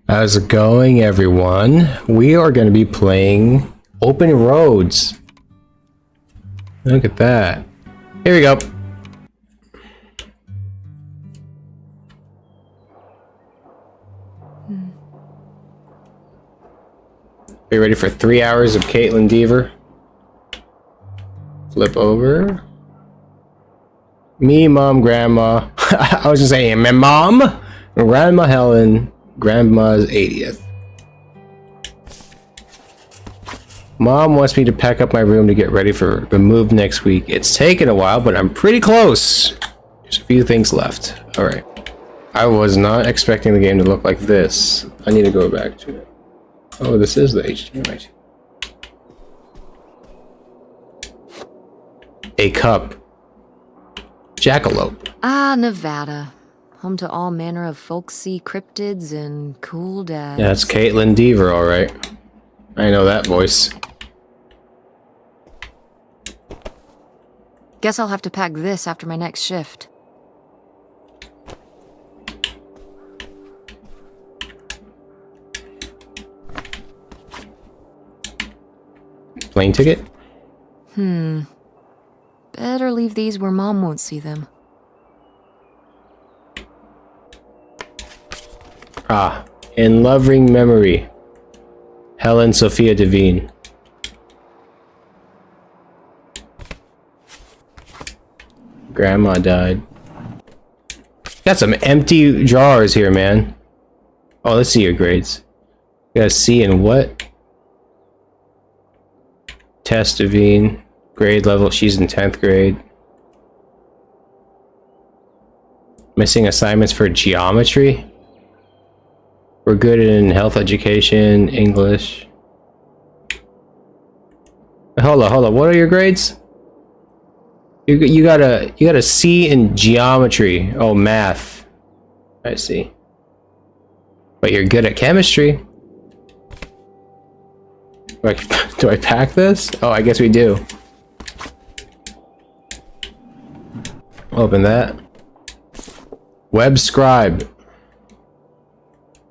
How's it going, everyone? We are going to be playing Open Roads. Look at that. Here we go. Are you ready for 3 hours of Kaitlyn Dever? Flip over. Me, mom, grandma. I was just saying, my mom, grandma Helen, grandma's 80th. Mom wants me to pack up my room to get ready for the move next week. It's taken a while, but I'm pretty close. There's a few things left. Alright. I was not expecting the game to look like this. I need to go back to it. Oh, this is the HDMI. A cup. Jackalope. Ah, Nevada. Home to all manner of folksy cryptids and cool dads. Yeah, that's Kaitlyn Dever, alright. I know that voice. Guess I'll have to pack this after my next shift. Plane ticket? Better leave these where Mom won't see them. Ah, in loving memory. Helen Sophia Devine. Grandma died. Got some empty jars here, man. Oh, let's see your grades. You got a C in what? Tess Devine. Grade level, she's in 10th grade. Missing assignments for geometry? We're good in health education, English. Hold on. What are your grades? You got a C in geometry. Oh, math. I see. But you're good at chemistry. Do I pack this? Oh, I guess we do. Open that. Web scribe.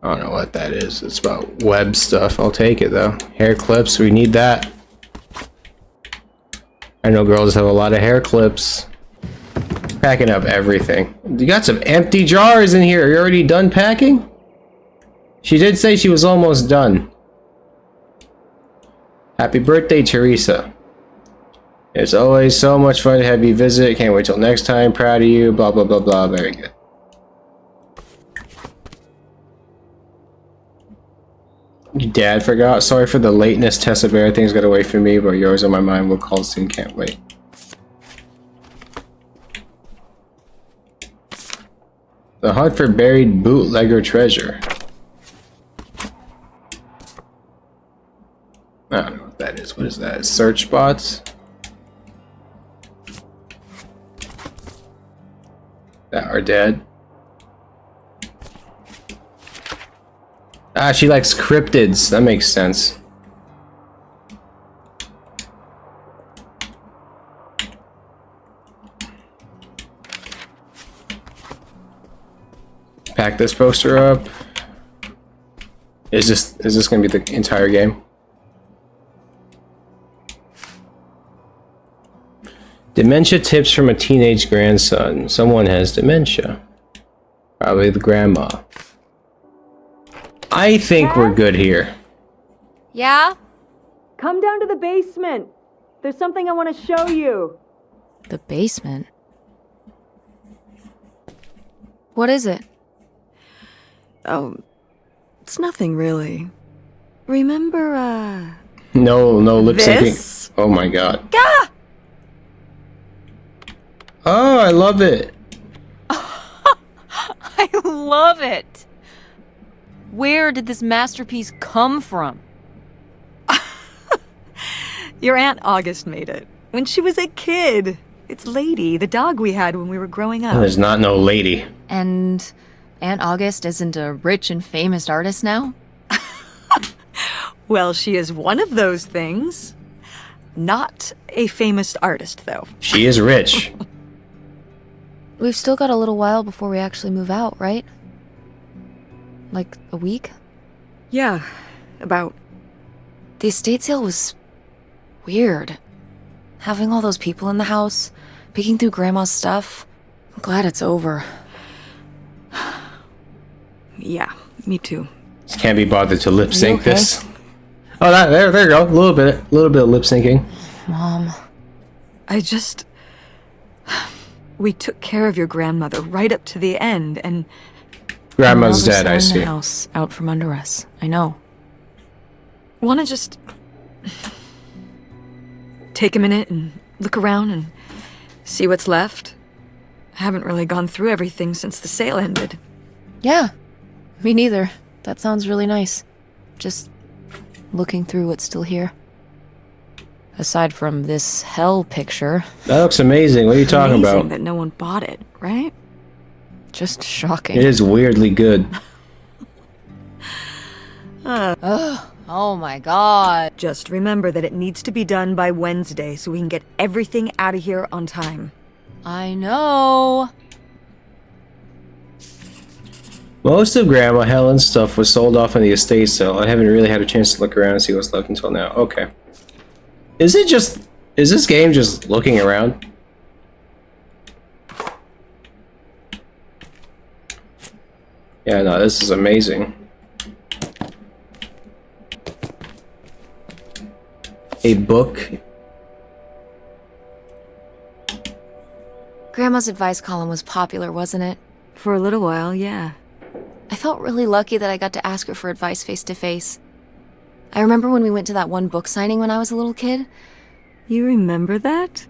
I don't know what that is. It's about web stuff. I'll take it though. Hair clips, we need that. I know girls have a lot of hair clips. Packing up everything. You got some empty jars in here. Are you already done packing? She did say she was almost done. Happy birthday, Teresa. It's always so much fun to have you visit. Can't wait till next time. Proud of you. Blah, blah, blah, blah. Very good. Your dad forgot. Sorry for the lateness. Tessa Bear. Things got away from me, but yours on my mind. We'll call soon. Can't wait. The hunt for buried bootlegger treasure. I don't know what that is. What is that? Search bots? That are dead. Ah, she likes cryptids. That makes sense. Pack this poster up. Is this gonna be the entire game? Dementia tips from a teenage grandson. Someone has dementia. Probably the grandma. I think we're good here. Yeah? Come down to the basement. There's something I want to show you. The basement? What is it? Oh, it's nothing really. Remember, No lip syncing. this? Oh my god. Gah! Oh, I love it. I love it! Where did this masterpiece come from? Your Aunt August made it. When she was a kid. It's Lady, the dog we had when we were growing up. There's not no lady. And Aunt August isn't a rich and famous artist now? Well, she is one of those things. Not a famous artist, though. She is rich. We've still got a little while before we actually move out, right? Like a week? Yeah, about. The estate sale was weird. Having all those people in the house, picking through Grandma's stuff. I'm glad it's over. Yeah, me too. Just can't be bothered to lip sync okay? this. Oh, there you go. A little bit of lip syncing. Mom. We took care of your grandmother right up to the end, and Grandma's dead, I selling see. the house out from under us. I know. wanna just take a minute and look around and see what's left? I haven't really gone through everything since the sale ended. Yeah, me neither. That sounds really nice. Just looking through what's still here. Aside from this hell picture. That looks amazing. What are you talking Amazing about? that no one bought it, right? Just shocking. It is weirdly good. Oh my god. Just remember that it needs to be done by Wednesday so we can get everything out of here on time. I know. Most of Grandma Helen's stuff was sold off on the estate sale. I haven't really had a chance to look around and see what's left until now. Okay. Is this game just looking around? Yeah, no, this is amazing. A book. Grandma's advice column was popular, wasn't it? For a little while, yeah. I felt really lucky that I got to ask her for advice face to face. I remember when we went to that one book signing when I was a little kid. You remember that?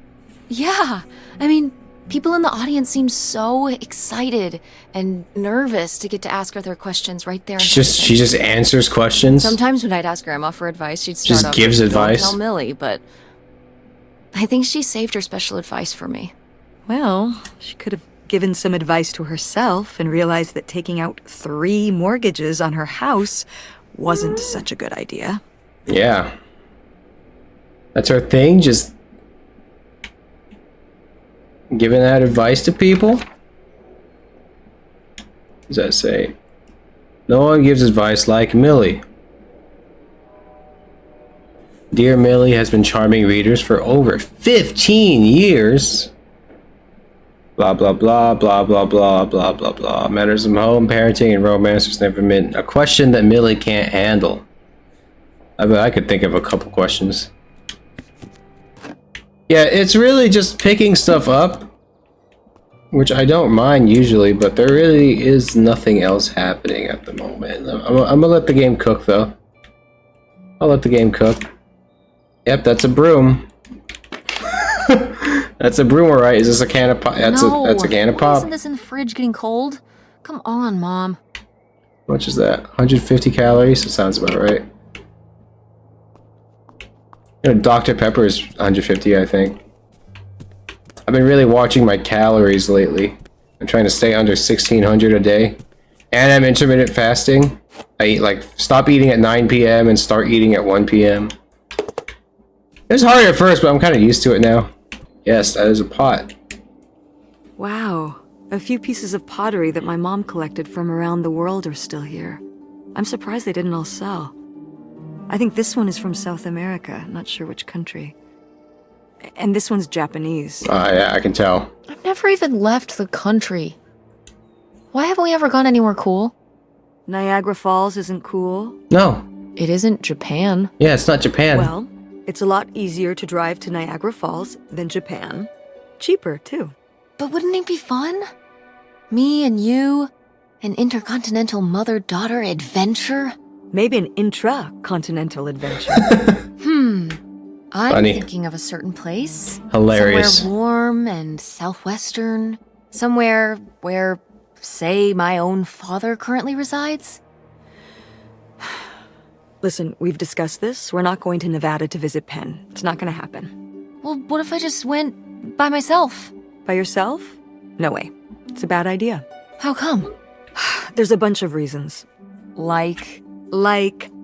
Yeah, I mean, people in the audience seemed so excited and nervous to get to ask her their questions right there. She just answers questions. Sometimes when I'd ask Grandma for advice, she'd start Just off gives with, "Don't advice? tell Millie," but I think she saved her special advice for me. Well, she could have given some advice to herself and realized that taking out 3 mortgages on her house wasn't such a good idea. Yeah. That's her thing, just giving that advice to people? What does that say? No one gives advice like Millie. Dear Millie has been charming readers for over 15 years. Blah, blah, blah, blah, blah, blah, blah, blah, blah. Matters of home, parenting, and romance was never meant a question that Millie can't handle. I bet I could think of a couple questions. Yeah, it's really just picking stuff up, which I don't mind usually, but there really is nothing else happening at the moment. I'm gonna let the game cook, though. I'll let the game cook. Yep, that's a broom. That's a broom, all right? Is this a can of pop? That's a can of pop. Isn't this in the fridge getting cold? Come on, Mom. How much is that? 150 calories? That sounds about right. You know, Dr. Pepper is 150, I think. I've been really watching my calories lately. I'm trying to stay under 1,600 a day. And I'm intermittent fasting. I eat, stop eating at 9 p.m. and start eating at 1 p.m. It was hard at first, but I'm kind of used to it now. Yes, that is a pot. Wow. A few pieces of pottery that my mom collected from around the world are still here. I'm surprised they didn't all sell. I think this one is from South America, not sure which country. And this one's Japanese. Yeah, I can tell. I've never even left the country. Why haven't we ever gone anywhere cool? Niagara Falls isn't cool. No. It isn't Japan. Yeah, it's not Japan. Well, it's a lot easier to drive to Niagara Falls than Japan. Cheaper, too. But wouldn't it be fun? Me and you, an intercontinental mother-daughter adventure? Maybe an intra-continental adventure. I'm Funny. thinking of a certain place. Hilarious. Somewhere warm and southwestern. Somewhere where, say, my own father currently resides. Listen, we've discussed this. We're not going to Nevada to visit Penn. It's not going to happen. Well, what if I just went by myself? By yourself? No way. It's a bad idea. How come? There's a bunch of reasons. Like,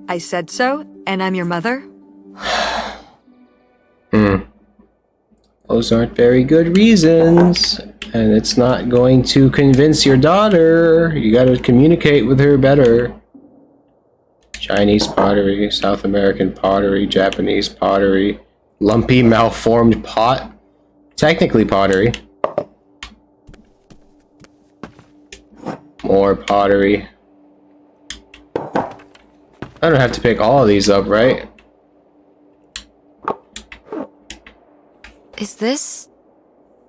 I said so, and I'm your mother. Those aren't very good reasons. And it's not going to convince your daughter. You gotta communicate with her better. Chinese pottery, South American pottery, Japanese pottery, lumpy malformed pot. Technically pottery. More pottery. I don't have to pick all of these up, right? Is this...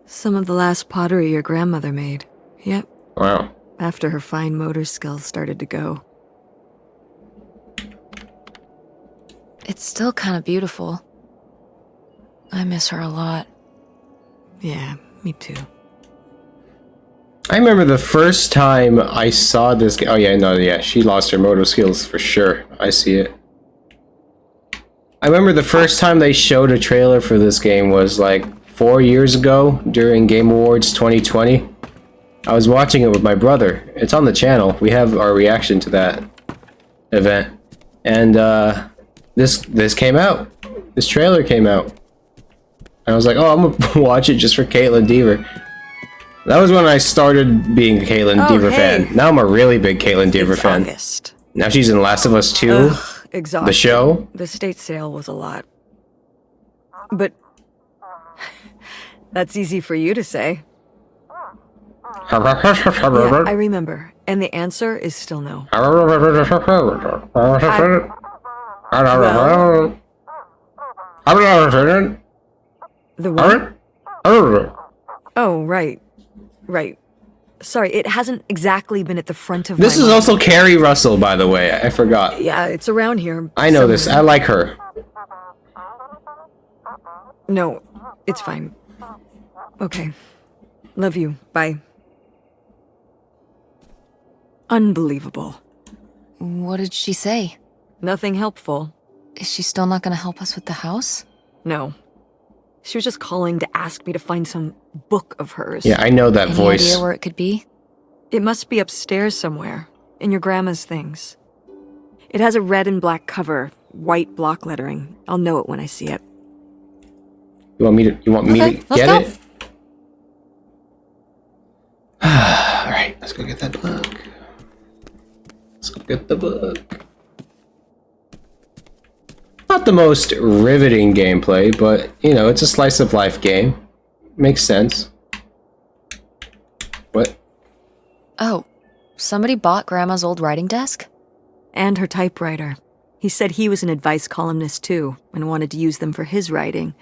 Some of the last pottery your grandmother made. Yep, Wow. after her fine motor skills started to go. It's still kind of beautiful. I miss her a lot. Yeah, me too. I remember the first time I saw this. Oh yeah, no, yeah, she lost her motor skills for sure. I see it. I remember the first time they showed a trailer for this game was like 4 years ago during Game Awards 2020. I was watching it with my brother. It's on the channel. We have our reaction to that event, and this came out. This trailer came out. And I was like, oh, I'm gonna watch it just for Kaitlyn Dever. That was when I started being a Kaitlyn Dever fan. Now I'm a really big Kaitlyn Dever fan. August. Now she's in Last of Us 2, Exhausting. the show. The state sale was a lot. But that's easy for you to say. Yeah, I remember. And the answer is still no. The what? Oh, right. Right. Sorry, it hasn't exactly been at the front of This my is mind. also Carrie Russell, by the way. I forgot. Yeah, it's around here. I know this. somewhere. I like her. No, it's fine. Okay. Love you. Bye. Unbelievable. What did she say? Nothing helpful. Is she still not gonna help us with the house? No. She was just calling to ask me to find some book of hers. Yeah, I know that Any voice. idea where it could be? It must be upstairs somewhere, in your grandma's things. It has a red and black cover, white block lettering. I'll know it when I see it. You want me to? You want me Okay, to let's get go. it? All right, let's go get that book. Let's go get the book. Not the most riveting gameplay, but you know, it's a slice of life game. Makes sense. What? Oh, somebody bought Grandma's old writing desk? And her typewriter. He said he was an advice columnist too, and wanted to use them for his writing.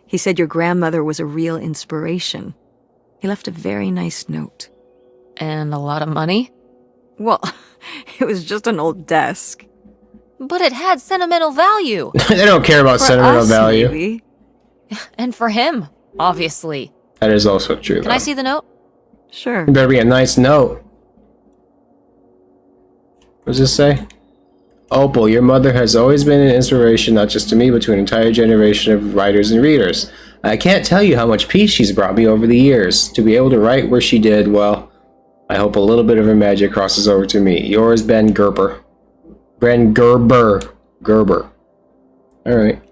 He said your grandmother was a real inspiration. He left a very nice note. And a lot of money? Well, it was just an old desk. But it had sentimental value. They don't care about For sentimental us, value. maybe. And for him, obviously. That is also true. Can I see the note? Sure. It better be a nice note. What does this say? Opal, your mother has always been an inspiration not just to me, but to an entire generation of writers and readers. I can't tell you how much peace she's brought me over the years. To be able to write where she did, well, I hope a little bit of her magic crosses over to me. Yours, Ben Gerber. Ben Gerber. Gerber. Alright.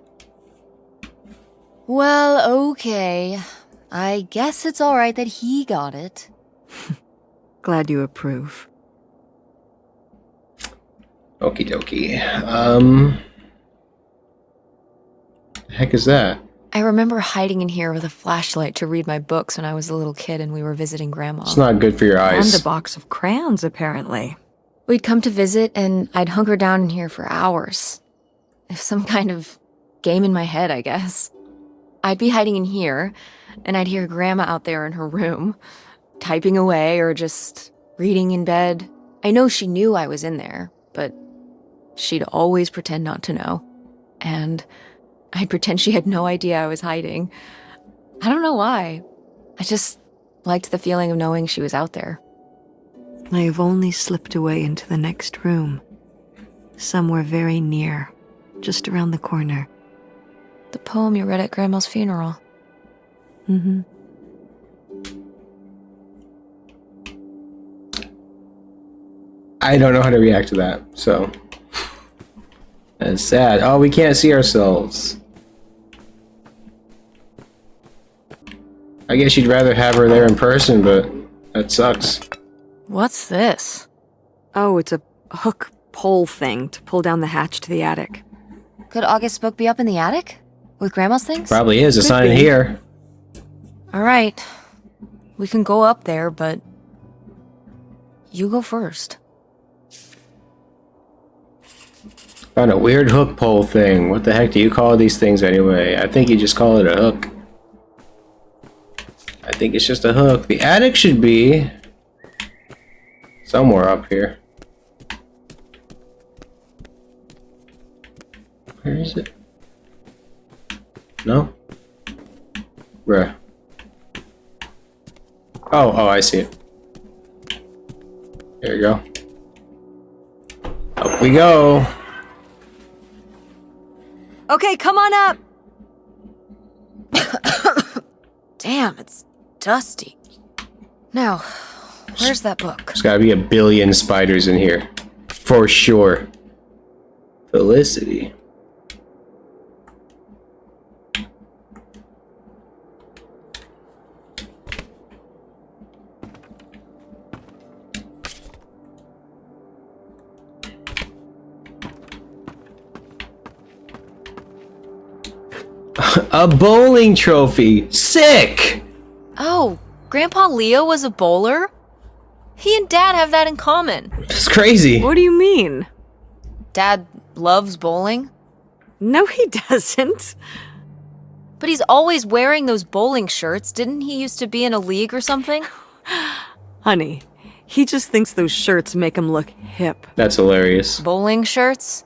Well, okay. I guess it's alright that he got it. Glad you approve. Okie dokie. The heck is that? I remember hiding in here with a flashlight to read my books when I was a little kid and we were visiting Grandma. It's not good for your eyes. And a box of crayons, apparently. We'd come to visit and I'd hunker down in here for hours. Some kind of game in my head, I guess. I'd be hiding in here, and I'd hear Grandma out there in her room, typing away or just reading in bed. I know she knew I was in there, but she'd always pretend not to know. And I'd pretend she had no idea I was hiding. I don't know why. I just liked the feeling of knowing she was out there. I have only slipped away into the next room. Somewhere very near, just around the corner. The poem you read at Grandma's funeral. Mm-hmm. I don't know how to react to that, so. That's sad. Oh, we can't see ourselves. I guess you'd rather have her there in person, but that sucks. What's this? Oh, it's a hook pole thing to pull down the hatch to the attic. Could August's book be up in the attic? With Grandma's things? Probably is. It's Could not in be. here. Alright. We can go up there, but... you go first. Found a weird hook pole thing. What the heck do you call these things anyway? I think you just call it a hook. I think it's just a hook. The attic should be somewhere up here. Where is it? No? Bruh. Oh, I see it. There you go. Up we go. Okay, come on up! Damn, it's dusty. Now, where's that book? There's gotta be a billion spiders in here. For sure. Felicity. A bowling trophy. Sick! Oh, Grandpa Leo was a bowler? He and Dad have that in common. That's crazy. What do you mean? Dad loves bowling, No, he doesn't. but he's always wearing those bowling shirts. Didn't he used to be in a league or something? Honey, he just thinks those shirts make him look hip. That's hilarious. Bowling shirts?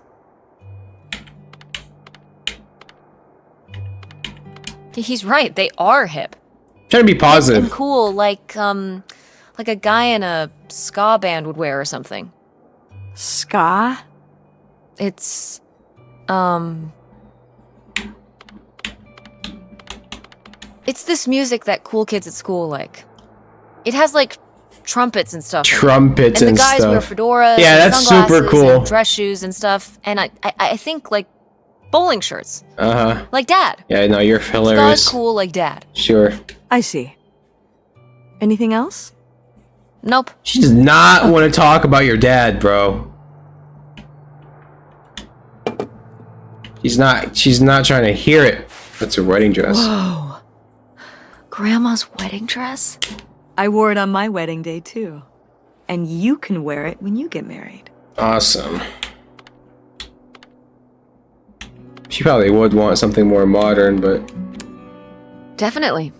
He's right, they are hip. Trying to be positive. And cool, like a guy in a ska band would wear or something. Ska? It's, it's this music that cool kids at school like. It has, like, trumpets and stuff. Trumpets and and the guys wear stuff. fedoras Yeah, and that's super sunglasses cool. and dress shoes and stuff. And I think, like, bowling shirts. Uh-huh. Like Dad. Yeah, no, you're hilarious. Ska's cool like Dad. Sure. I see. Anything else? Nope. She does not want to talk about your dad, bro. She's not trying to hear it. That's her wedding dress. Whoa. Grandma's wedding dress? I wore it on my wedding day, too. And you can wear it when you get married. Awesome. She probably would want something more modern, but... Definitely.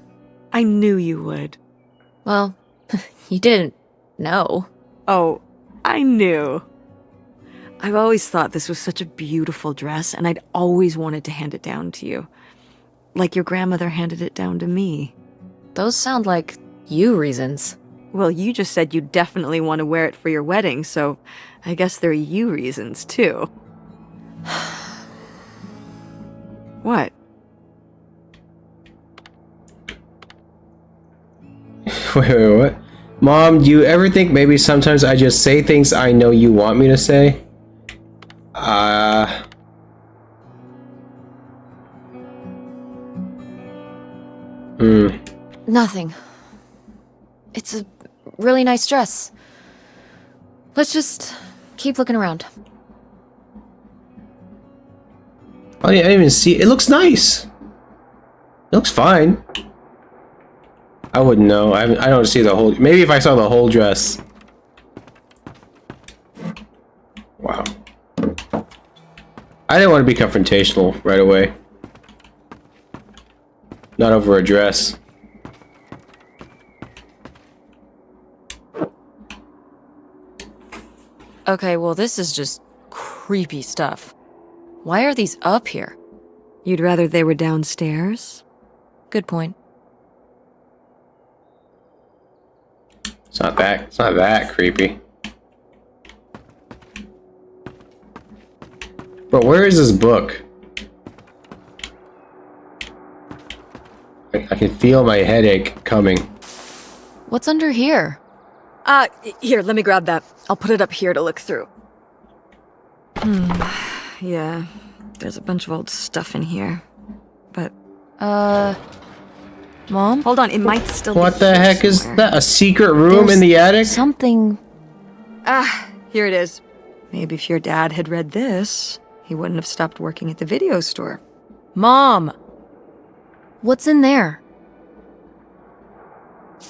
I knew you would. Well, you didn't know. Oh, I knew. I've always thought this was such a beautiful dress, and I'd always wanted to hand it down to you. Like your grandmother handed it down to me. Those sound like you reasons. Well, you just said you definitely want to wear it for your wedding, so I guess they're you reasons, too. What? Wait, what? Mom, do you ever think maybe sometimes I just say things I know you want me to say? Nothing. It's a really nice dress. Let's just keep looking around. I didn't even see it. It looks nice. It looks fine. I wouldn't know. I don't see the whole... Maybe if I saw the whole dress. Wow. I didn't want to be confrontational right away. Not over a dress. Okay, well, this is just creepy stuff. Why are these up here? You'd rather they were downstairs? Good point. It's not that creepy. But where is this book? I can feel my headache coming. What's under here? Here, let me grab that. I'll put it up here to look through. Yeah, there's a bunch of old stuff in here. But... Mom? Hold on, it might still be What the here heck is somewhere. that? A secret room There's in the attic? Something... Here it is. Maybe if your dad had read this, he wouldn't have stopped working at the video store. Mom! What's in there?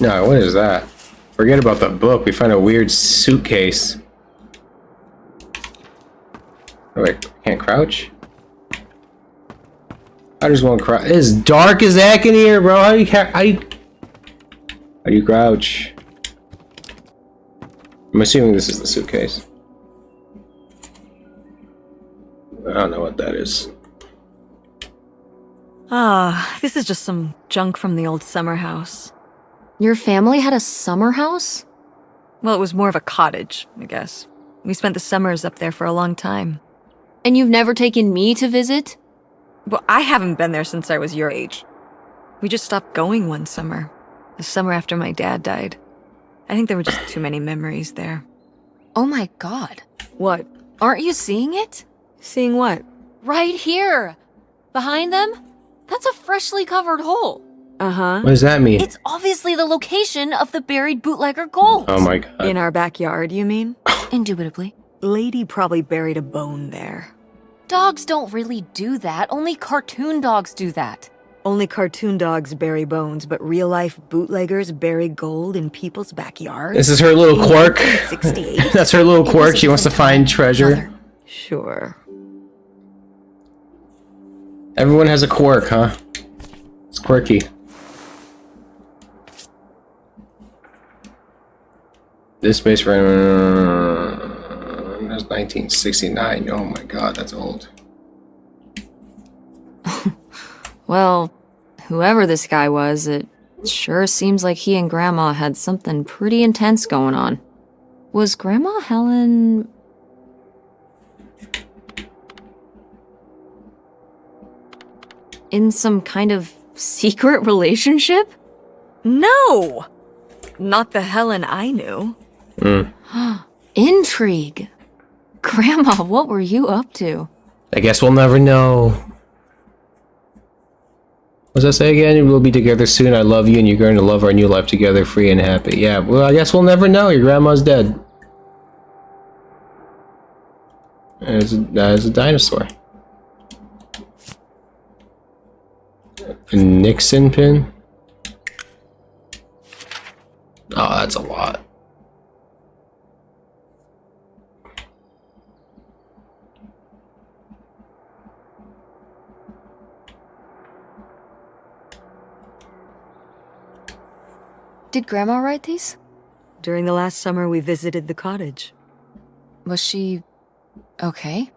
No, what is that? Forget about the book. We find a weird suitcase. Oh wait, can't crouch? I just want to crouch. It's dark as heck in here, bro. How do you crouch? I'm assuming this is the suitcase. I don't know what that is. Ah, this is just some junk from the old summer house. Your family had a summer house? Well, it was more of a cottage, I guess. We spent the summers up there for a long time. And you've never taken me to visit? Well, I haven't been there since I was your age. We just stopped going one summer. The summer after my dad died. I think there were just too many memories there. Oh my god. What? Aren't you seeing it? Seeing what? Right here! Behind them? That's a freshly covered hole. Uh-huh. What does that mean? It's obviously the location of the buried bootlegger gold. Oh my god. In our backyard, you mean? Indubitably. Lady probably buried a bone there. Dogs don't really do that. Only cartoon dogs do that. Only cartoon dogs bury bones, but real-life bootleggers bury gold in people's backyards? This is her little quirk. 68? That's her little quirk. She wants to find treasure. Mother. Sure. Everyone has a quirk, huh? It's quirky. This space for that's 1969. Oh my god, that's old. Well, whoever this guy was, it sure seems like he and Grandma had something pretty intense going on. Was Grandma Helen... in some kind of secret relationship? No! Not the Helen I knew. Intrigue. Grandma, what were you up to? I guess we'll never know. What does that say again? We'll be together soon. I love you, and you're going to love our new life together, free and happy. Yeah, well, I guess we'll never know. Your grandma's dead. That is a dinosaur. A Nixon pin? Oh, that's a lot. Did Grandma write these? During the last summer, we visited the cottage. Was she... okay?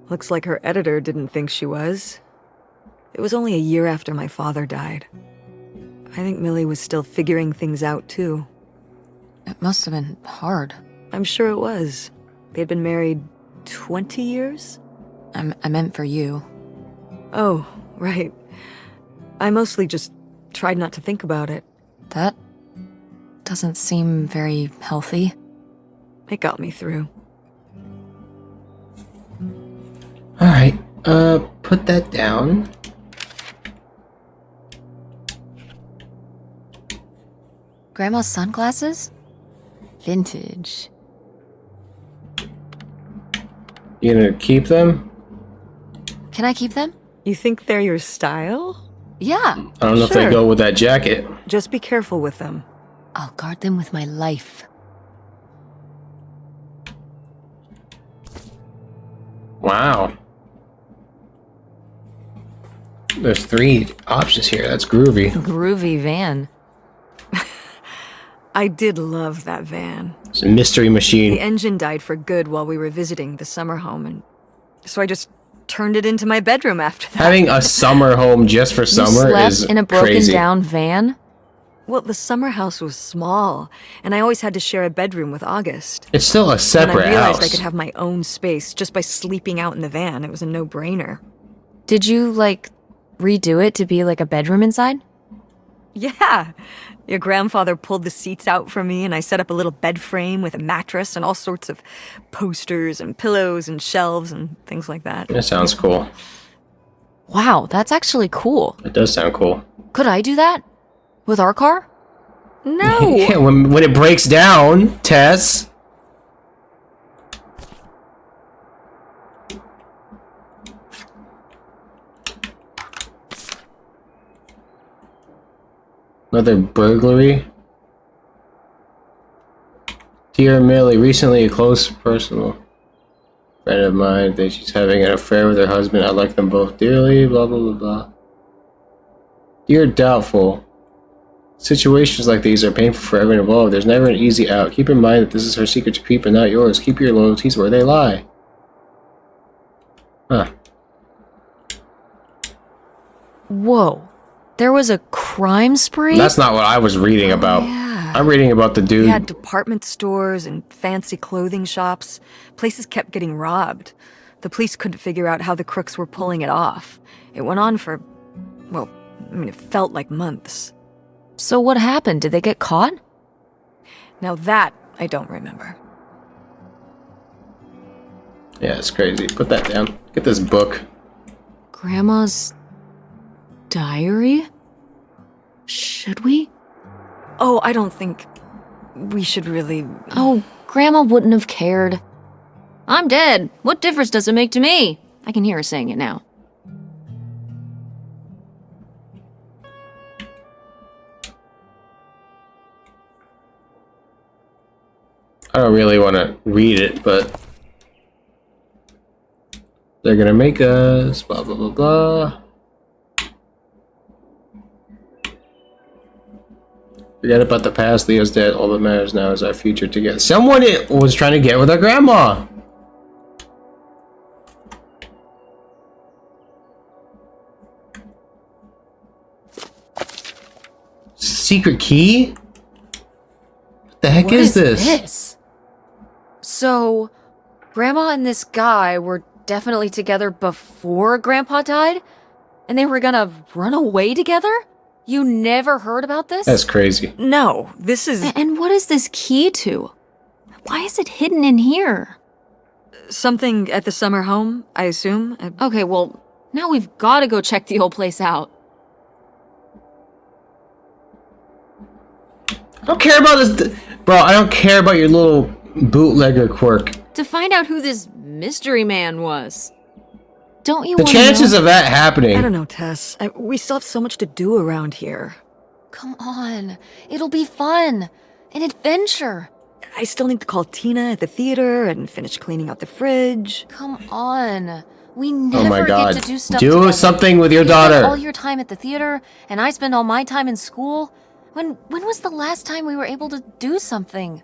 Looks like her editor didn't think she was. It was only a year after my father died. I think Millie was still figuring things out, too. It must have been hard. I'm sure it was. They'd been married 20 years? I meant for you. Oh, right. I mostly just tried not to think about it. That doesn't seem very healthy. It got me through. Alright, put that down. Grandma's sunglasses? Vintage. You gonna keep them? Can I keep them? You think they're your style? Yeah. I don't know if they Sure. go with that jacket. Just be careful with them. I'll guard them with my life. Wow. There's 3 options here. That's groovy. Groovy van. I did love that van. It's a mystery The machine. engine died for good while we were visiting the summer home, and so I just turned it into my bedroom after that. Having a summer home just for You summer slept is in a broken crazy. down van? Well, the summer house was small, and I always had to share a bedroom with August. It's still a When separate I realized house. I could have my own space just by sleeping out in the van, it was a no-brainer. Did you, like, redo it to be like a bedroom inside? Yeah. Your grandfather pulled the seats out for me, and I set up a little bed frame with a mattress and all sorts of posters and pillows and shelves and things like that. That sounds cool. Wow, that's actually cool. It does sound cool. Could I do that? With our car? No! Yeah, when it breaks down, Tess. Another burglary. Dear Millie, recently a close personal friend of mine thinks she's having an affair with her husband. I like them both dearly, blah blah blah blah. Dear Doubtful, situations like these are painful for everyone involved. There's never an easy out. Keep in mind that this is her secret to keep and not yours. Keep your loyalties where they lie. Huh. Whoa. There was a crime spree? That's not what I was reading about. Yeah. I'm reading about the dude. We had department stores and fancy clothing shops. Places kept getting robbed. The police couldn't figure out how the crooks were pulling it off. It went on for, well, I mean, it felt like months. So what happened? Did they get caught? Now that I don't remember. Yeah, it's crazy. Put that down. Get this book. Grandma's diary? Should we? Oh, I don't think we should really... Oh, Grandma wouldn't have cared. I'm dead. What difference does it make to me? I can hear her saying it now. I don't really want to read it, but they're gonna make us blah blah blah blah. Forget about the past. Leo's dead. All that matters now is our future together. Someone was trying to get with our grandma. Secret key? What the heck What is this? So, Grandma and this guy were definitely together before Grandpa died? And they were gonna run away together? You never heard about this? That's crazy. No, this is... And what is this key to? Why is it hidden in here? something at the summer home, I assume? Okay, well, now we've gotta go check the old place out. I don't care about this. Bro, I don't care about your little bootlegger quirk. To find out who this mystery man was. Don't you The want chances know? of that happening. I don't know, Tess. We still have so much to do around here. Come on. It'll be fun. An adventure. I still need to call Tina at the theater and finish cleaning out the fridge. Come on. We Oh never my God. get to do stuff Do together. something with your You spend daughter. all your time at the theater, and I spend all my time in school. When was the last time we were able to do something?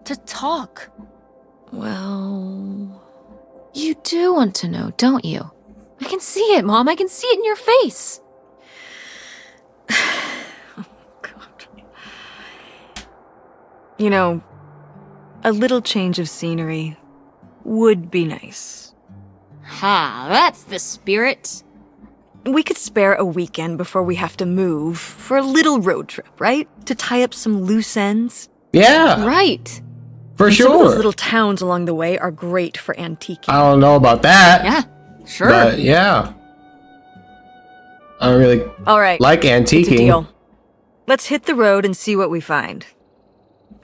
To talk? Well... You do want to know, don't you? I can see it, Mom. I can see it in your face. Oh, God. You know, a little change of scenery would be nice. Ha, that's the spirit. We could spare a weekend before we have to move for a little road trip, right? To tie up some loose ends. Yeah, Right. for Some of those sure. little towns along the way are great for antiquing. I don't know about that. Yeah, sure. But yeah. I don't really All right, like it's a antiquing. deal. Let's hit the road and see what we find.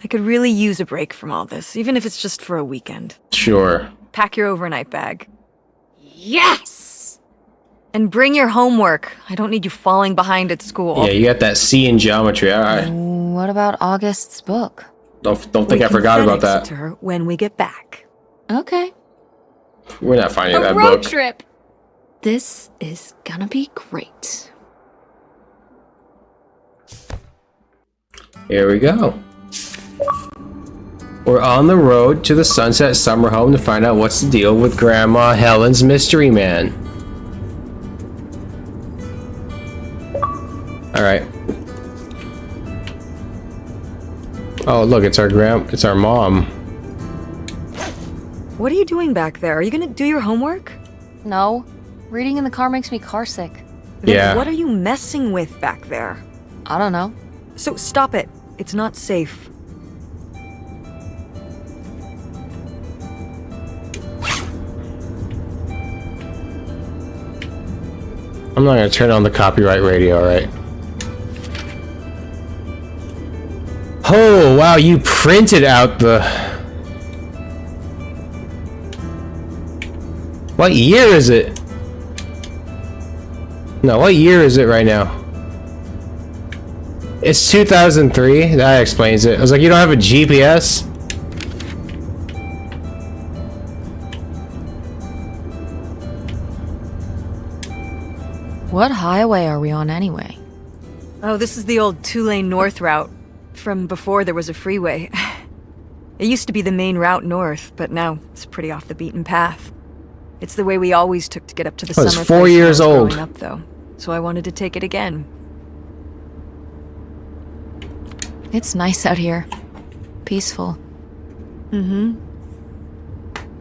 I could really use a break from all this, even if it's just for a weekend. Sure. Pack your overnight bag. Yes! And bring your homework. I don't need you falling behind at school. Yeah, you got that C in geometry. All right. What about August's book? Don't We think I can forgot about FedEx it that. to her when we get back. Okay. We're not finding A that road book. trip. This is gonna be great. Here we go. We're on the road to the Sunset Summer Home to find out what's the deal with Grandma Helen's mystery man. All right. Oh, look, it's our mom. What are you doing back there? Are you gonna do your homework? No. Reading in the car makes me carsick. Then Yeah. What are you messing with back there? I don't know. So stop it. It's not safe. I'm not gonna turn on the copyright radio, all right? Oh, wow, you printed out the... What year is it? No, what year is it right now? It's 2003. That explains it. I was like, you don't have a GPS? What highway are we on anyway? Oh, this is the old two-lane north route from before there was a freeway. It used to be the main route north, but now it's pretty off the beaten path. It's the way we always took to get up to the Oh, it's summer 4 place when I years was old. growing up, though. So I wanted to take it again. It's nice out here. Peaceful.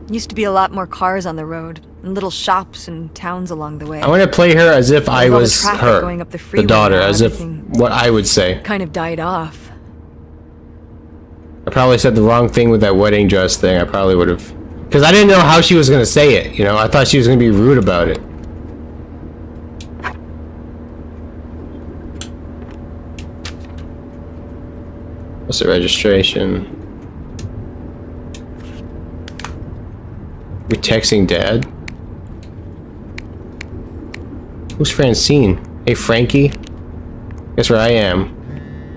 Used to be a lot more cars on the road, and little shops and towns along the way. I want to play her as if I With all the was traffic her, going up the the freeway daughter, now, as if everything what I would say. kind of died off. I probably said the wrong thing with that wedding dress thing. I probably would have, because I didn't know how she was gonna say it. You know, I thought she was gonna be rude about it. What's the registration? We texting Dad? Who's Francine? Hey Frankie? Guess where I am.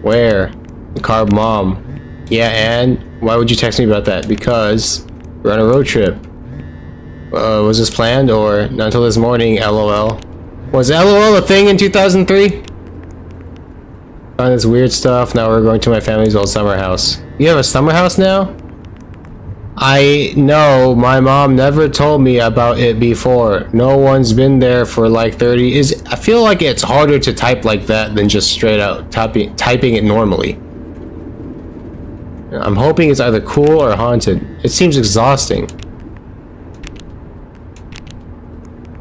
Where? The car, Mom. Yeah, and why would you text me about that? Because we're on a road trip. Was this planned or not until this morning? LOL. Was LOL a thing in 2003? Find this weird stuff. Now we're going to my family's old summer house. You have a summer house now? I know, my mom never told me about it before. No one's been there for like 30. I feel like it's harder to type like that than just straight out typing it normally. I'm hoping it's either cool or haunted. It seems exhausting.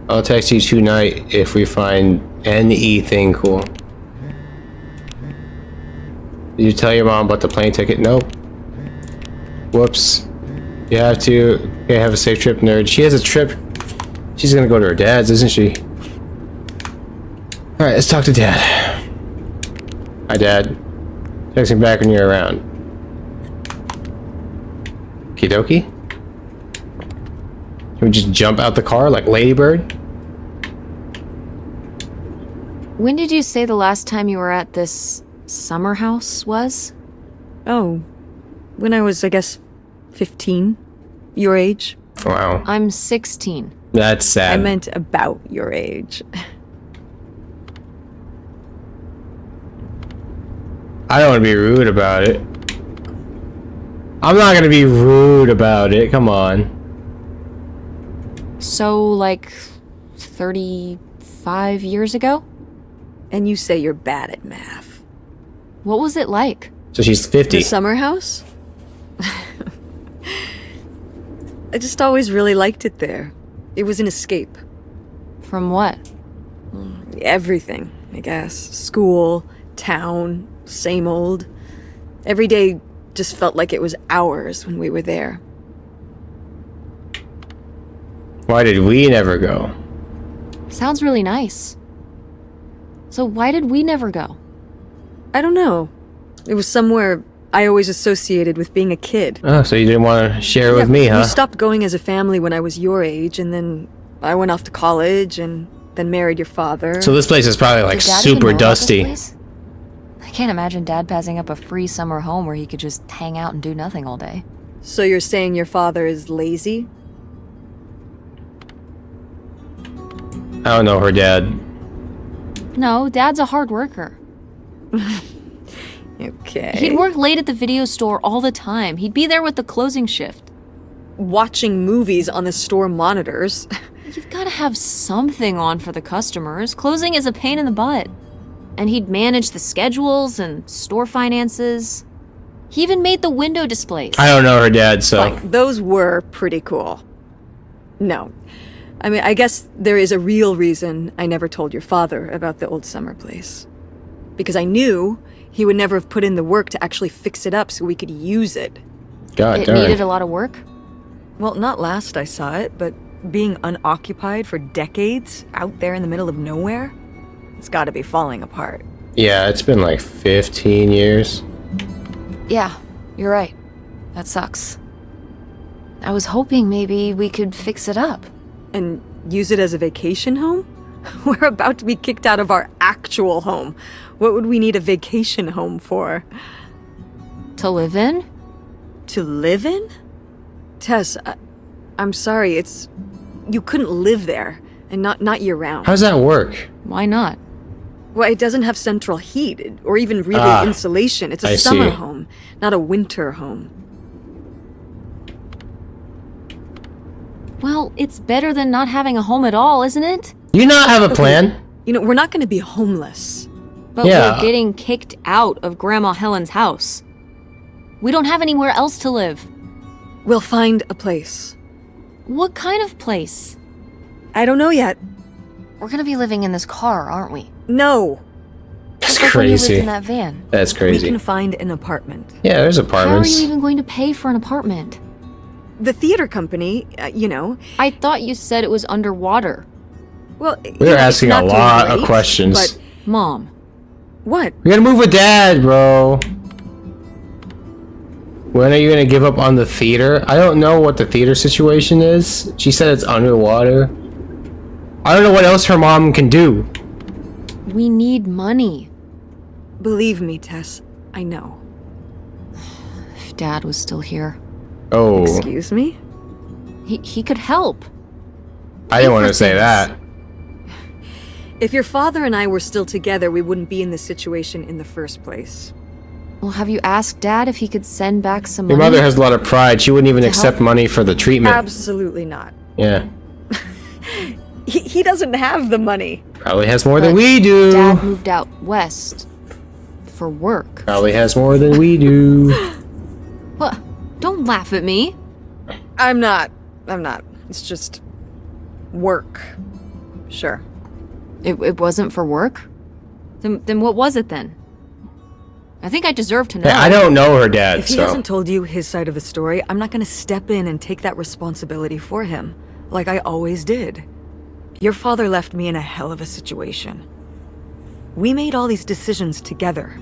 I'll text you tonight if we find anything cool. Did you tell your mom about the plane ticket? Nope. Whoops. You have to. Okay, have a safe trip, nerd. She has a trip. She's gonna go to her dad's, isn't she? Alright, let's talk to Dad. Hi, Dad. Text me back when you're around. Okie dokie. Can we just jump out the car like Ladybird? When did you say the last time you were at this summer house was? Oh, when I was, I guess, 15. Your age. Wow. I'm 16. That's sad. I meant about your age. I don't want to be rude about it. I'm not going to be rude about it. Come on. So, like, 35 years ago? And you say you're bad at math. What was it like? So she's 50. The summer house? I just always really liked it there. It was an escape. From what? Everything, I guess. School, town, same old. Every day just felt like it was hours when we were there. Why did we never go? Sounds really nice. So why did we never go? I don't know. It was somewhere I always associated with being a kid. Oh, so you didn't want to share with me, huh? We stopped going as a family when I was your age, and then I went off to college and then married your father. So this place is probably like Did Dad even super know about this dusty. place? I can't imagine Dad passing up a free summer home where he could just hang out and do nothing all day. So you're saying your father is lazy? I don't know her dad. No, Dad's a hard worker. Okay. He'd work late at the video store all the time. He'd be there with the closing shift. Watching movies on the store monitors. You've got to have something on for the customers. Closing is a pain in the butt. And he'd manage the schedules and store finances. He even made the window displays. I don't know her dad, so. Like, those were pretty cool. No. I mean, I guess there is a real reason I never told your father about the old summer place. Because I knew he would never have put in the work to actually fix it up so we could use it. God It darn. needed a lot of work. Well, not last I saw it, but being unoccupied for decades out there in the middle of nowhere, it's gotta be falling apart. Yeah, it's been like 15 years. Yeah, you're right. That sucks. I was hoping maybe we could fix it up. And use it as a vacation home? We're about to be kicked out of our actual home. What would we need a vacation home for? To live in? To live in? Tess, I'm sorry, you couldn't live there, and not year-round. How does that work? Why not? Well, it doesn't have central heat, or even really insulation. It's a summer home, not a winter home. Well, it's better than not having a home at all, isn't it? You not have a plan? You know, we're not going to be homeless. But Yeah. we're getting kicked out of Grandma Helen's house. We don't have anywhere else to live. We'll find a place. What kind of place? I don't know yet. We're gonna be living in this car, aren't we? No. That's Just like when you lived crazy. in that van. That's We crazy. can find an apartment. Yeah, there's How are apartments. you even going to pay for an apartment? The theater company, you know. I thought you said it was underwater. Well, We're asking a lot of questions. But Mom. what? We gotta move with Dad, bro. When are you gonna give up on the theater? I don't know what the theater situation is. She said it's underwater. I don't know what else her mom can do. We need money. Believe me, Tess, I know. If Dad was still here, Oh, Excuse me? he could help. I didn't want for to say things. that. If your father and I were still together, we wouldn't be in this situation in the first place. Well, have you asked Dad if he could send back some Your money? mother has a lot of pride. She wouldn't even To accept help? money for the treatment. Absolutely not. Yeah, He doesn't have the money. probably has more than But we do. Dad moved out west for work. Probably has more than we do. What? Don't laugh at me. I'm not. It's just work. Sure. It wasn't for work? Then what was it then? I think I deserve to know. Hey, I don't know her dad, If he so hasn't told you his side of the story, I'm not going to step in and take that responsibility for him, like I always did. Your father left me in a hell of a situation. We made all these decisions together.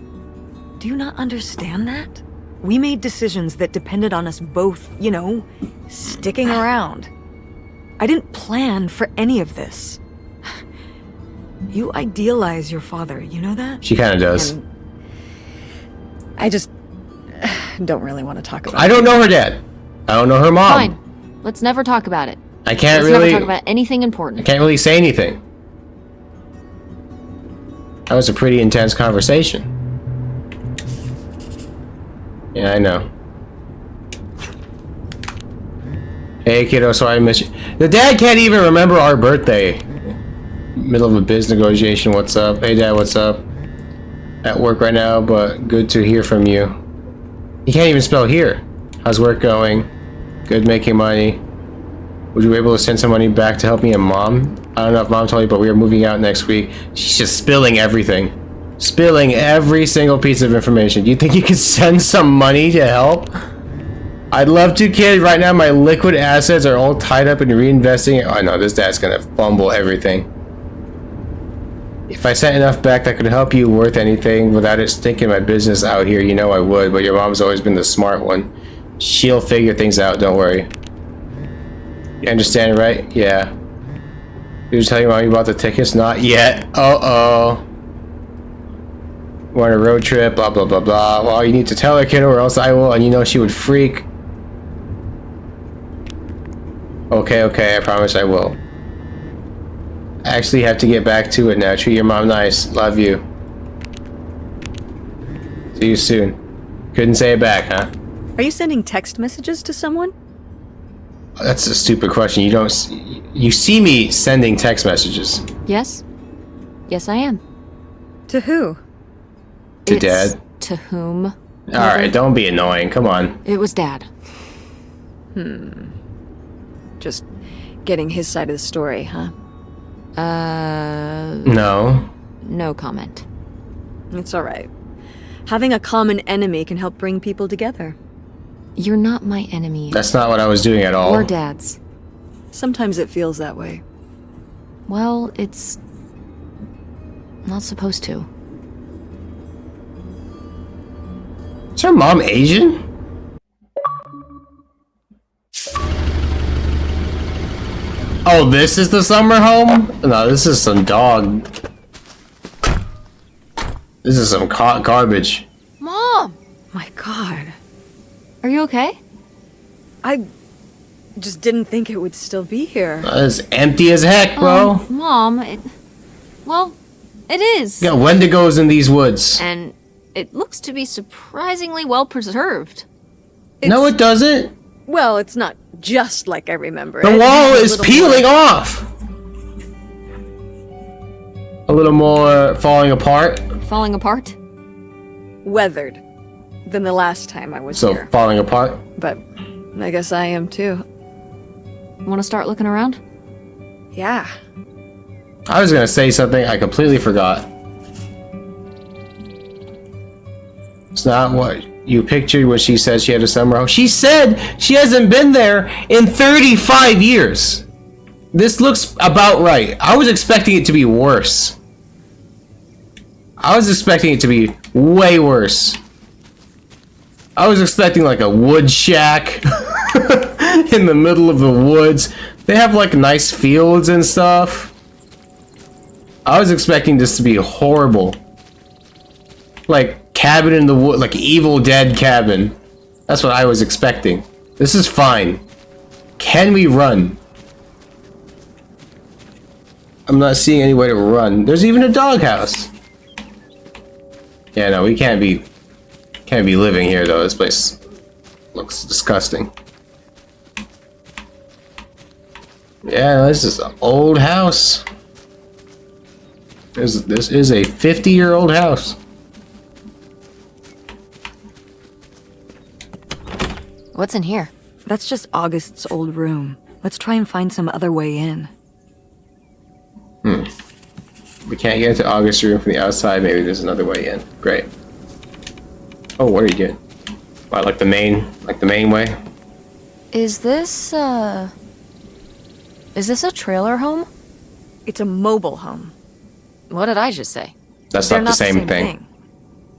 Do you not understand that? We made decisions that depended on us both, you know, sticking around. I didn't plan for any of this. You idealize your father, you know that? she kind of does. And I just don't really want to talk about I don't know her dad. I don't know her mom. Fine. Let's never talk about it. I can't Let's really. never talk about anything I important. can't really say anything. That was a pretty intense conversation. Yeah, I know. Hey, kiddo, sorry I missed you. The dad can't even remember our birthday. Middle of a biz negotiation. What's up? Hey, Dad, what's up? At work right now, but good to hear from you. He can't even spell here. How's work going? Good, making money. Would you be able to send some money back to help me and Mom? I don't know if Mom told you, but we are moving out next week. She's just spilling everything. Spilling every single piece of information. Do you think you could send some money to help? I'd love to, kid. Right now, my liquid assets are all tied up in reinvesting. Oh, no, this dad's gonna fumble everything. If I sent enough back that could help you worth anything without it stinking my business out here, you know I would, but your mom's always been the smart one. She'll figure things out, don't worry. You understand, right? Yeah. Did you tell your mom you bought the tickets? Not yet. Uh-oh. We're on a road trip, blah, blah, blah, blah. Well, you need to tell her, kiddo, or else I will, and you know she would freak. Okay, I promise I will. I actually have to get back to it now. Treat your mom nice. Love you. See you soon. Couldn't say it back, huh? Are you sending text messages to someone? That's a stupid question. You don't... You see me sending text messages. Yes? Yes, I am. To who? To It's Dad? To whom? Alright, don't be annoying. Come on. It was Dad. Just getting his side of the story, huh? No. No comment. It's all right. Having a common enemy can help bring people together. You're not my enemy. That's not what I was doing at all. Or Dad's. Sometimes it feels that way. Well, it's not supposed to. Is her mom Asian? Oh, this is the summer home? No, this is some dog. This is some garbage. Mom! My God. Are you okay? I just didn't think it would still be here. It's empty as heck, bro. Mom, well, it is. You got Wendigos in these woods. And it looks to be surprisingly well preserved. No, it doesn't. Well, it's not just like I remember. The it. wall It's a is little peeling more off. A little more falling apart. Falling apart? weathered than the last time I was So here. falling apart. But I guess I am too. Want to start looking around? Yeah. I was gonna say something, I completely forgot. It's not what you pictured when she said she had a summer home. She said she hasn't been there in 35 years. This looks about right. I was expecting it to be worse. I was expecting it to be way worse. I was expecting like a wood shack in the middle of the woods. They have like nice fields and stuff. I was expecting this to be horrible. Like cabin in the wood, like Evil Dead cabin. That's what I was expecting. This is fine. Can we run? I'm not seeing any way to run. There's even a doghouse. Yeah, no, we can't be living here though. This place looks disgusting. Yeah, this is an old house. This is a 50-year-old house. What's in here? That's just August's old room. Let's try and find some other way in. We can't get into August's room from the outside. Maybe there's another way in. Great. Oh, what are you doing? Wow, like the main way? Is this a trailer home? It's a mobile home. What did I just say? That's They're not the same thing.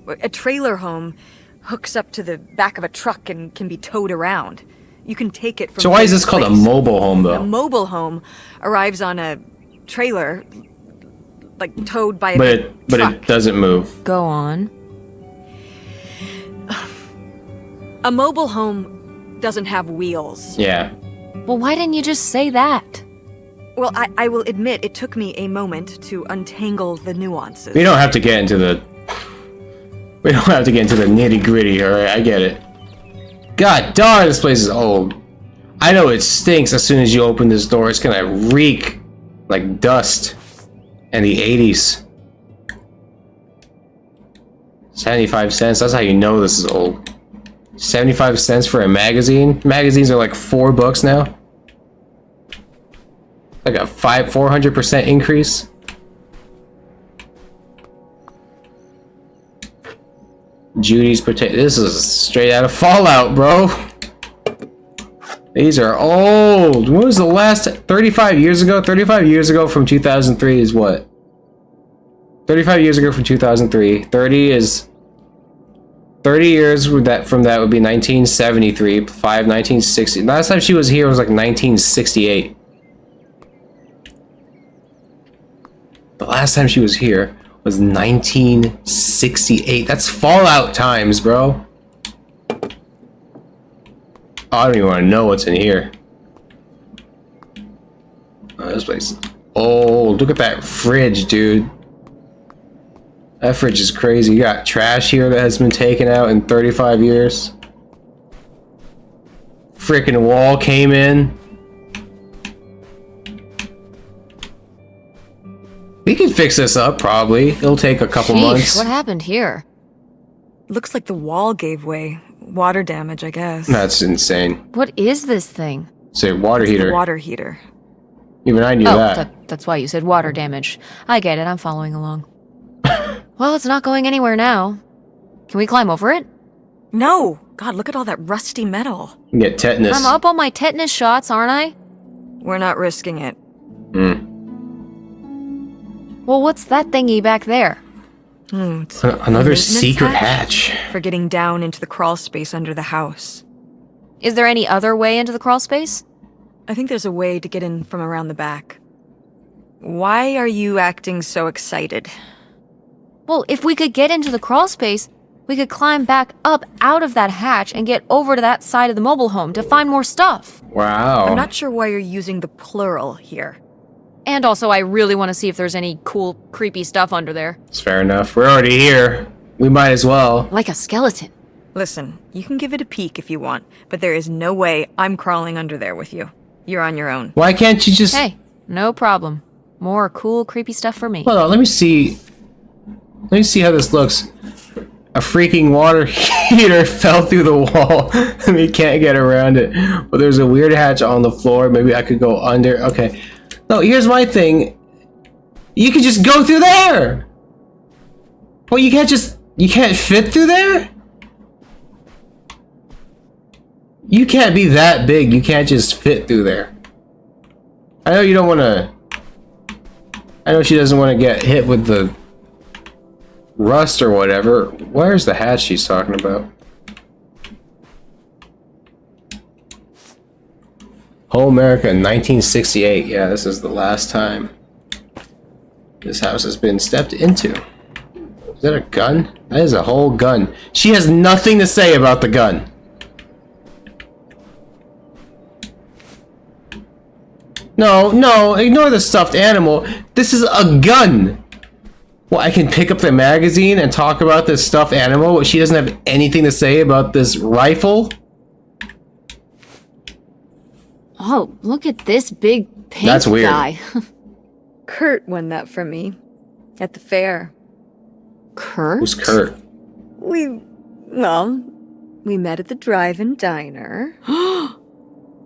A trailer home hooks up to the back of a truck and can be towed around. You can take it from So why is place this to called a place. mobile home A though? mobile home arrives on a trailer, like towed by a But big it truck. doesn't move. Go on. A mobile home doesn't have wheels. Yeah. Well, why didn't you just say that? Well, I will admit it took me a moment to untangle the nuances. We don't have to get into the nitty-gritty, alright? I get it. God darn, this place is old. I know it stinks as soon as you open this door. It's gonna reek like dust and the 80s. 75 cents, that's how you know this is old. 75 cents for a magazine? Magazines are like $4 now. Like a 400% increase. Judy's potato. This is straight out of Fallout, bro. These are old. When was the last? 35 years ago? 35 years ago from 2003 is what? 35 years ago from 2003. 30 years from that would be 1973. 1960. Last time she was here was like 1968. The last time she was here was 1968. That's Fallout times, bro. I don't even want to know what's in here. Oh, this place is old. Look at that fridge, dude. That fridge is crazy. You got trash here that has been taken out in 35 years. Freaking wall came in. We can fix this up, probably. It'll take a couple months. What happened here? Looks like the wall gave way. Water damage, I guess. That's insane. What is this thing? It's a water The heater. water heater. Even I knew that. That's why you said water damage. I get it, I'm following along. Well, it's not going anywhere now. Can we climb over it? No! God, look at all that rusty metal. You can get tetanus. I'm up on my tetanus shots, aren't I? We're not risking it. Well, what's that thingy back there? It's Another maintenance secret hatch. for getting down into the crawl space under the house. Is there any other way into the crawl space? I think there's a way to get in from around the back. Why are you acting so excited? Well, if we could get into the crawl space, we could climb back up out of that hatch and get over to that side of the mobile home to find more stuff. Wow. I'm not sure why you're using the plural here. And also, I really want to see if there's any cool, creepy stuff under there. It's fair enough. We're already here. We might as well. Like a skeleton. Listen, you can give it a peek if you want, but there is no way I'm crawling under there with you. You're on your own. Why can't you just... Hey, no problem. More cool, creepy stuff for me. Hold on, let me see. Let me see how this looks. A freaking water heater fell through the wall. And we can't get around it. But there's a weird hatch on the floor. Maybe I could go under. Okay. No, here's my thing. You could just go through there. Well, you can't fit through there? You can't be that big. You can't just fit through there. I know you don't want to... I know she doesn't want to get hit with the rust or whatever. Where's the hatch she's talking about? Whole America, 1968. Yeah, this is the last time this house has been stepped into. Is that a gun? That is a whole gun. She has nothing to say about the gun. No, ignore the stuffed animal. This is a gun. Well, I can pick up the magazine and talk about this stuffed animal, but she doesn't have anything to say about this rifle? Oh, look at this big pink That's weird. guy. Kurt won that from me. At the fair. Kurt? Who's Kurt? We met at the drive-in diner.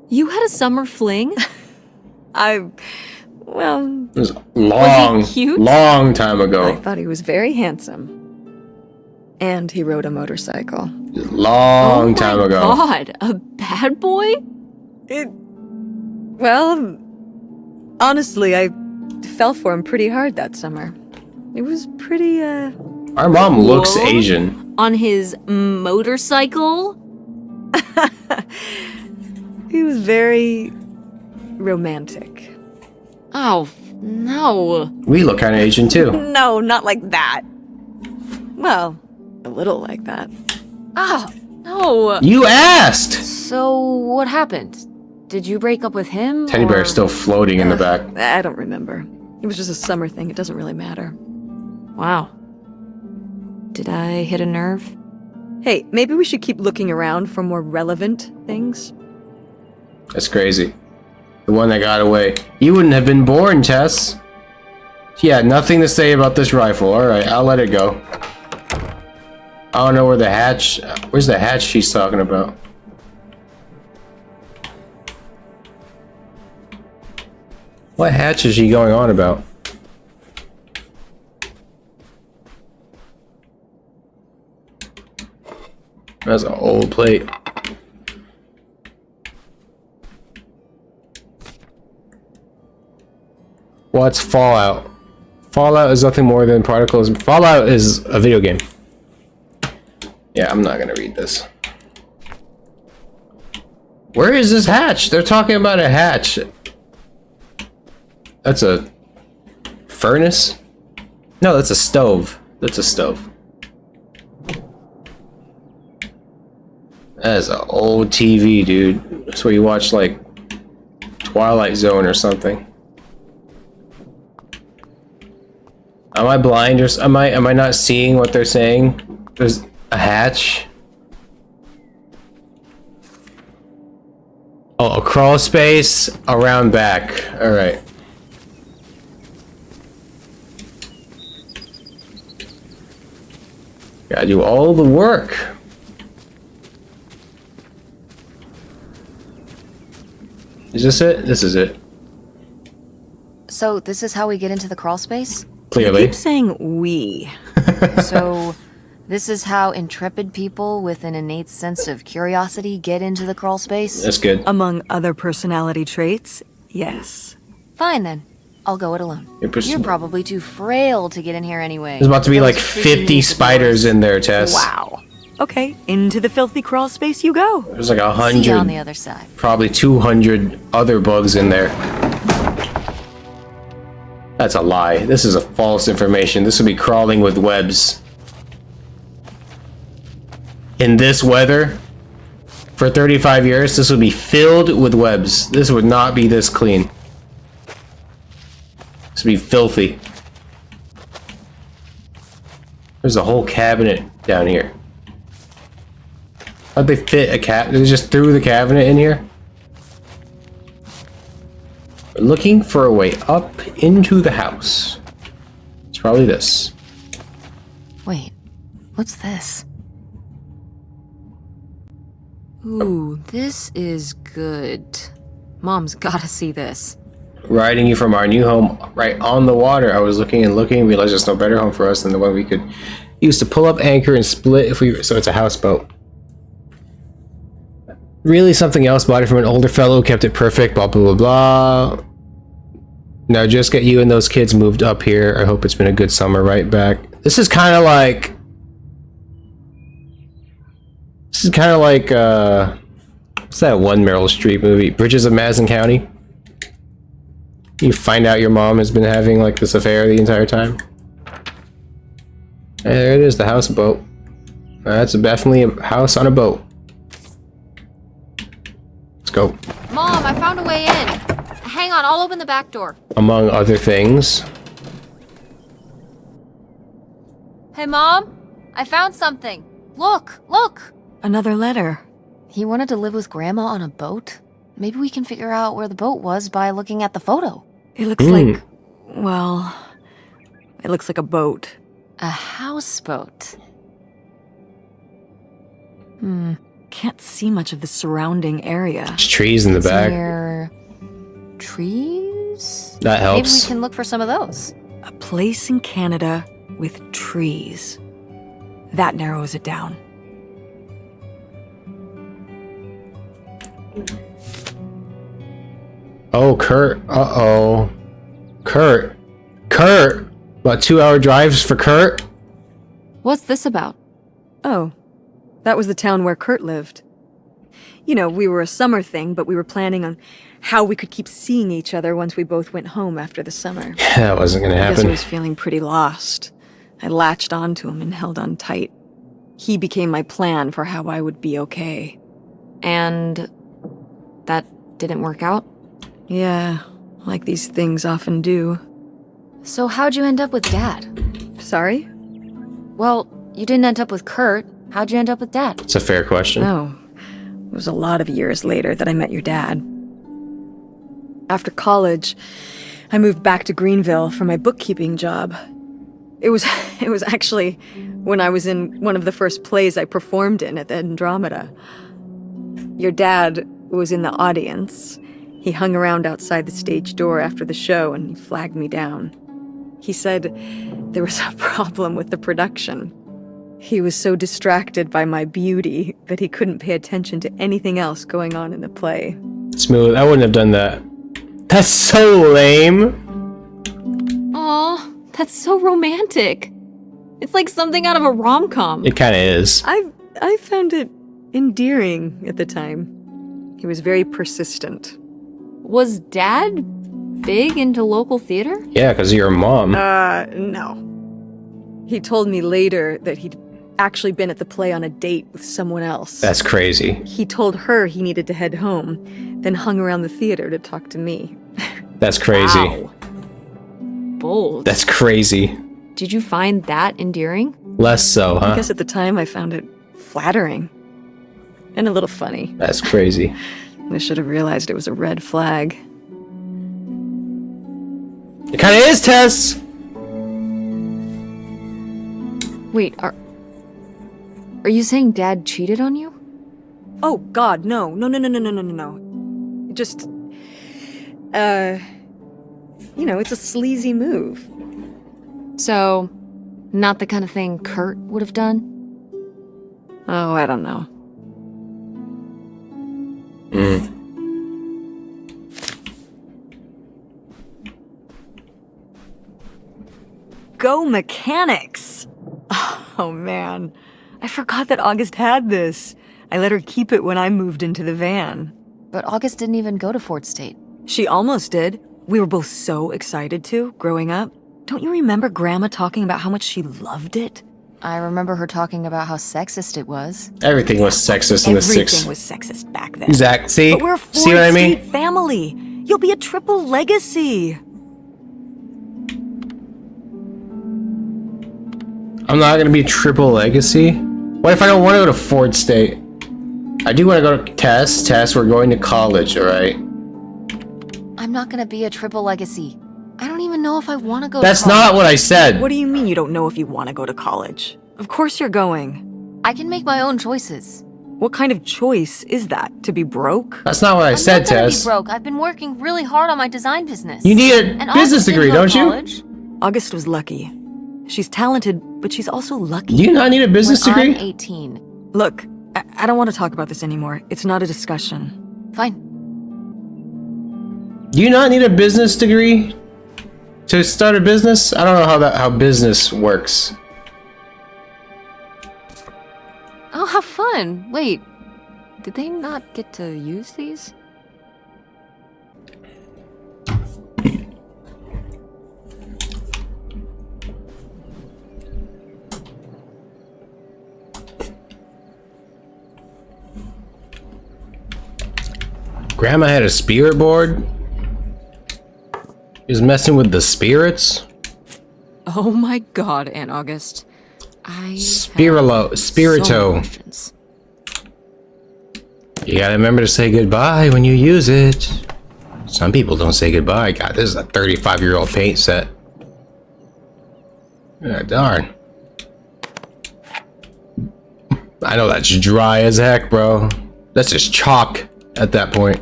You had a summer fling? It It was Was he cute? long time I ago. thought he was very handsome. And he rode a motorcycle. Long time ago. God, a bad boy? Honestly, I fell for him pretty hard that summer. It was pretty, Our mom looks Whoa. Asian. On his motorcycle? he was very romantic. Oh, no. We look kind of Asian too. No, not like that. Well, a little like that. Oh, no. You asked! So, what happened? Did you break up with him? Teddy bear or- is still floating in the back. I don't remember. It was just a summer thing. It doesn't really matter. Wow. Did I hit a nerve? Hey, maybe we should keep looking around for more relevant things. That's crazy. The one that got away. You wouldn't have been born, Tess. She had nothing to say about this rifle. Alright, I'll let it go. I don't know where the hatch... Where's the hatch she's talking about? What hatch is she going on about? That's an old plate. What's Fallout? Fallout is nothing more than particles. Fallout is a video game. Yeah, I'm not gonna read this. Where is this hatch? They're talking about a hatch. That's a furnace? No, that's a stove. That's a stove. That is an old TV, dude. That's where you watch like Twilight Zone or something. Am I blind or am I not seeing what they're saying? There's a hatch. Oh, a crawl space around back. All right. Gotta do all the work. Is this it? This is it. So, this is how we get into the crawl space? Clearly. Keep saying we. So, this is how intrepid people with an innate sense of curiosity get into the crawl space? That's good. Among other personality traits, yes. Fine then. I'll go it alone. You're probably too frail to get in here anyway. There's about to be like Those creepy 50 needs spiders doors. in there, Tess. Wow. Okay, into the filthy crawl space you go. There's like See you on 100, the other side. probably 200 other bugs in there. That's a lie. This is a false information. This would be crawling with webs. In this weather, for 35 years, this would be filled with webs. This would not be this clean. This would be filthy. There's a whole cabinet down here. How'd they fit a They just threw the cabinet in here? We're looking for a way up into the house. It's probably this. Wait, what's this? Ooh, this is good. Mom's gotta see this. Riding you from our new home right on the water. I was looking and looking, realized there's no better home for us than the one we could use to pull up anchor and split if we. So it's a houseboat. Really something else. Bought it from an older fellow, kept it perfect. Blah blah blah blah. Now just get you and those kids moved up here. I hope it's been a good summer. Right back. This is kind of like. This is kind of like. What's that one Meryl Streep movie? Bridges of Madison County. You find out your mom has been having like this affair the entire time. Hey, there it is, the houseboat. That's definitely a house on a boat. Let's go. Mom, I found a way in. Hang on, I'll open the back door. Among other things. Hey, Mom, I found something. Look, look. Another letter. He wanted to live with Grandma on a boat? Maybe we can figure out where the boat was by looking at the photo. It looks like, well, it looks like a boat. A houseboat. Can't see much of the surrounding area. There's trees in the back. Near trees? That helps. Maybe we can look for some of those. A place in Canada with trees. That narrows it down. Oh, Kurt. Uh-oh. Kurt. Kurt! About 2-hour drives for Kurt? What's this about? Oh, that was the town where Kurt lived. You know, we were a summer thing, but we were planning on how we could keep seeing each other once we both went home after the summer. That wasn't gonna I guess I happen. was feeling pretty lost. I latched onto him and held on tight. He became my plan for how I would be okay. And that didn't work out? Yeah, like these things often do. So how'd you end up with Dad? Sorry? Well, you didn't end up with Kurt. How'd you end up with Dad? It's a fair question. No. It was a lot of years later that I met your dad. After college, I moved back to Greenville for my bookkeeping job. It was actually when I was in one of the first plays I performed in at the Andromeda. Your dad was in the audience. He hung around outside the stage door after the show and he flagged me down. He said there was a problem with the production. He was so distracted by my beauty that he couldn't pay attention to anything else going on in the play. Smooth. I wouldn't have done that. That's so lame. Aw, that's so romantic. It's like something out of a rom-com. It kind of is. I found it endearing at the time. He was very persistent. Was Dad big into local theater? Yeah, because of your mom. No. He told me later that he'd actually been at the play on a date with someone else. That's crazy. He told her he needed to head home, then hung around the theater to talk to me. That's crazy. Wow. Bold. That's crazy. Did you find that endearing? Less so, I huh? guess at the time I found it flattering. And a little funny. That's crazy. I should have realized it was a red flag. It kind of is, Tess! Wait, are you saying Dad cheated on you? Oh, God, no. No. Just, it's a sleazy move. So, not the kind of thing Kurt would have done? Oh, I don't know. Go mechanics! Oh, man. I forgot that August had this. I let her keep it when I moved into the van. But August didn't even go to Fort State. She almost did. We were both so excited to, growing up. Don't you remember Grandma talking about how much she loved it? I remember her talking about how sexist it was. Everything was sexist in the six. Everything was sexist back then. Exact. See? But we're a See what I Ford mean? State family. You'll be a triple legacy. I'm not gonna be a triple legacy. What if I don't want to go to Ford State? I do want to go to Tess. Tess, we're going to college, alright? I'm not gonna be a triple legacy. I don't even know if I want to go That's to college. not what I said. What do you mean you don't know if you want to go to college? Of course you're going. I can make my own choices. What kind of choice is that? To be broke? That's not what I said, I'm not gonna Tess. be broke. I've been working really hard on my design business. You need a And business August didn't degree, go to don't you? college. August was lucky. She's talented, but she's also lucky. Do you not need a business When degree? I'm 18. Look, I don't want to talk about this anymore. It's not a discussion. Fine. Do you not need a business degree to start a business? I don't know how business works. Oh, have fun. Wait, did they not get to use these? Grandma had a spirit board? She was messing with the spirits? Oh my god, Aunt August. Spirito. You gotta remember to say goodbye when you use it. Some people don't say goodbye. God, this is a 35-year-old paint set. Ah, darn. I know that's dry as heck, bro. That's just chalk at that point.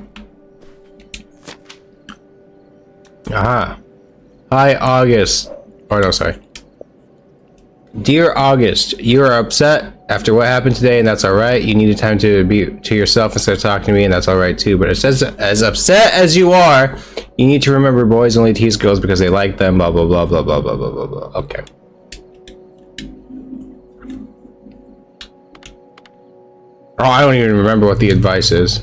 Aha. Hi, August. Oh, no, sorry. Dear August, you are upset after what happened today, and that's alright. You needed time to be to yourself instead of talking to me, and that's alright too. But it says, as upset as you are, you need to remember boys only tease girls because they like them, blah, blah, blah, blah, blah, blah, blah, blah, blah. Okay. Oh, I don't even remember what the advice is.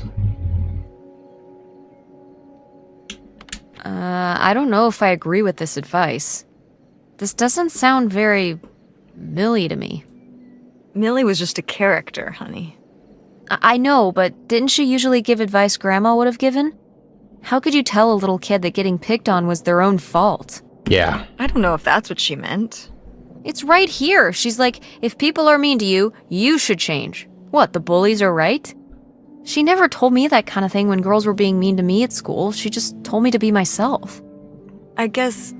I don't know if I agree with this advice. This doesn't sound very Millie to me. Millie was just a character, honey. I know, but didn't she usually give advice Grandma would have given? How could you tell a little kid that getting picked on was their own fault? Yeah. I don't know if that's what she meant. It's right here. She's like, if people are mean to you, you should change. What, the bullies are right? She never told me that kind of thing when girls were being mean to me at school. She just told me to be myself. I guess...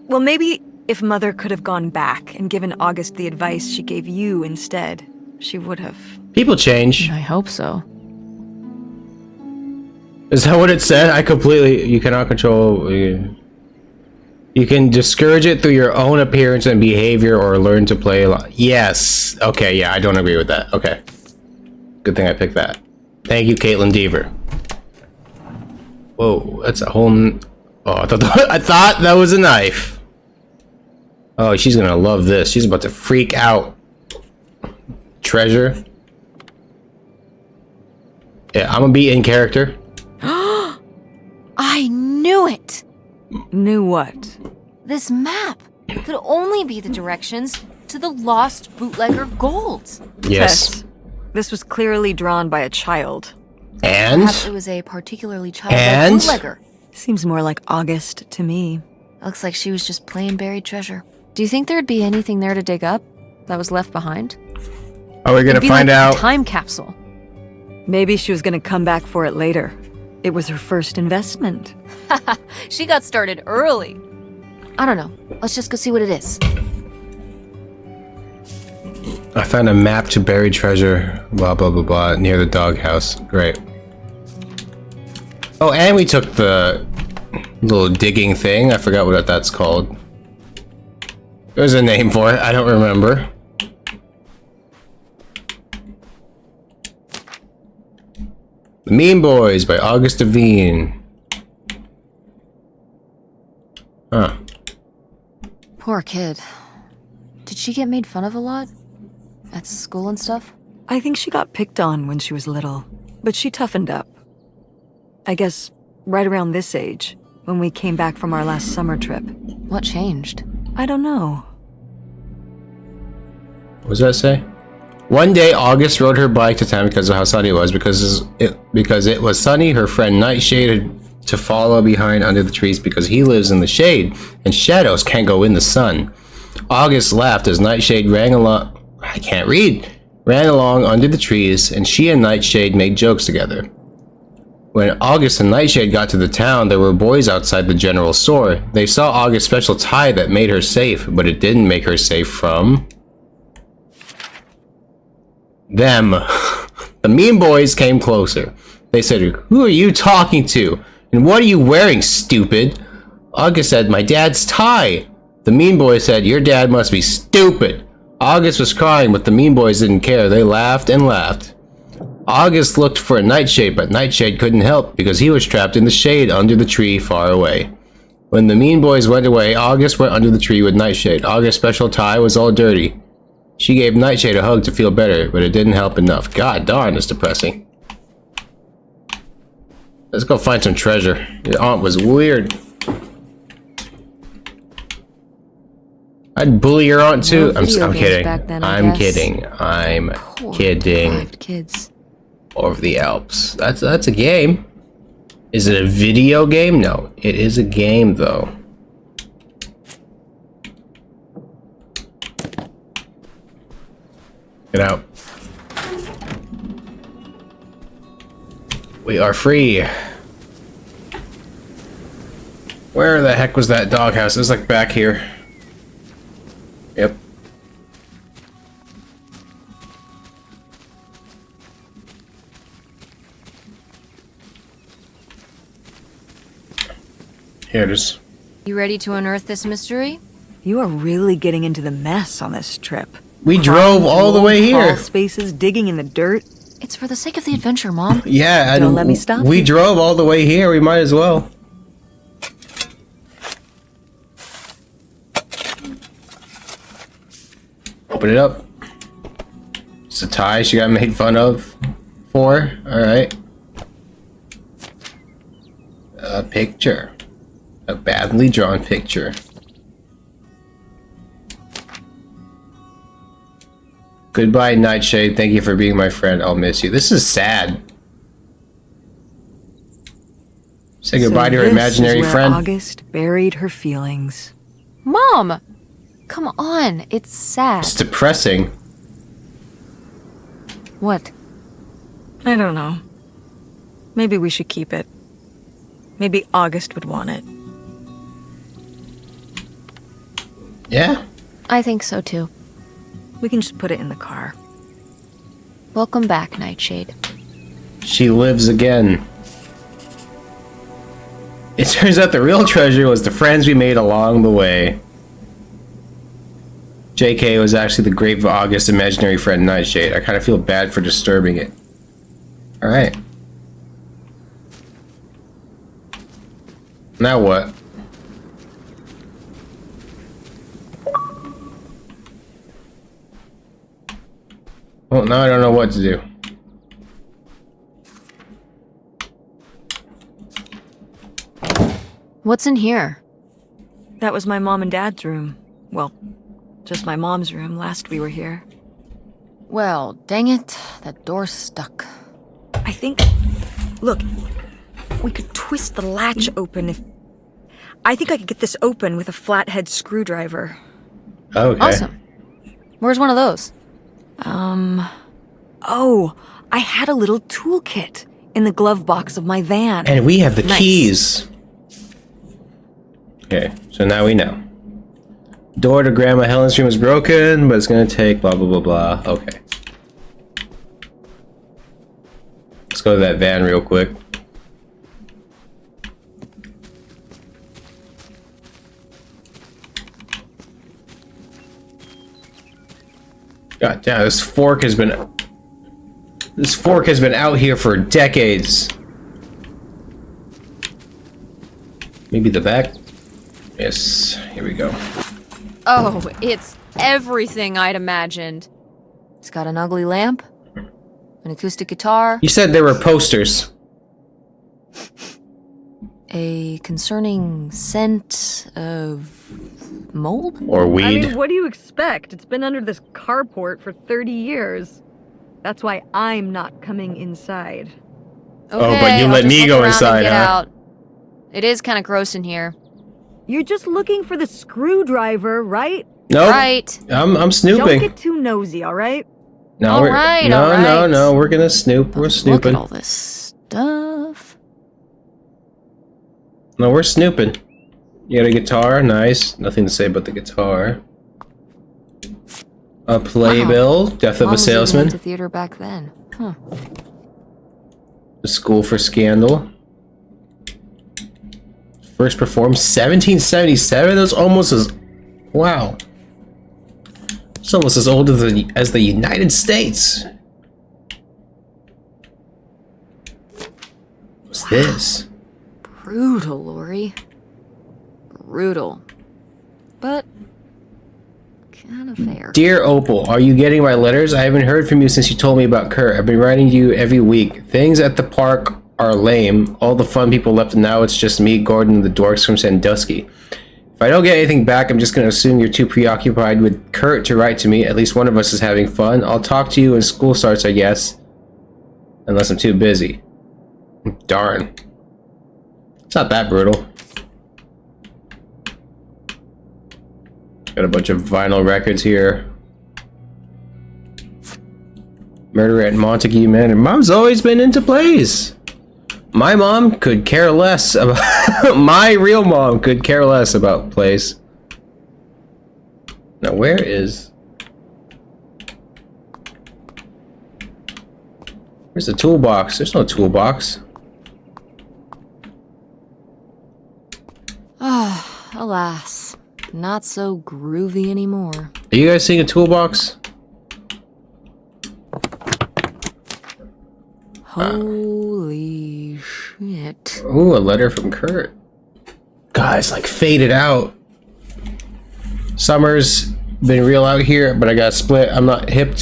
Well, maybe if Mother could have gone back and given August the advice she gave you instead, she would have. People change. I hope so. Is that what it said? I completely... You cannot control... You can discourage it through your own appearance and behavior or learn to play along. Yes. Okay, yeah, I don't agree with that. Okay. Good thing I picked that. Thank you, Kaitlyn Dever. Whoa, that's a whole... Oh, I thought that was a knife. Oh, she's gonna love this. She's about to freak out. Treasure. Yeah, I'm gonna be in character. I knew it! Knew what? This map could only be the directions to the lost bootlegger gold. Yes. Tess, this was clearly drawn by a child. And? Perhaps it was a particularly childlike bootlegger. Seems more like August to me. Looks like she was just playing buried treasure. Do you think there'd be anything there to dig up that was left behind? Are we gonna It'd be find like out? a time capsule. Maybe she was gonna come back for it later. It was her first investment. She got started early. I don't know. Let's just go see what it is. I found a map to buried treasure. Blah blah blah blah near the doghouse. Great. Oh, and we took the little digging thing. I forgot what that's called. There's a name for it. I don't remember. The Mean Boys by August Devine. Huh. Poor kid. Did she get made fun of a lot? At school and stuff? I think she got picked on when she was little, but she toughened up. I guess right around this age, when we came back from our last summer trip. What changed? I don't know. What does that say? One day, August rode her bike to town because of how sunny it was. Because it was sunny, her friend Nightshade had to follow behind under the trees because he lives in the shade, and shadows can't go in the sun. August laughed as Nightshade ran along. I can't read. Ran along under the trees, and she and Nightshade made jokes together. When August and Nightshade got to the town, there were boys outside the general store. They saw August's special tie that made her safe, but it didn't make her safe from them. The mean boys came closer. They said, "Who are you talking to? And what are you wearing, stupid?" August said, "My dad's tie." The mean boys said, "Your dad must be stupid." August was crying, but the mean boys didn't care. They laughed and laughed. August looked for a Nightshade, but Nightshade couldn't help because he was trapped in the shade under the tree far away. When the mean boys went away, August went under the tree with Nightshade. August's special tie was all dirty. She gave Nightshade a hug to feel better, but it didn't help enough. God darn, it's depressing. Let's go find some treasure. Your aunt was weird. I'd bully your aunt too. No I'm video games kidding. back then, I I'm guess. kidding. I'm Poor kidding. deprived kids. Over the Alps. That's a game. Is it a video game? No, it is a game though. Get out. We are free. Where the heck was that doghouse? It was like back here. Yep. Here it is. You ready to unearth this mystery? You are really getting into the mess on this trip. We drove all the way Crawl here. spaces, digging in the dirt. It's for the sake of the adventure, Mom. Yeah, and Don't let me stop we you. drove all the way here. We might as well. Open it up. It's a tie she got made fun of for. Alright. A picture. A badly drawn picture. Goodbye, Nightshade. Thank you for being my friend. I'll miss you. This is sad. Say goodbye to her this imaginary is where friend. August buried her feelings. Mom! Come on, it's sad. It's depressing. What? I don't know. Maybe we should keep it. Maybe August would want it. Yeah? I think so too. We can just put it in the car. Welcome back, Nightshade. She lives again. It turns out the real treasure was the friends we made along the way. JK was actually the grave of August's imaginary friend Nightshade. I kind of feel bad for disturbing it. Alright. Now what? Well, now I don't know what to do. What's in here? That was my mom and dad's room. Well, just my mom's room last we were here. Well, dang it, that door's stuck. I think... Look, we could twist the latch open if... I think I could get this open with a flathead screwdriver. Okay. Awesome. Where's one of those? Oh, I had a little toolkit in the glove box of my van. And we have the Nice. keys. Okay, so now we know. Door to Grandma Helen's room is broken, but it's gonna take blah blah blah blah. Okay. Let's go to that van real quick. God damn, this fork has been out here for decades. Maybe the back? Yes, here we go. Oh, it's everything I'd imagined. It's got an ugly lamp, an acoustic guitar, You said there were posters. a concerning scent of mold? Or weed. I mean, what do you expect? It's been under this carport for 30 years. That's why I'm not coming inside. Okay, but you I'll let just me look go around and inside, get huh? out. It is kind of gross in here. You're just looking for the screwdriver, right? Nope. Right. I'm Don't snooping. get too nosy, all right? No, All we're, right, no, all no, right. no. We're gonna snoop. We're Look snooping. at all this stuff. No, we're snooping. You got a guitar? Nice. Nothing to say about the guitar. A playbill. Death of Mom a was even salesman. into theater back then. Huh. The School for Scandal. First performed 1777. That's almost as... Wow. It's almost as old as the United States. What's this? Brutal, Lori. Brutal. But kind of fair. Dear Opal, are you getting my letters? I haven't heard from you since you told me about Kurt. I've been writing to you every week. Things at the park are lame. All the fun people left, and now it's just me, Gordon, and the dorks from Sandusky. If I don't get anything back, I'm just going to assume you're too preoccupied with Kurt to write to me. At least one of us is having fun. I'll talk to you when school starts, I guess. Unless I'm too busy. Darn. It's not that brutal. Got a bunch of vinyl records here. Murder at Montague Manor. Mom's always been into plays. My mom could care less about... My real mom could care less about plays. Now, where is... Where's the toolbox? There's no toolbox. Ah, alas. Not so groovy anymore. Are you guys seeing a toolbox? Holy shit. Ooh, a letter from Kurt. Guys, like faded out. Summer's been real out here, but I got split. I'm not hip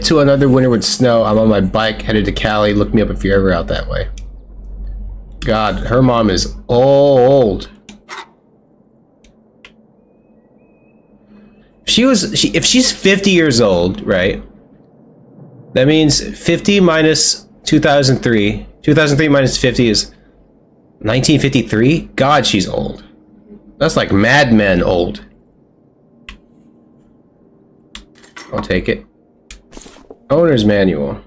to another winter with snow. I'm on my bike headed to Cali. Look me up if you're ever out that way. God, her mom is old. If she's 50 years old, right? That means 50 minus 2003. 2003 minus 50 is 1953. God, she's old. That's like Mad Men old. I'll take it. Owner's manual.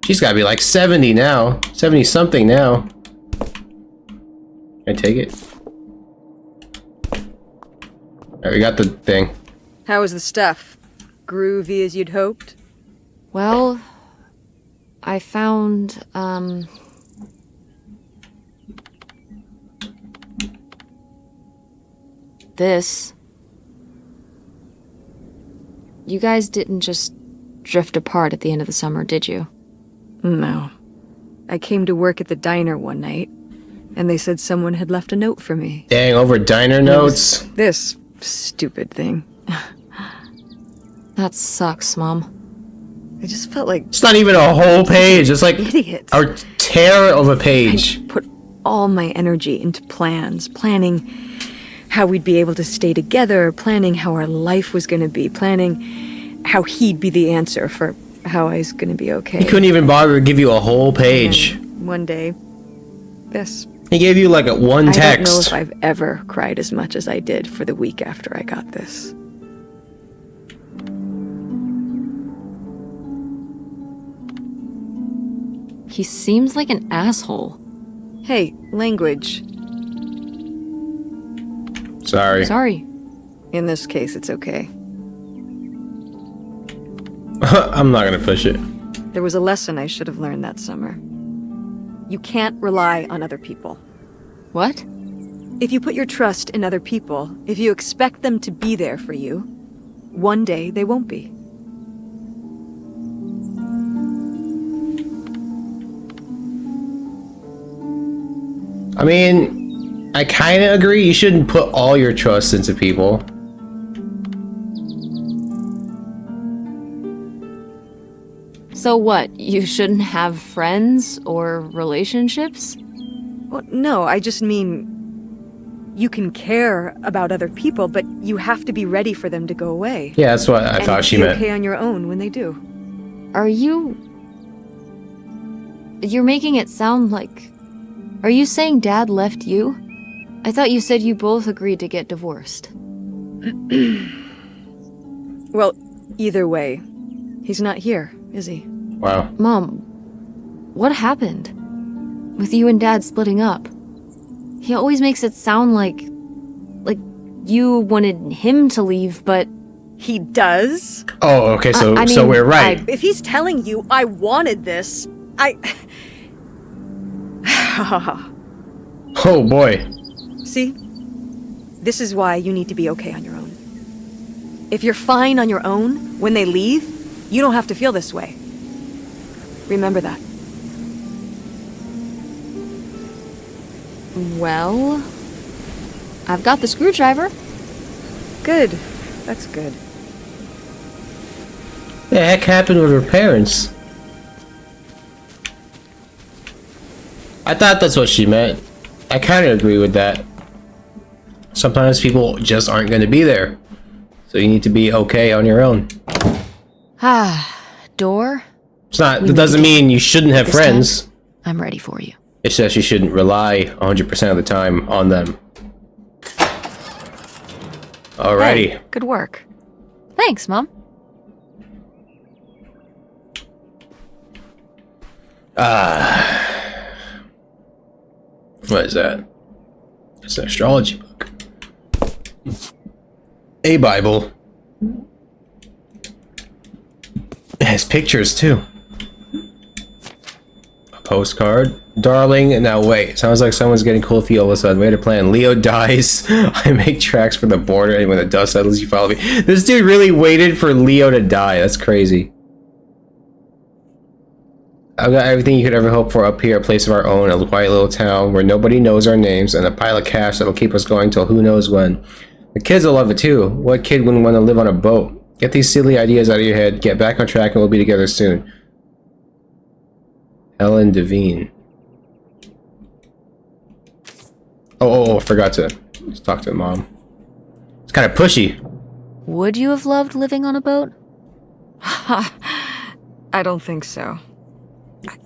She's gotta be like 70 now. 70 something now. I take it. Alright, we got the thing. How was the stuff? Groovy as you'd hoped? Well, I found, this. You guys didn't just drift apart at the end of the summer, did you? No. I came to work at the diner one night, and they said someone had left a note for me. Dang, over diner notes. This stupid thing. That sucks, Mom. I just felt like It's not even a whole page. It's like idiot. a tear of a page. I put all my energy into plans, planning how we'd be able to stay together, planning how our life was going to be, planning how he'd be the answer for how I was going to be okay. He couldn't even bother to give you a whole page. And one day, this. He gave you like one I don't know text. if I've ever cried as much as I did for the week after I got this. He seems like an asshole. Hey, language. Sorry. Sorry. In this case, it's okay. I'm not gonna push it. There was a lesson I should have learned that summer. You can't rely on other people. What? If you put your trust in other people, if you expect them to be there for you, one day they won't be. I mean, I kind of agree. You shouldn't put all your trust into people. So what? You shouldn't have friends or relationships? Well, no, I just mean... You can care about other people, but you have to be ready for them to go away. Yeah, that's what I thought she be meant. okay on your own when they do. Are you... You're making it sound like... Are you saying Dad left you? I thought you said you both agreed to get divorced. Well, either way, he's not here, is he? Wow. Mom, what happened? With you and Dad splitting up? He always makes it sound like you wanted him to leave, but... He does? Oh, okay, so I so mean, we're right. If he's telling you I wanted this, Oh boy. See? This is why you need to be okay on your own. If you're fine on your own, when they leave, you don't have to feel this way. Remember that. Well... I've got the screwdriver. Good. That's good. The heck happened with her parents? I thought that's what she meant. I kind of agree with that. Sometimes people just aren't going to be there. So you need to be okay on your own. Door? It's not, that doesn't mean you shouldn't have friends. I'm ready for you. It's just you shouldn't rely 100% of the time on them. Alrighty. Hey, good work. Thanks, Mom. What is that? It's an astrology book. A Bible. It has pictures too. A postcard. Darling, now wait. Sounds like someone's getting cold feet all of a sudden. Way to plan. Leo dies. I make tracks for the border, and when the dust settles, you follow me. This dude really waited for Leo to die. That's crazy. I've got everything you could ever hope for up here, a place of our own, a quiet little town where nobody knows our names, and a pile of cash that'll keep us going till who knows when. The kids will love it too. What kid wouldn't want to live on a boat? Get these silly ideas out of your head, get back on track, and we'll be together soon. Helen Devine. Oh, I forgot to just talk to Mom. It's kind of pushy. Would you have loved living on a boat? I don't think so.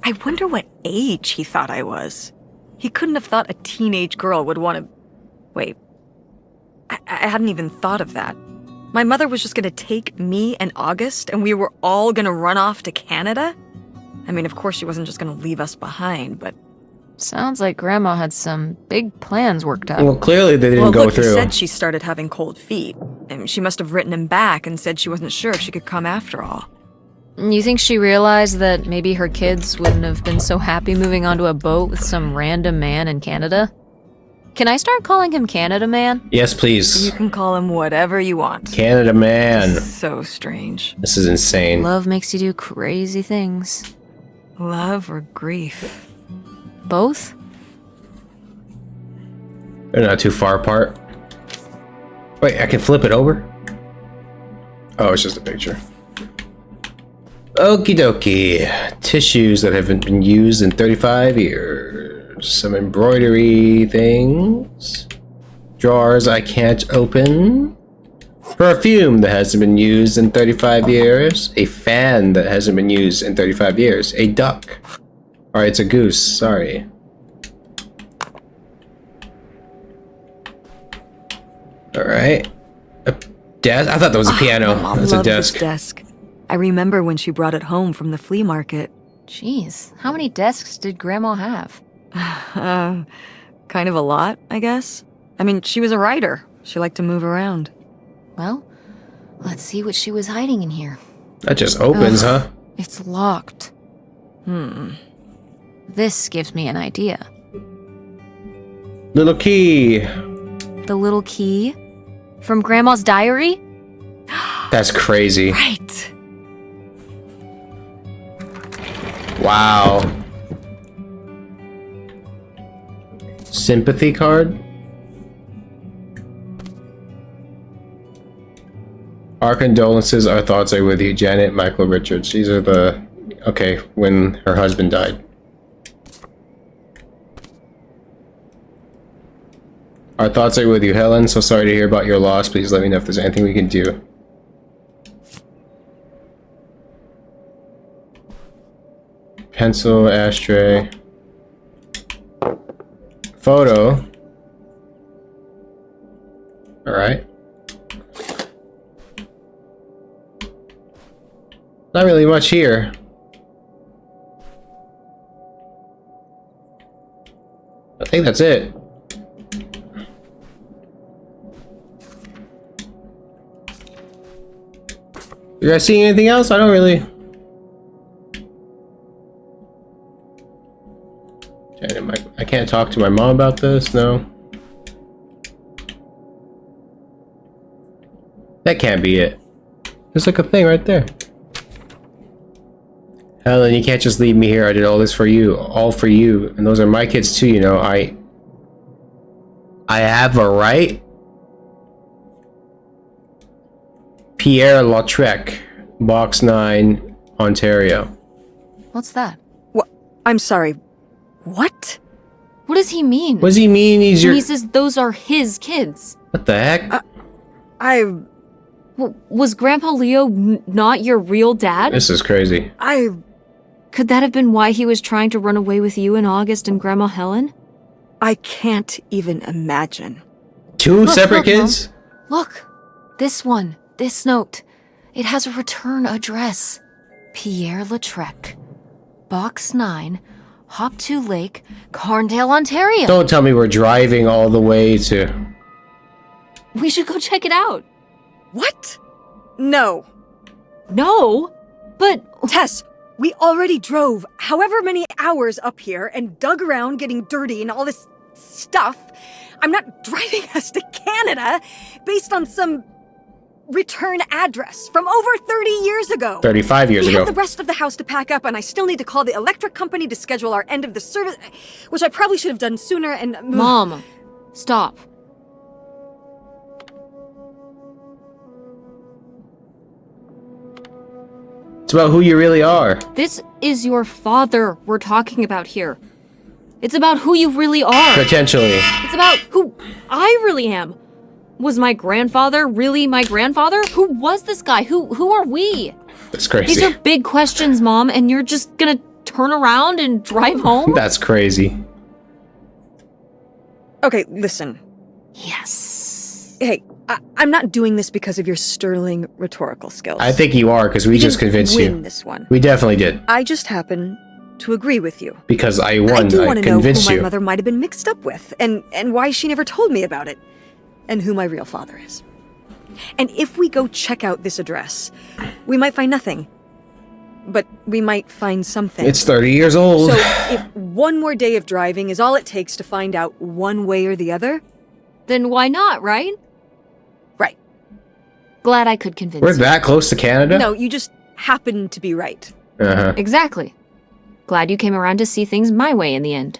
I wonder what age he thought I was. He couldn't have thought a teenage girl would want to... Wait. I hadn't even thought of that. My mother was just gonna take me and August, and we were all gonna run off to Canada? I mean, of course she wasn't just gonna leave us behind, but... Sounds like Grandma had some big plans worked out. Well, clearly they didn't go through. He said she started having cold feet. And she must have written him back and said she wasn't sure if she could come after all. You think she realized that maybe her kids wouldn't have been so happy moving onto a boat with some random man in Canada? Can I start calling him Canada Man? Yes, please. You can call him whatever you want. Canada Man. So strange. This is insane. Love makes you do crazy things. Love or grief? Both? They're not too far apart. Wait, I can flip it over? Oh, it's just a picture. Okie dokie. Tissues that haven't been used in 35 years. Some embroidery things. Drawers I can't open. Perfume that hasn't been used in 35 years. A fan that hasn't been used in 35 years. A duck. Alright, it's a goose. Sorry. Alright. A desk? I thought that was a piano. My mom That's a loved this desk. desk. I remember when she brought it home from the flea market. Jeez, how many desks did Grandma have? Kind of a lot, I guess. I mean, she was a writer. She liked to move around. Well, let's see what she was hiding in here. That just opens, huh? It's locked. This gives me an idea. Little key. The little key? From Grandma's diary? That's crazy. Right. Wow. Sympathy card? Our condolences, our thoughts are with you, Janet, Michael, Richards. These are the Okay, when her husband died. Our thoughts are with you, Helen. So sorry to hear about your loss. Please let me know if there's anything we can do. Pencil, ashtray. Photo. Alright. Not really much here. I think that's it. You guys see anything else? I don't really. I can't talk to my mom about this, no. That can't be it. There's like a thing right there. Helen, you can't just leave me here. I did all this for you. All for you. And those are my kids too, you know. I have a right. Pierre Lautrec, Box 9, Ontario. What's that? What? I'm sorry. What? What does he mean? What does he mean he's your... He says those are his kids. What the heck? Was Grandpa Leo not your real dad? This is crazy. Could that have been why he was trying to run away with you and August and Grandma Helen? I can't even imagine. Two separate kids? Mom. Look, this one, this note. It has a return address. Pierre Lautrec, Box 9, Hop to Lake, Carndale, Ontario. Don't tell me we're driving all the way to... We should go check it out. What? No. No? But... Tess, we already drove however many hours up here and dug around getting dirty and all this stuff. I'm not driving us to Canada based on some return address from over 30 years ago. 35 years we ago. have the rest of the house to pack up, and I still need to call the electric company to schedule our end of the service, which I probably should have done sooner and... Mom, stop. It's about who you really are. This is your father we're talking about here. It's about who you really are. Potentially. It's about who I really am. Was my grandfather really my grandfather? Who was this guy? Who are we? That's crazy. These are big questions, Mom, and you're just gonna turn around and drive home? That's crazy. Okay, listen. Yes. Hey, I'm not doing this because of your sterling rhetorical skills. I think you are, because we just convinced win you. This one. We definitely did. I just happen to agree with you. Because I won. I do want to know convinced who my you. mother might have been mixed up with, and why she never told me about it, and who my real father is. And if we go check out this address, we might find nothing. But we might find something. It's 30 years old. So if one more day of driving is all it takes to find out one way or the other... Then why not, right? Right. Glad I could convince We're you. that close to Canada? No, you just happen to be right. Uh-huh. Exactly. Glad you came around to see things my way in the end.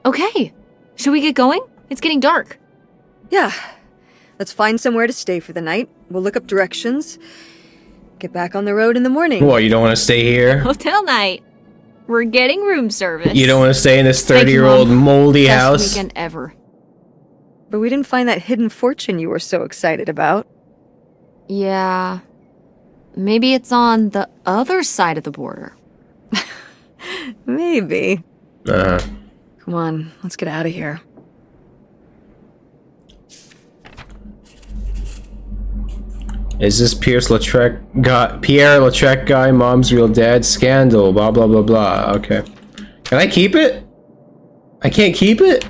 Okay. Should we get going? It's getting dark. Yeah. Let's find somewhere to stay for the night. We'll look up directions. Get back on the road in the morning. What, you don't want to stay here? Hotel night. We're getting room service. You don't want to stay in this Thank you, 30-year-old Mom. moldy Best house? weekend ever. But we didn't find that hidden fortune you were so excited about. Yeah. Maybe it's on the other side of the border. Maybe. Uh-huh. Come on, let's get out of here. Is this Pierre Lautrec guy mom's real dad? Scandal, blah, blah, blah, blah. Okay. Can I keep it? I can't keep it?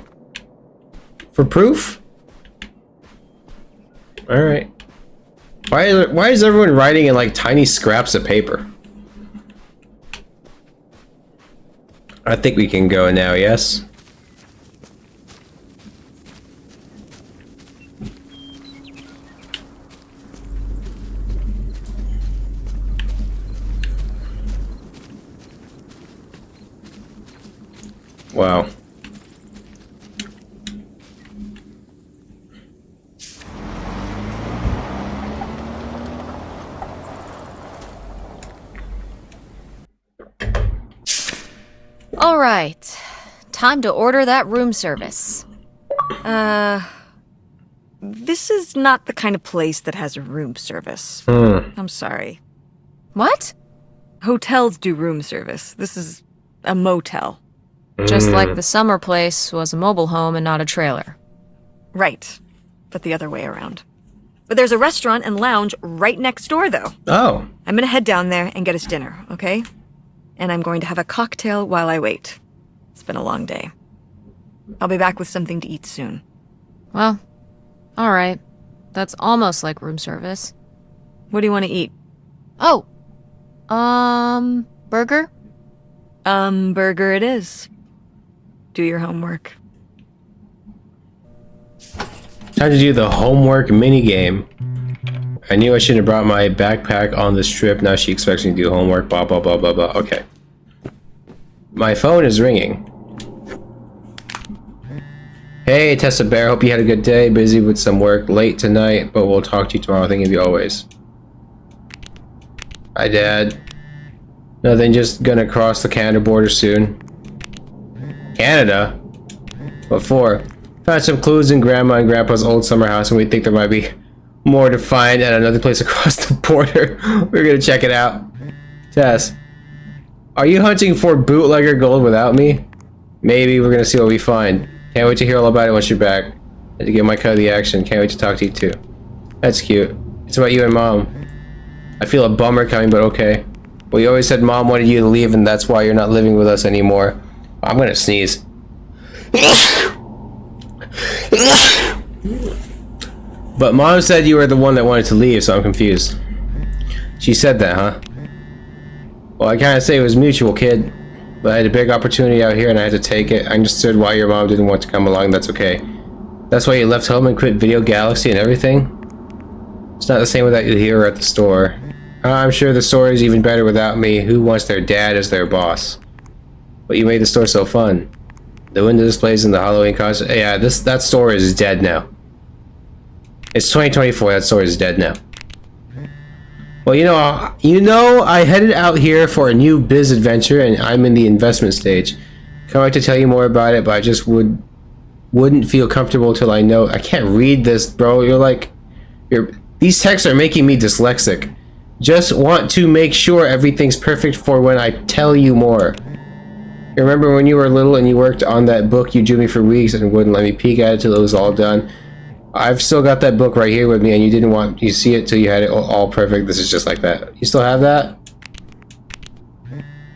For proof? Alright. Why is everyone writing in like tiny scraps of paper? I think we can go now, yes? Wow. right. Time to order that room service. This is not the kind of place that has a room service. I'm sorry. What? Hotels do room service. This is a motel. Just like the summer place was a mobile home and not a trailer. Right. But the other way around. But there's a restaurant and lounge right next door, though. Oh. I'm gonna head down there and get us dinner, okay? And I'm going to have a cocktail while I wait. It's been a long day. I'll be back with something to eat soon. Well, alright. That's almost like room service. What do you want to eat? Oh! Burger? Burger it is. Do your homework. Time to do the homework minigame. I knew I shouldn't have brought my backpack on this trip. Now she expects me to do homework. Blah, blah, blah, blah, blah. Okay. My phone is ringing. Hey, Tessa Bear. Hope you had a good day. Busy with some work late tonight, but we'll talk to you tomorrow. Thinking of you always. Hi, Dad. Nothing, just gonna cross the Canada border soon. Canada? What for? Found some clues in Grandma and Grandpa's old summer house, and we think there might be more to find at another place across the border. We're gonna check it out. Tess, are you hunting for bootlegger gold without me? Maybe. We're gonna see what we find. Can't wait to hear all about it once you're back. Had to get my cut of the action. Can't wait to talk to you too. That's cute. It's about you and Mom. I feel a bummer coming, but okay. Well, you always said Mom wanted you to leave, and that's why you're not living with us anymore. I'm gonna sneeze. But Mom said you were the one that wanted to leave, so I'm confused. She said that, huh? Well, I kinda say it was mutual, kid. But I had a big opportunity out here and I had to take it. I understood why your mom didn't want to come along. That's okay. That's why you left home and quit Video Galaxy and everything? It's not the same without you here or at the store. I'm sure the store is even better without me. Who wants their dad as their boss? But you made the store so fun. The window displays and the Halloween costume. Yeah, that store is dead now. It's 2024. That store is dead now. Well, you know, I headed out here for a new biz adventure, and I'm in the investment stage. Can't wait to tell you more about it, but I just wouldn't feel comfortable till I know. I can't read this, bro. These texts are making me dyslexic. Just want to make sure everything's perfect for when I tell you more. You remember when you were little and you worked on that book you drew me for weeks and wouldn't let me peek at it till it was all done? I've still got that book right here with me, and you didn't want you see it till you had it all perfect. This is just like that. You still have that?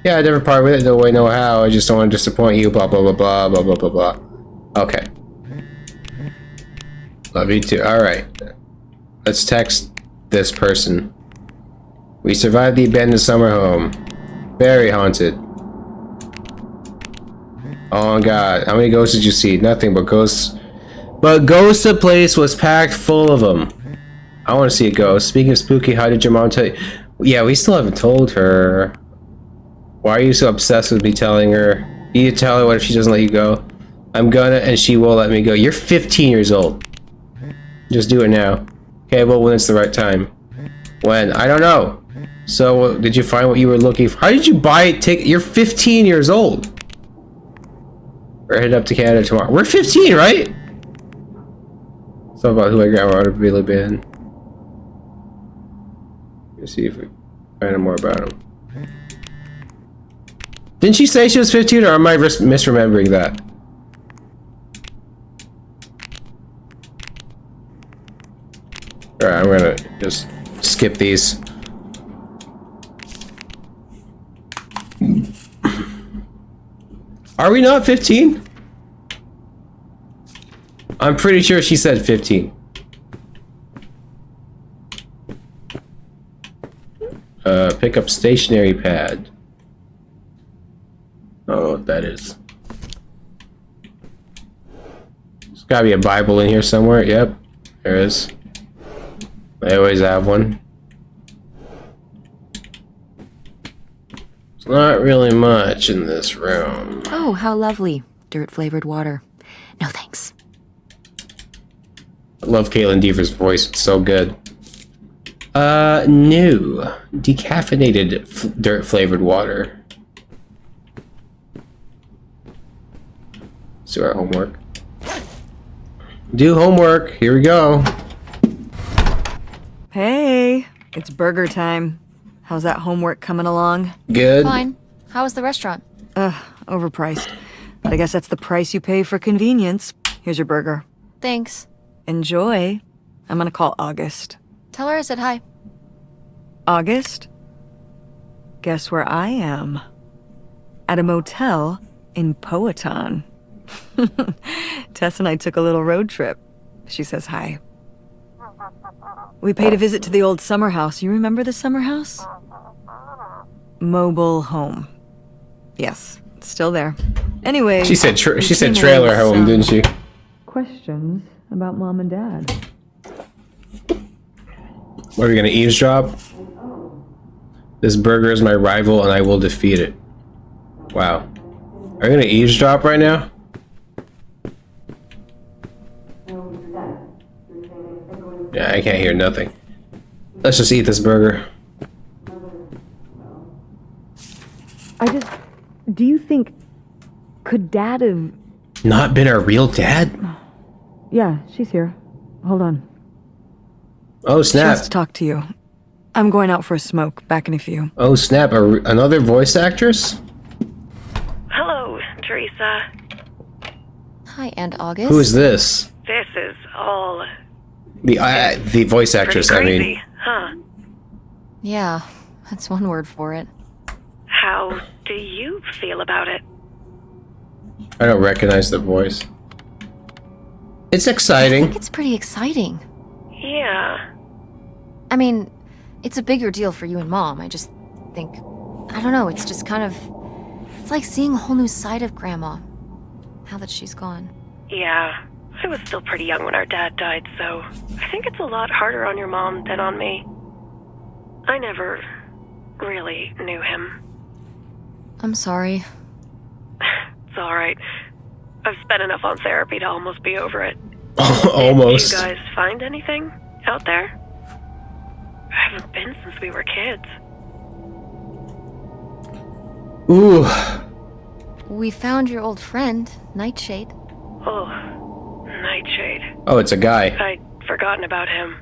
Yeah, I never part with it. No way, no how. I just don't want to disappoint you. Blah blah blah blah blah blah blah blah. Okay. Love you too. All right. Let's text this person. We survived the abandoned summer home. Very haunted. Oh my God! How many ghosts did you see? Nothing but ghosts. But the place was packed full of them. I want to see a ghost. Speaking of spooky, how did your mom tell you? Yeah, we still haven't told her. Why are you so obsessed with me telling her? You tell her what if she doesn't let you go? I'm gonna, and she will let me go. You're 15 years old. Just do it now. Okay, well, when it's the right time. When? I don't know. So, did you find what you were looking for? How did you buy a ticket? You're 15 years old. We're headed up to Canada tomorrow. We're 15, right? Something about who my grandma would have really been. Let's see if we find out more about him. Didn't she say she was 15, or am I misremembering that? Alright, I'm gonna just skip these. Are we not 15? I'm pretty sure she said 15. Pick up stationery pad. I don't know what that is. There's gotta be a Bible in here somewhere. Yep, there is. I always have one. There's not really much in this room. Oh, how lovely. Dirt-flavored water. No thanks. I love Kaitlyn Dever's voice. It's so good. New. Decaffeinated dirt-flavored water. Let's do our homework. Do homework. Here we go. Hey, it's burger time. How's that homework coming along? Good. Fine. How was the restaurant? Overpriced. But I guess that's the price you pay for convenience. Here's your burger. Thanks. Enjoy. I'm gonna call August. Tell her I said hi. August? Guess where I am? At a motel in Powhatan. Tess and I took a little road trip. She says hi. We paid a visit to the old summer house. You remember the summer house? Mobile home. Yes, it's still there. Anyway, She said we came trailer away with home, some didn't she? questions about Mom and Dad. What, are we gonna eavesdrop? This burger is my rival and I will defeat it. Wow. Are we gonna eavesdrop right now? Yeah, I can't hear nothing. Let's just eat this burger. Do you think... Could Dad have... Not been our real dad? Yeah, she's here. Hold on. Oh She wants snap. to talk to you. I'm going out for a smoke. Back in a few. Oh snap, another voice actress? Hello, Teresa. Hi, Aunt August. Who is this? This is all The voice pretty actress, crazy, I mean. huh? Yeah, that's one word for it. How do you feel about it? I don't recognize the voice. It's I exciting. think it's pretty exciting. Yeah. I mean, it's a bigger deal for you and Mom. I just think... I don't know, it's just kind of... It's like seeing a whole new side of Grandma. Now that she's gone. Yeah. I was still pretty young when our dad died, so I think it's a lot harder on your mom than on me. I never really knew him. I'm sorry. It's alright. I've spent enough on therapy to almost be over it. Almost. Did you guys find anything out there? I haven't been since we were kids. Ooh. We found your old friend, Nightshade. Oh, Nightshade. Oh, it's a guy. I'd forgotten about him.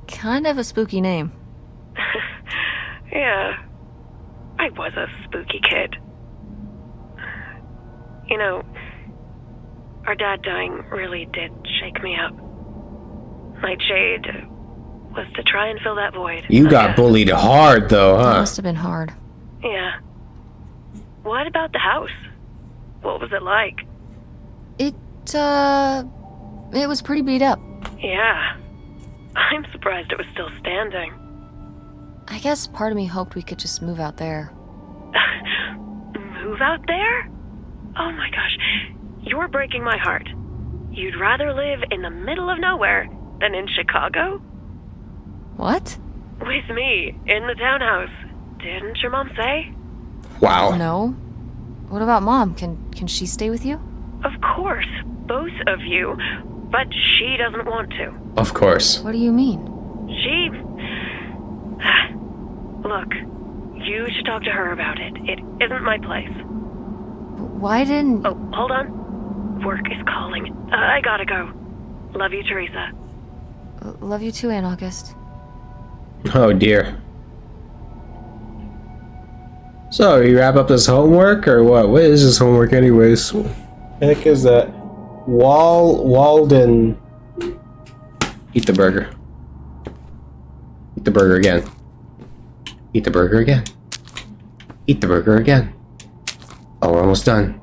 Kind of a spooky name. Yeah, I was a spooky kid. You know, our dad dying really did shake me up. Nightshade was to try and fill that void. You I got guess. bullied hard though, That huh? must have been hard. Yeah. What about the house? What was it like? It was pretty beat up. Yeah. I'm surprised it was still standing. I guess part of me hoped we could just move out there. Move out there? Oh my gosh. You're breaking my heart. You'd rather live in the middle of nowhere than in Chicago? What? With me, in the townhouse. Didn't your mom say? Wow. No. What about Mom? Can she stay with you? Of course, both of you. But she doesn't want to. Of course. What do you mean? She... Look, you should talk to her about it. It isn't my place. Why didn't... Oh, hold on. Work is calling. I gotta go. Love you, Teresa. Love you too, Aunt August. Oh dear. So, you wrap up this homework or what? What is this homework anyways? Heck is that? Walden. Eat the burger. Eat the burger again. Eat the burger again. Eat the burger again. Oh, we're almost done.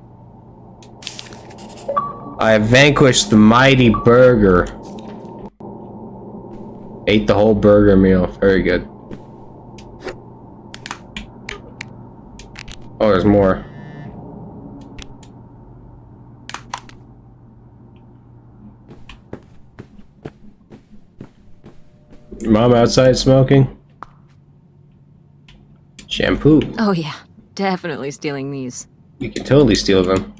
I have vanquished the mighty burger. Ate the whole burger meal. Very good. Oh, there's more. Mom outside smoking? Shampoo. Oh yeah, definitely stealing these. You can totally steal them.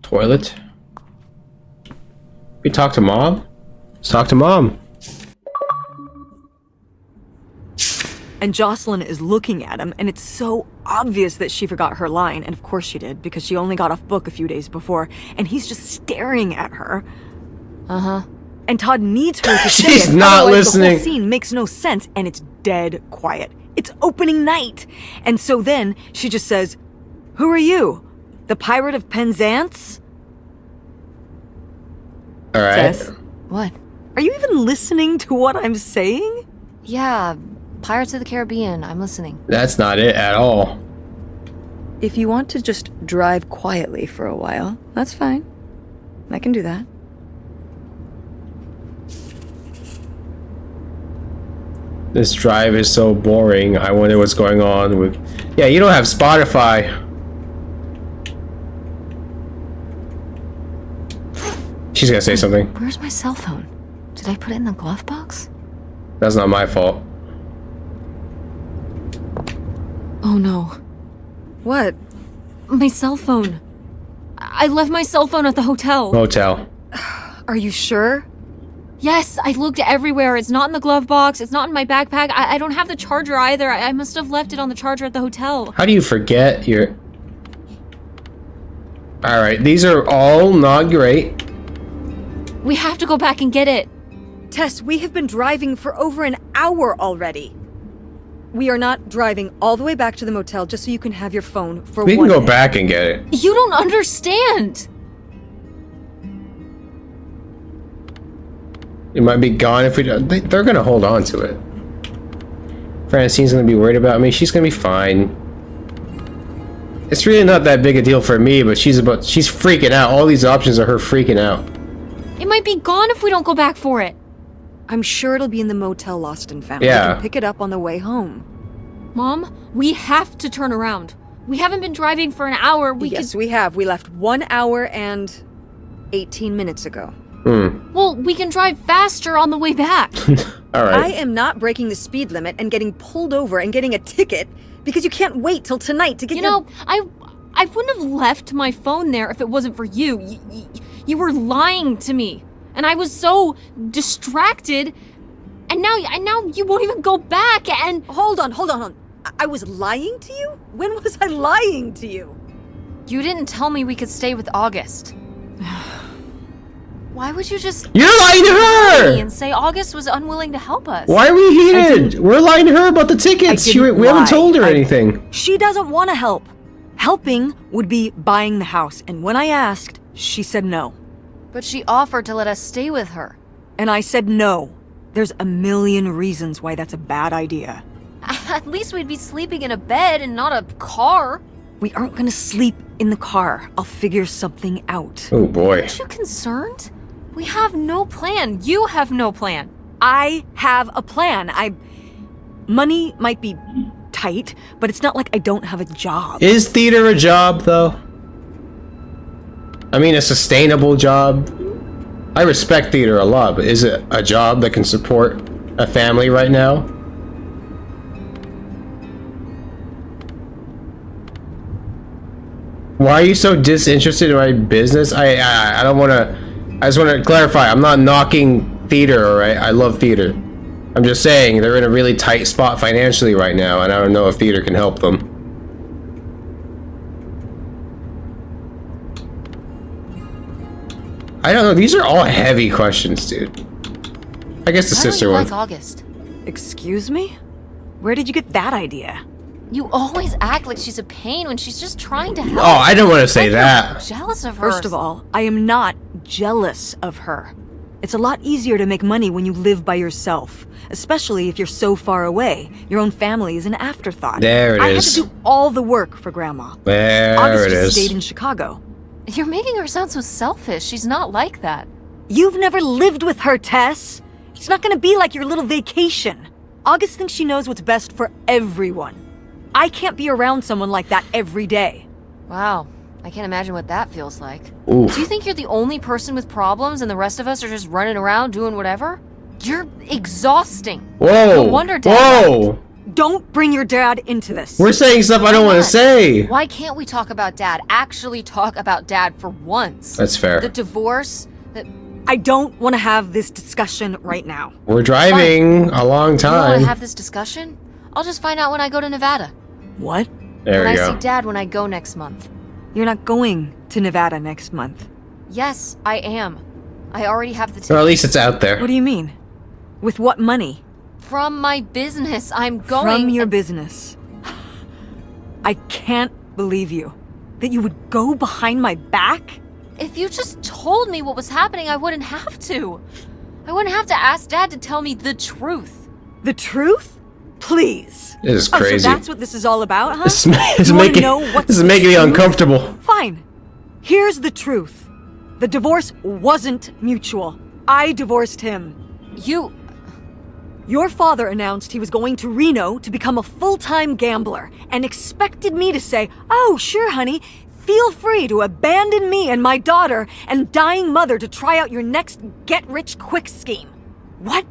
Toilet. We talk to mom? Let's talk to mom. And Jocelyn is looking at him, and it's so obvious that she forgot her line, and of course she did, because she only got off book a few days before, and he's just staring at her. Uh-huh. And Todd needs her to say She's it, not otherwise listening. The whole scene makes no sense, and it's dead quiet. It's opening night. And so then she just says, "Who are you? The Pirate of Penzance?" All right. Tess, What? are you even listening to what I'm saying? Yeah, Pirates of the Caribbean. I'm listening. That's not it at all. If you want to just drive quietly for a while, that's fine. I can do that. This drive is so boring. I wonder what's going on with... Yeah, you don't have Spotify. She's gonna say something. Where's my cell phone? Did I put it in the glove box? That's not my fault. Oh no. What? My cell phone. I left my cell phone at the hotel. Motel. Are you sure? Yes, I looked everywhere. It's not in the glove box. It's not in my backpack. I don't have the charger either. I must have left it on the charger at the hotel. How do you forget your... Alright, these are all not great. We have to go back and get it. Tess, we have been driving for over an hour already. We are not driving all the way back to the motel just so you can have your phone for We can one go day. back and get it. You don't understand. It might be gone if we don't... They're gonna hold on to it. Francine's gonna be worried about me. She's gonna be fine. It's really not that big a deal for me, but she's freaking out. All these options are her freaking out. It might be gone if we don't go back for it. I'm sure it'll be in the motel Lost and Found. Yeah. We can pick it up on the way home. Mom, we have to turn around. We haven't been driving for an hour. Yes, we have. We left 1 hour and 18 minutes ago. Well, we can drive faster on the way back. Alright. I am not breaking the speed limit and getting pulled over and getting a ticket because you can't wait till tonight to get You know, I wouldn't have left my phone there if it wasn't for you. You were lying to me. And I was so distracted. And now you won't even go back and... Hold on. I was lying to you? When was I lying to you? You didn't tell me we could stay with August. Why would you just... You're lying to her! And say August was unwilling to help us? Why are we heated? We're lying to her about the tickets. I didn't We haven't lie. told her anything. She doesn't want to help. Helping would be buying the house. And when I asked, she said no. But she offered to let us stay with her. And I said no. There's a million reasons why that's a bad idea. At least we'd be sleeping in a bed and not a car. We aren't gonna sleep in the car. I'll figure something out. Oh boy. Aren't you concerned? We have no plan. You have no plan. I have a plan. Money might be tight, but it's not like I don't have a job. Is theater a job, though? I mean, a sustainable job? I respect theater a lot, but is it a job that can support a family right now? Why are you so disinterested in my business? I don't want to... I just want to clarify, I'm not knocking theater, alright? I love theater. I'm just saying, they're in a really tight spot financially right now, and I don't know if theater can help them. I don't know, these are all heavy questions, dude. I guess the Why don't sister you one. like August? Excuse me? Where did you get that idea? You always act like she's a pain when she's just trying to help. Oh, I don't want to say that. Jealous of her. First of all, I am not jealous of her. It's a lot easier to make money when you live by yourself, especially if you're so far away. Your own family is an afterthought. There it I is. had to do all the work for Grandma. There August it just is. stayed in Chicago. You're making her sound so selfish. She's not like that. You've never lived with her, Tess. It's not gonna be like your little vacation. August thinks she knows what's best for everyone. I can't be around someone like that every day. Wow. I can't imagine what that feels like. Oof. Do you think you're the only person with problems and the rest of us are just running around doing whatever? You're exhausting. Whoa. No wonder Dad Whoa. Don't bring your dad into this. We're saying stuff I don't want to say. Why can't we talk about Dad? Actually talk about Dad for once. That's fair. The divorce, I don't want to have this discussion right now. We're driving a long You don't want time. to have this discussion? I'll just find out when I go to Nevada. What? There When we I go. see Dad when I go next month. You're not going to Nevada next month. Yes, I am. I already have the Or at ticket. least it's out there. What do you mean? With what money? From my business. I'm going. From your business. I can't believe you. That you would go behind my back? If you just told me what was happening, I wouldn't have to. I wouldn't have to ask Dad to tell me the truth. The truth? Please. This is Oh, crazy. so that's what this is all about, huh? This is You wanna making, know what's this is the making me truth? uncomfortable. Fine. Here's the truth. The divorce wasn't mutual. I divorced him. You... Your father announced he was going to Reno to become a full-time gambler and expected me to say, "Oh, sure, honey, feel free to abandon me and my daughter and dying mother to try out your next get-rich-quick scheme." What?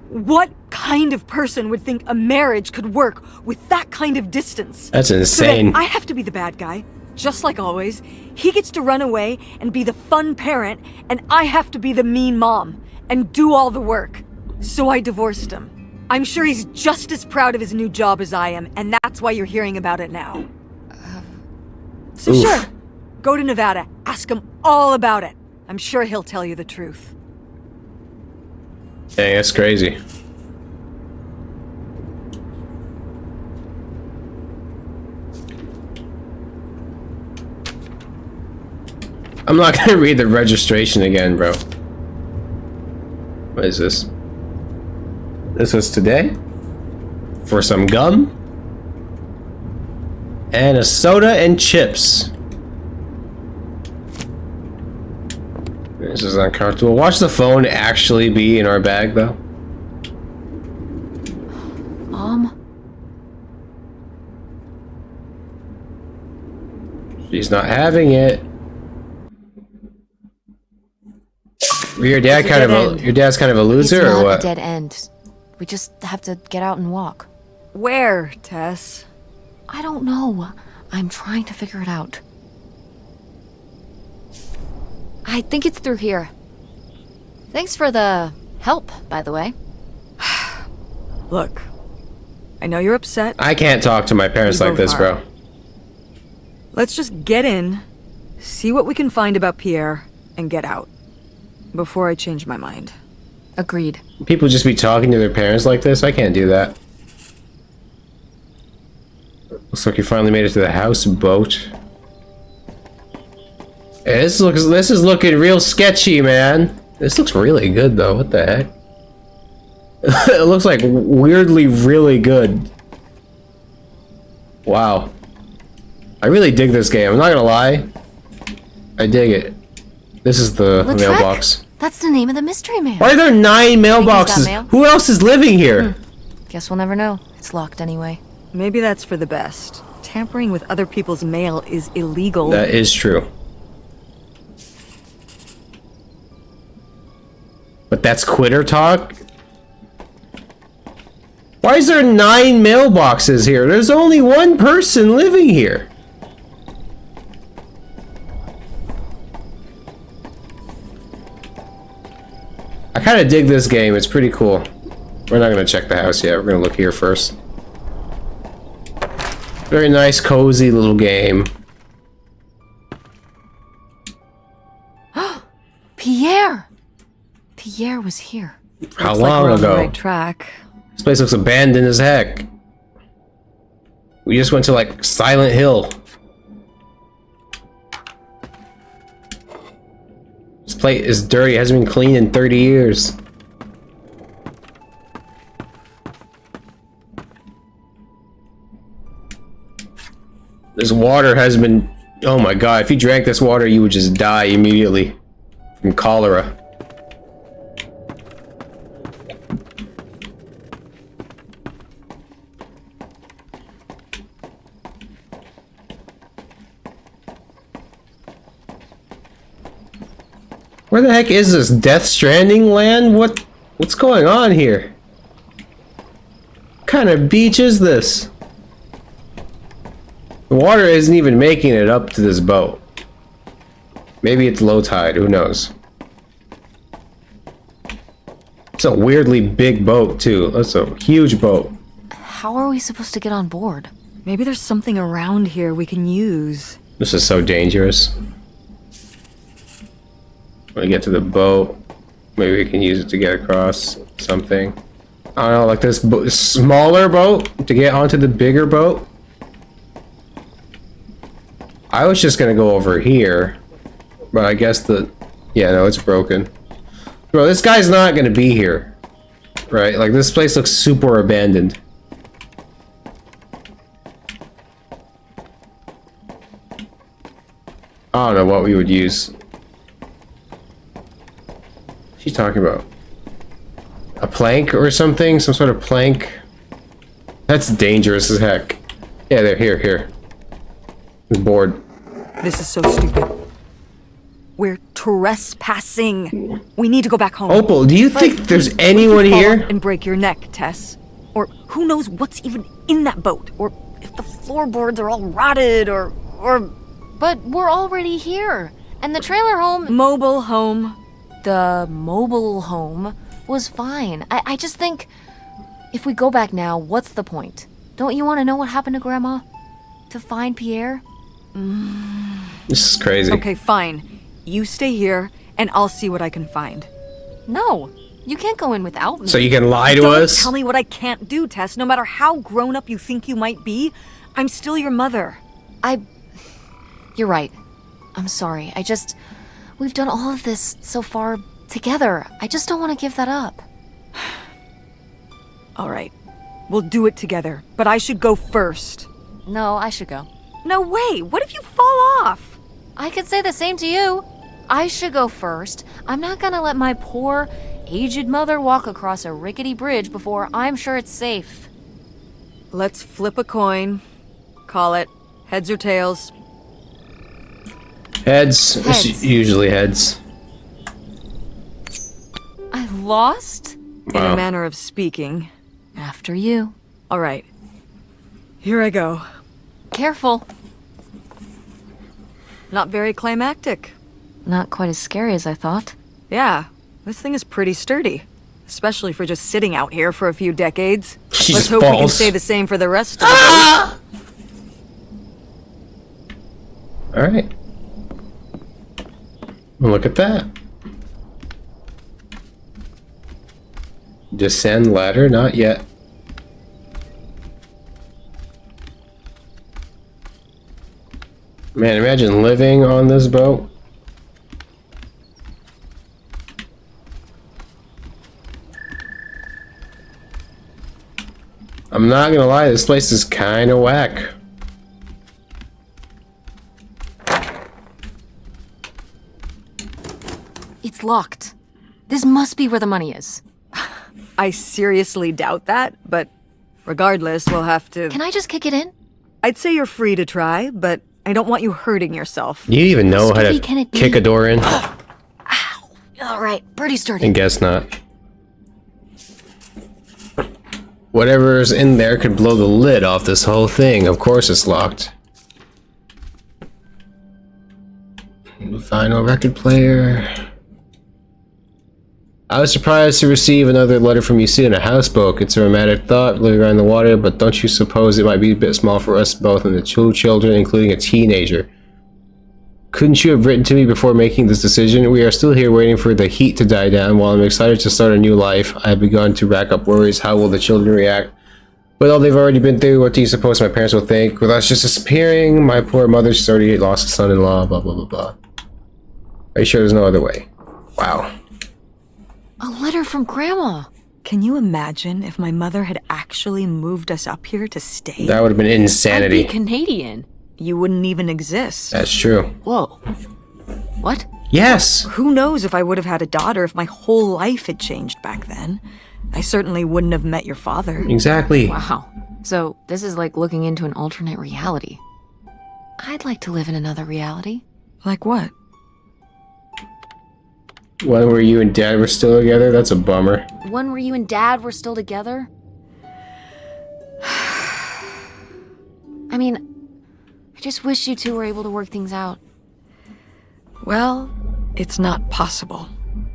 What kind of person would think a marriage could work with that kind of distance? That's So then insane. I have to be the bad guy, just like always. He gets to run away and be the fun parent, and I have to be the mean mom and do all the work. So I divorced him. I'm sure he's just as proud of his new job as I am, and that's why you're hearing about it now. So Oof. sure, go to Nevada, ask him all about it. I'm sure he'll tell you the truth. Dang, that's crazy. I'm not gonna read the registration again, bro. What is this? This was today? For some gum? And a soda and chips. This is uncomfortable. Watch the phone actually be in our bag, though. Mom? She's not having it. Your dad It's a kind of dead a end. your dad's kind of a It's loser, not or a what? dead end. We just have to get out and walk. Where, Tess? I don't know. I'm trying to figure it out. I think it's through here. Thanks for the help, by the way. Look, I know you're upset. I can't talk to my parents We like both this, are. bro. Let's just get in, see what we can find about Pierre, and get out. Before I change my mind. Agreed. People just be talking to their parents like this. I can't do that. Looks like you finally made it to the houseboat. Yeah, this is looking real sketchy, man. This looks really good, though. What the heck? It looks like weirdly really good. Wow. I really dig this game. I'm not gonna lie. I dig it. This is the Lautrec? mailbox. That's the name of the mystery man. Why are there 9 he's got mailboxes? mail? Who else is living here? Guess we'll never know. It's locked anyway. Maybe that's for the best. Tampering with other people's mail is illegal. That is true. But that's quitter talk? Why is there 9 mailboxes here? There's only one person living here. I kind of dig this game. It's pretty cool. We're not going to check the house yet. We're going to look here first. Very nice, cozy little game. Pierre! Pierre was here. How Looks like long we're on the ago? right track. This place looks abandoned as heck. We just went to like Silent Hill. This plate is dirty. It hasn't been cleaned in 30 years. This water has been... Oh my god, if you drank this water, you would just die immediately from cholera. Where the heck is this? Death Stranding land? What's going on here? kind of beach is this? The water isn't even making it up to this boat. Maybe it's low tide, who knows? It's a weirdly big boat, too. That's a huge boat. How are we supposed to get on board? Maybe there's something around here we can use. This is so dangerous. When we get to the boat, maybe we can use it to get across something. I don't know, like this smaller boat to get onto the bigger boat. I was just gonna go over here, but I guess yeah, no, it's broken. Bro, this guy's not gonna be here, right? Like, this place looks super abandoned. I don't know what we would use. What's she talking about? A plank or something? Some sort of plank? That's dangerous as heck. Yeah, they're here. I'm bored. This is so stupid. We're trespassing. We need to go back home. Opal, do you think there's anyone you fall here? off and break your neck, Tess. Or who knows what's even in that boat? Or if the floorboards are all rotted, or... But we're already here. And the trailer home... Mobile home. The mobile home was fine. I just think... If we go back now, what's the point? Don't you want to know what happened to Grandma? To find Pierre? This is crazy. Okay, fine. You stay here, and I'll see what I can find. No, you can't go in without me. So you can lie to Don't us? tell me what I can't do, Tess. No matter how grown up you think you might be, I'm still your mother. You're right. I'm sorry. We've done all of this so far together. I just don't want to give that up. All right. We'll do it together, but I should go first. No, I should go. No way! What if you fall off? I could say the same to you. I should go first. I'm not gonna let my poor, aged mother walk across a rickety bridge before I'm sure it's safe. Let's flip a coin. Call it heads or tails. Heads. Heads. It's usually heads. I lost? In Wow. a manner of speaking. After you. All right. Here I go. Careful. Not very climactic. Not quite as scary as I thought. Yeah, this thing is pretty sturdy. Especially for just sitting out here for a few decades. She Let's just hope we can falls. stay the same for the rest of the Alright. Well, look at that. Descend ladder? Not yet. Man, imagine living on this boat. I'm not gonna lie, this place is kinda whack. It's locked. This must be where the money is. I seriously doubt that, but regardless, we'll have to... Can I just kick it in? I'd say you're free to try, but I don't want you hurting yourself. Do you even know how Sturdy can to it be? kick a door in? All right, pretty sturdy. I guess not. Whatever's in there could blow the lid off this whole thing. Of course it's locked. Final record player. I was surprised to receive another letter from you soon. A houseboat. It's a romantic thought, living around the water, but don't you suppose it might be a bit small for us both and the two children, including a teenager? Couldn't you have written to me before making this decision? We are still here waiting for the heat to die down. While I'm excited to start a new life, I have begun to rack up worries. How will the children react? With all they've already been through, what do you suppose my parents will think? With us just disappearing, my poor mother, she's already lost a son-in-law, blah, blah, blah, blah. Are you sure there's no other way? Wow. A letter from Grandma. Can you imagine if my mother had actually moved us up here to stay? That would have been I'd insanity. be Canadian. You wouldn't even exist. That's true. Whoa. What? Yes! Who knows if I would have had a daughter if my whole life had changed back then. I certainly wouldn't have met your father. Exactly. Wow. So this is like looking into an alternate reality. I'd like to live in another reality. Like what? One where you and Dad were still together? That's a bummer. One where you and Dad were still together? I mean, I just wish you two were able to work things out. Well, it's not possible.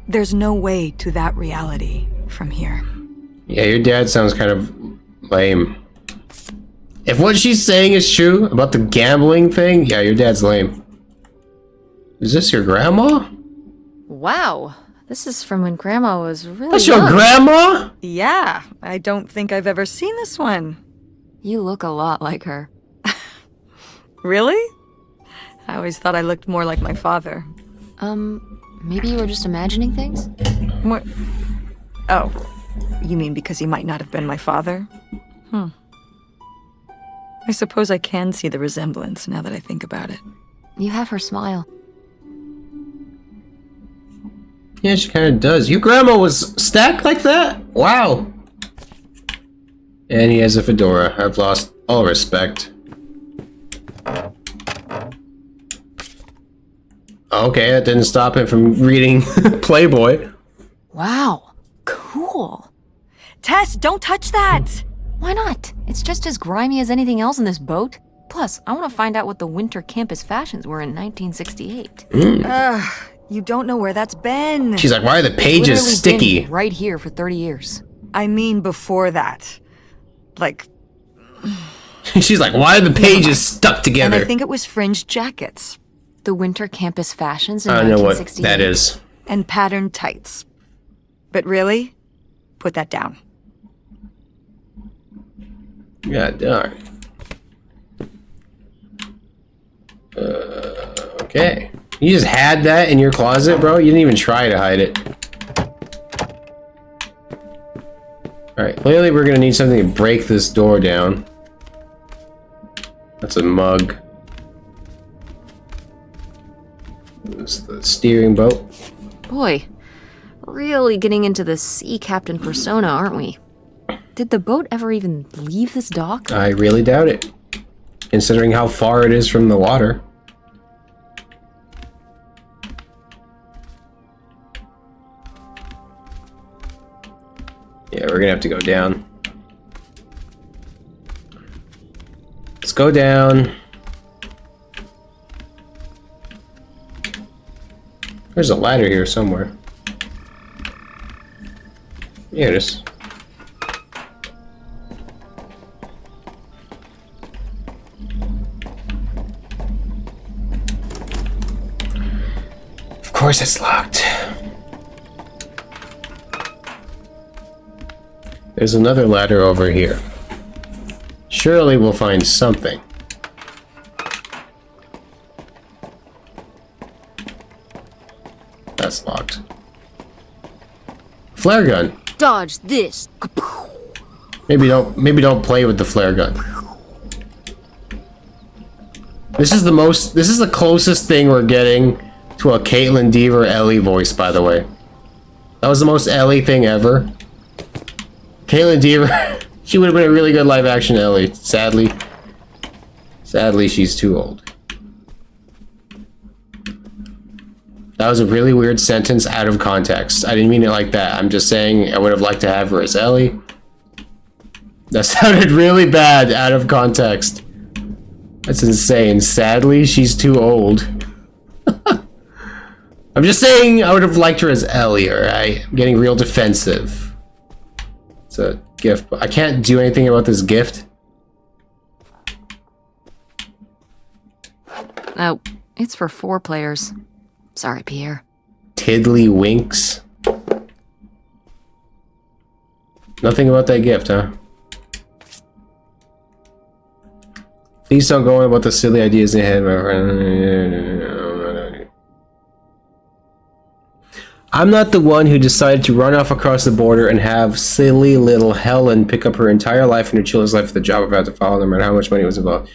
There's no way to that reality from here. Yeah, your dad sounds kind of lame. If what she's saying is true about the gambling thing, yeah, your dad's lame. Is this your grandma? Wow, this is from when Grandma was really That's young. your grandma? Yeah, I don't think I've ever seen this one. You look a lot like her. Really? I always thought I looked more like my father. Maybe you were just imagining things? What? Oh, you mean because he might not have been my father? I suppose I can see the resemblance now that I think about it. You have her smile. Yeah, she kind of does. Your grandma was stacked like that? Wow. And he has a fedora. I've lost all respect. Okay, that didn't stop him from reading Playboy. Wow, cool. Tess, don't touch that! Why not? It's just as grimy as anything else in this boat. Plus, I want to find out what the winter campus fashions were in 1968. You don't know where that's been. She's like, why are the pages Literally sticky? been right here for 30 years. I mean before that. Like, She's like, why are the pages stuck and together? I think it was fringed jackets. The winter campus fashions in I don't know what 1968. that is. And patterned tights. But really? Put that down. God darn. Okay. You just had that in your closet, bro? You didn't even try to hide it. Alright, clearly we're gonna need something to break this door down. That's a mug. It's the steering boat. Boy, really getting into the sea captain persona, aren't we? Did the boat ever even leave this dock? I really doubt it. Considering how far it is from the water. Yeah, we're gonna have to go down. Let's go down. There's a ladder here somewhere. Yeah, it is. Of course it's locked. There's another ladder over here. Surely we'll find something. That's locked. Flare gun. Dodge this. Maybe don't play with the flare gun. This is the closest thing we're getting to a Kaitlyn Dever Ellie voice, by the way. That was the most Ellie thing ever. Kaitlyn Dever, she would have been a really good live action Ellie. Sadly, she's too old. That was a really weird sentence out of context. I didn't mean it like that. I'm just saying I would have liked to have her as Ellie. That sounded really bad out of context. That's insane. Sadly, she's too old. I'm just saying I would have liked her as Ellie, alright? I'm getting real defensive. It's a gift, but I can't do anything about this gift. Oh, it's for 4 players. Sorry, Pierre. Tiddlywinks. Nothing about that gift, huh? Please don't go on about the silly ideas they had, my friend. I'm not the one who decided to run off across the border and have silly little Helen pick up her entire life and her children's life for the job I've had to follow, no matter how much money was involved.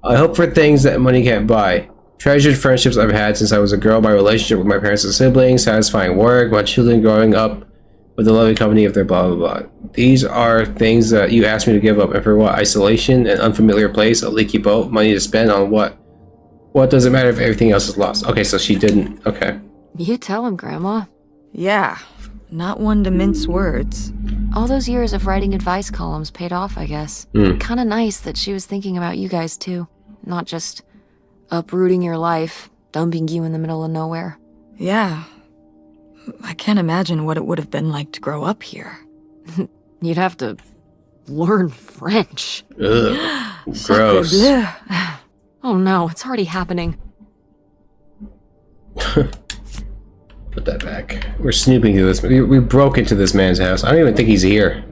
I hope for things that money can't buy. Treasured friendships I've had since I was a girl, my relationship with my parents and siblings, satisfying work, my children growing up with the loving company of their blah blah blah. These are things that you asked me to give up, and for what? Isolation, an unfamiliar place, a leaky boat, money to spend on what? What does it matter if everything else is lost? Okay, so she didn't. Okay. You tell him, Grandma. Yeah, Not one to mince words. All those years of writing advice columns paid off, I guess. Kinda nice that she was thinking about you guys, too. Not just uprooting your life, dumping you in the middle of nowhere. Yeah. I can't imagine what it would have been like to grow up here. You'd have to learn French. Ugh. Gross. Sacre bleu. Oh no, it's already happening. Put that back. We're snooping through this. We broke into this man's house. I don't even think he's here.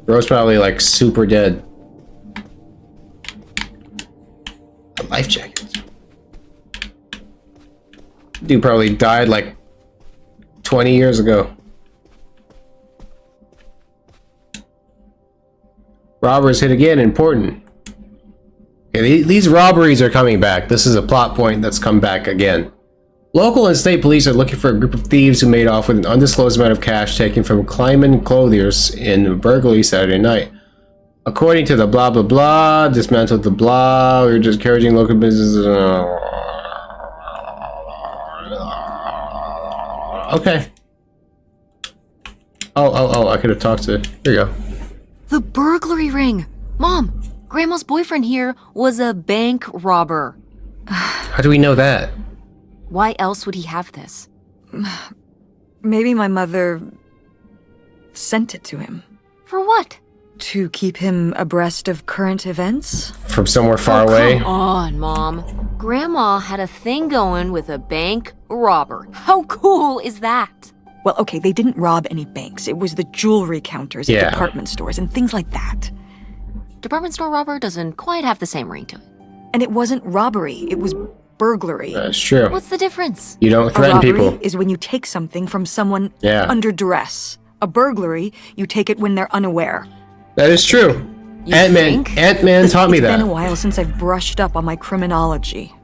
Bro's probably like super dead. A life jacket. Dude probably died like 20 years ago. Robbers hit again. Important. Okay, these robberies are coming back. This is a plot point that's come back again. Local and state police are looking for a group of thieves who made off with an undisclosed amount of cash taken from Kaitlyn Clothiers in a burglary Saturday night. According to the blah blah blah, dismantled the blah, we were just encouraging local businesses. Okay. Oh, I could have talked to... Here you go. The burglary ring! Mom, Grandma's boyfriend here was a bank robber. How do we know that? Why else would he have this? Maybe my mother sent it to him. For what? To keep him abreast of current events? From somewhere far away? Come on, Mom. Grandma had a thing going with a bank robber. How cool is that? Well, okay, they didn't rob any banks. It was the jewelry counters at department stores and things like that. Department store robber doesn't quite have the same ring to it. And it wasn't robbery, it was burglary. That's true. What's the difference? You don't threaten robbery people. Is when you take something from someone Yeah. under duress. A burglary, you take it when they're unaware. That is true. You Ant-Man think? taught me It's been a that. while since I've brushed up on my criminology.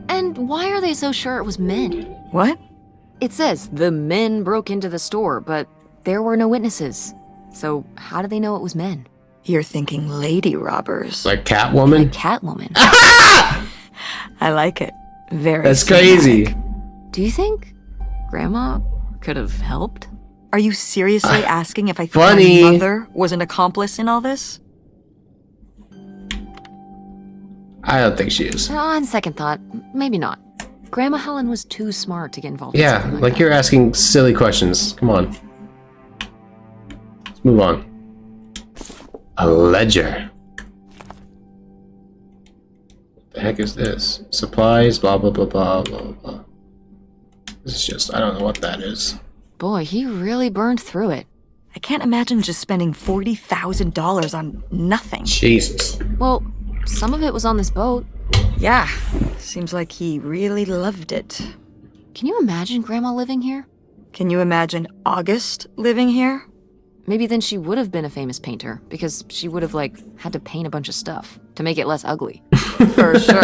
And why are they so sure it was men? What? It says the men broke into the store, but there were no witnesses. So how do they know it was men? You're thinking lady robbers. Like Catwoman? Catwoman. I like it. Very That's cinematic. crazy. Do you think Grandma could have helped? Are you seriously asking if I think Funny. my mother was an accomplice in all this? I don't think she is. On second thought, maybe not. Grandma Helen was too smart to get involved in Yeah, something like that. you're asking silly questions. Come on. Let's move on. A ledger. What the heck is this? Supplies, blah, blah, blah, blah, blah, blah. This is just, I don't know what that is. Boy, he really burned through it. I can't imagine just spending $40,000 on nothing. Jesus. Well, some of it was on this boat. Yeah, seems like he really loved it. Can you imagine Grandma living here? Can you imagine August living here? Maybe then she would have been a famous painter, because she would have, had to paint a bunch of stuff to make it less ugly. For sure.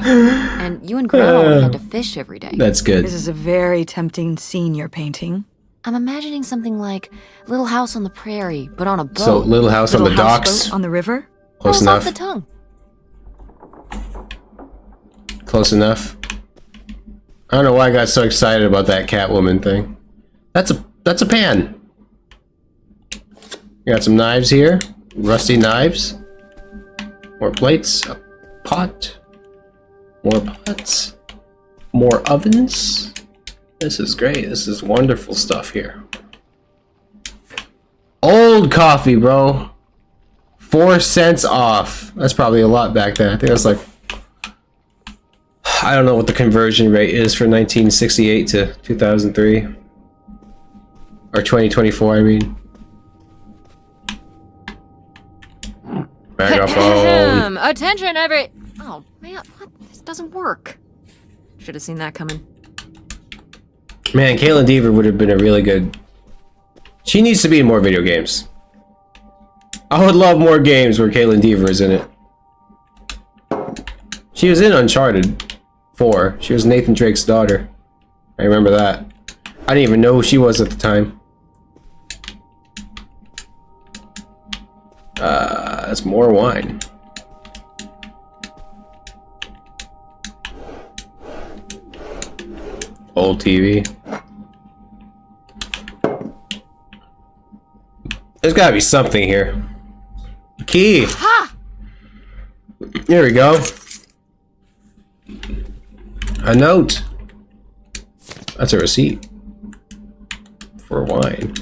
And you and Grandma would have had to fish every day. That's good. This is a very tempting scene you're painting. I'm imagining something like Little House on the Prairie, but on a boat. So, Little House on the Little docks. houseboat on the river? Close Rolls off enough. the tongue. Close enough. I don't know why I got so excited about that Catwoman thing. That's a pan. We got some knives here. Rusty knives. More plates. A pot. More pots. More ovens. This is great. This is wonderful stuff here. Old coffee, bro. 4 cents off. That's probably a lot back then. I think that's like... I don't know what the conversion rate is for 1968 to 2003. Or 2024, I mean. Megaphone. Attention, every... Oh, man, what? This doesn't work. Should have seen that coming. Man, Kaitlyn Dever would have been a really good... She needs to be in more video games. I would love more games where Kaitlyn Dever is in it. She was in Uncharted 4. She was Nathan Drake's daughter. I remember that. I didn't even know who she was at the time. That's more wine. Old TV. There's gotta be something here. Key. Ha! Here we go. A note. That's a receipt. For wine.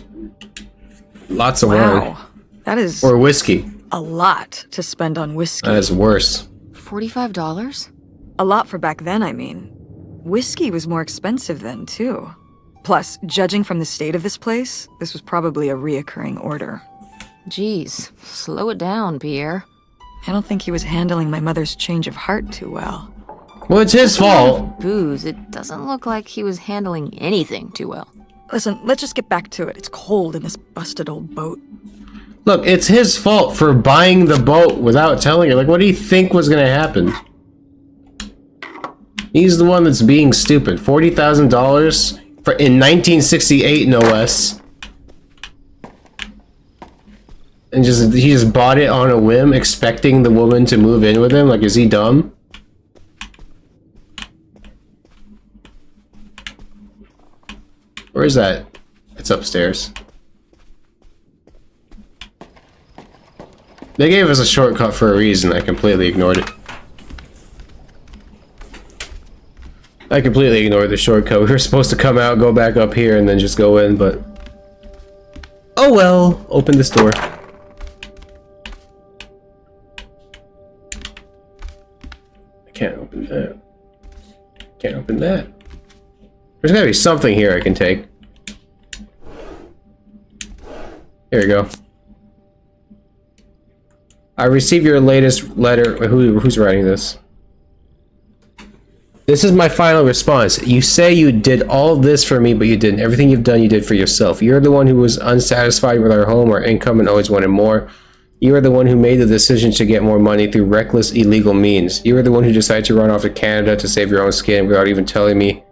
Lots of wine. Wow. That is Or whiskey. a lot to spend on whiskey. That is worse. $45? A lot for back then, I mean. Whiskey was more expensive then, too. Plus, judging from the state of this place, this was probably a reoccurring order. Geez, slow it down, Pierre. I don't think he was handling my mother's change of heart too well. Well, it's his fault. Booze, it doesn't look like he was handling anything too well. Listen, let's just get back to it. It's cold in this busted old boat. Look, it's his fault for buying the boat without telling her. Like, what do you think was gonna happen? He's the one that's being stupid. $40,000 for in 1968, no less. And he just bought it on a whim, expecting the woman to move in with him. Like, is he dumb? Where is that? It's upstairs. They gave us a shortcut for a reason. I completely ignored it. I completely ignored the shortcut. We were supposed to come out, go back up here, and then just go in, but... Oh well! Open this door. I can't open that. Can't open that. There's gotta be something here I can take. Here we go. I received your latest letter. Who's writing this? This is my final response. You say you did all this for me, but you didn't. Everything you've done, you did for yourself. You're the one who was unsatisfied with our home, our income, and always wanted more. You are the one who made the decision to get more money through reckless, illegal means. You are the one who decided to run off to Canada to save your own skin without even telling me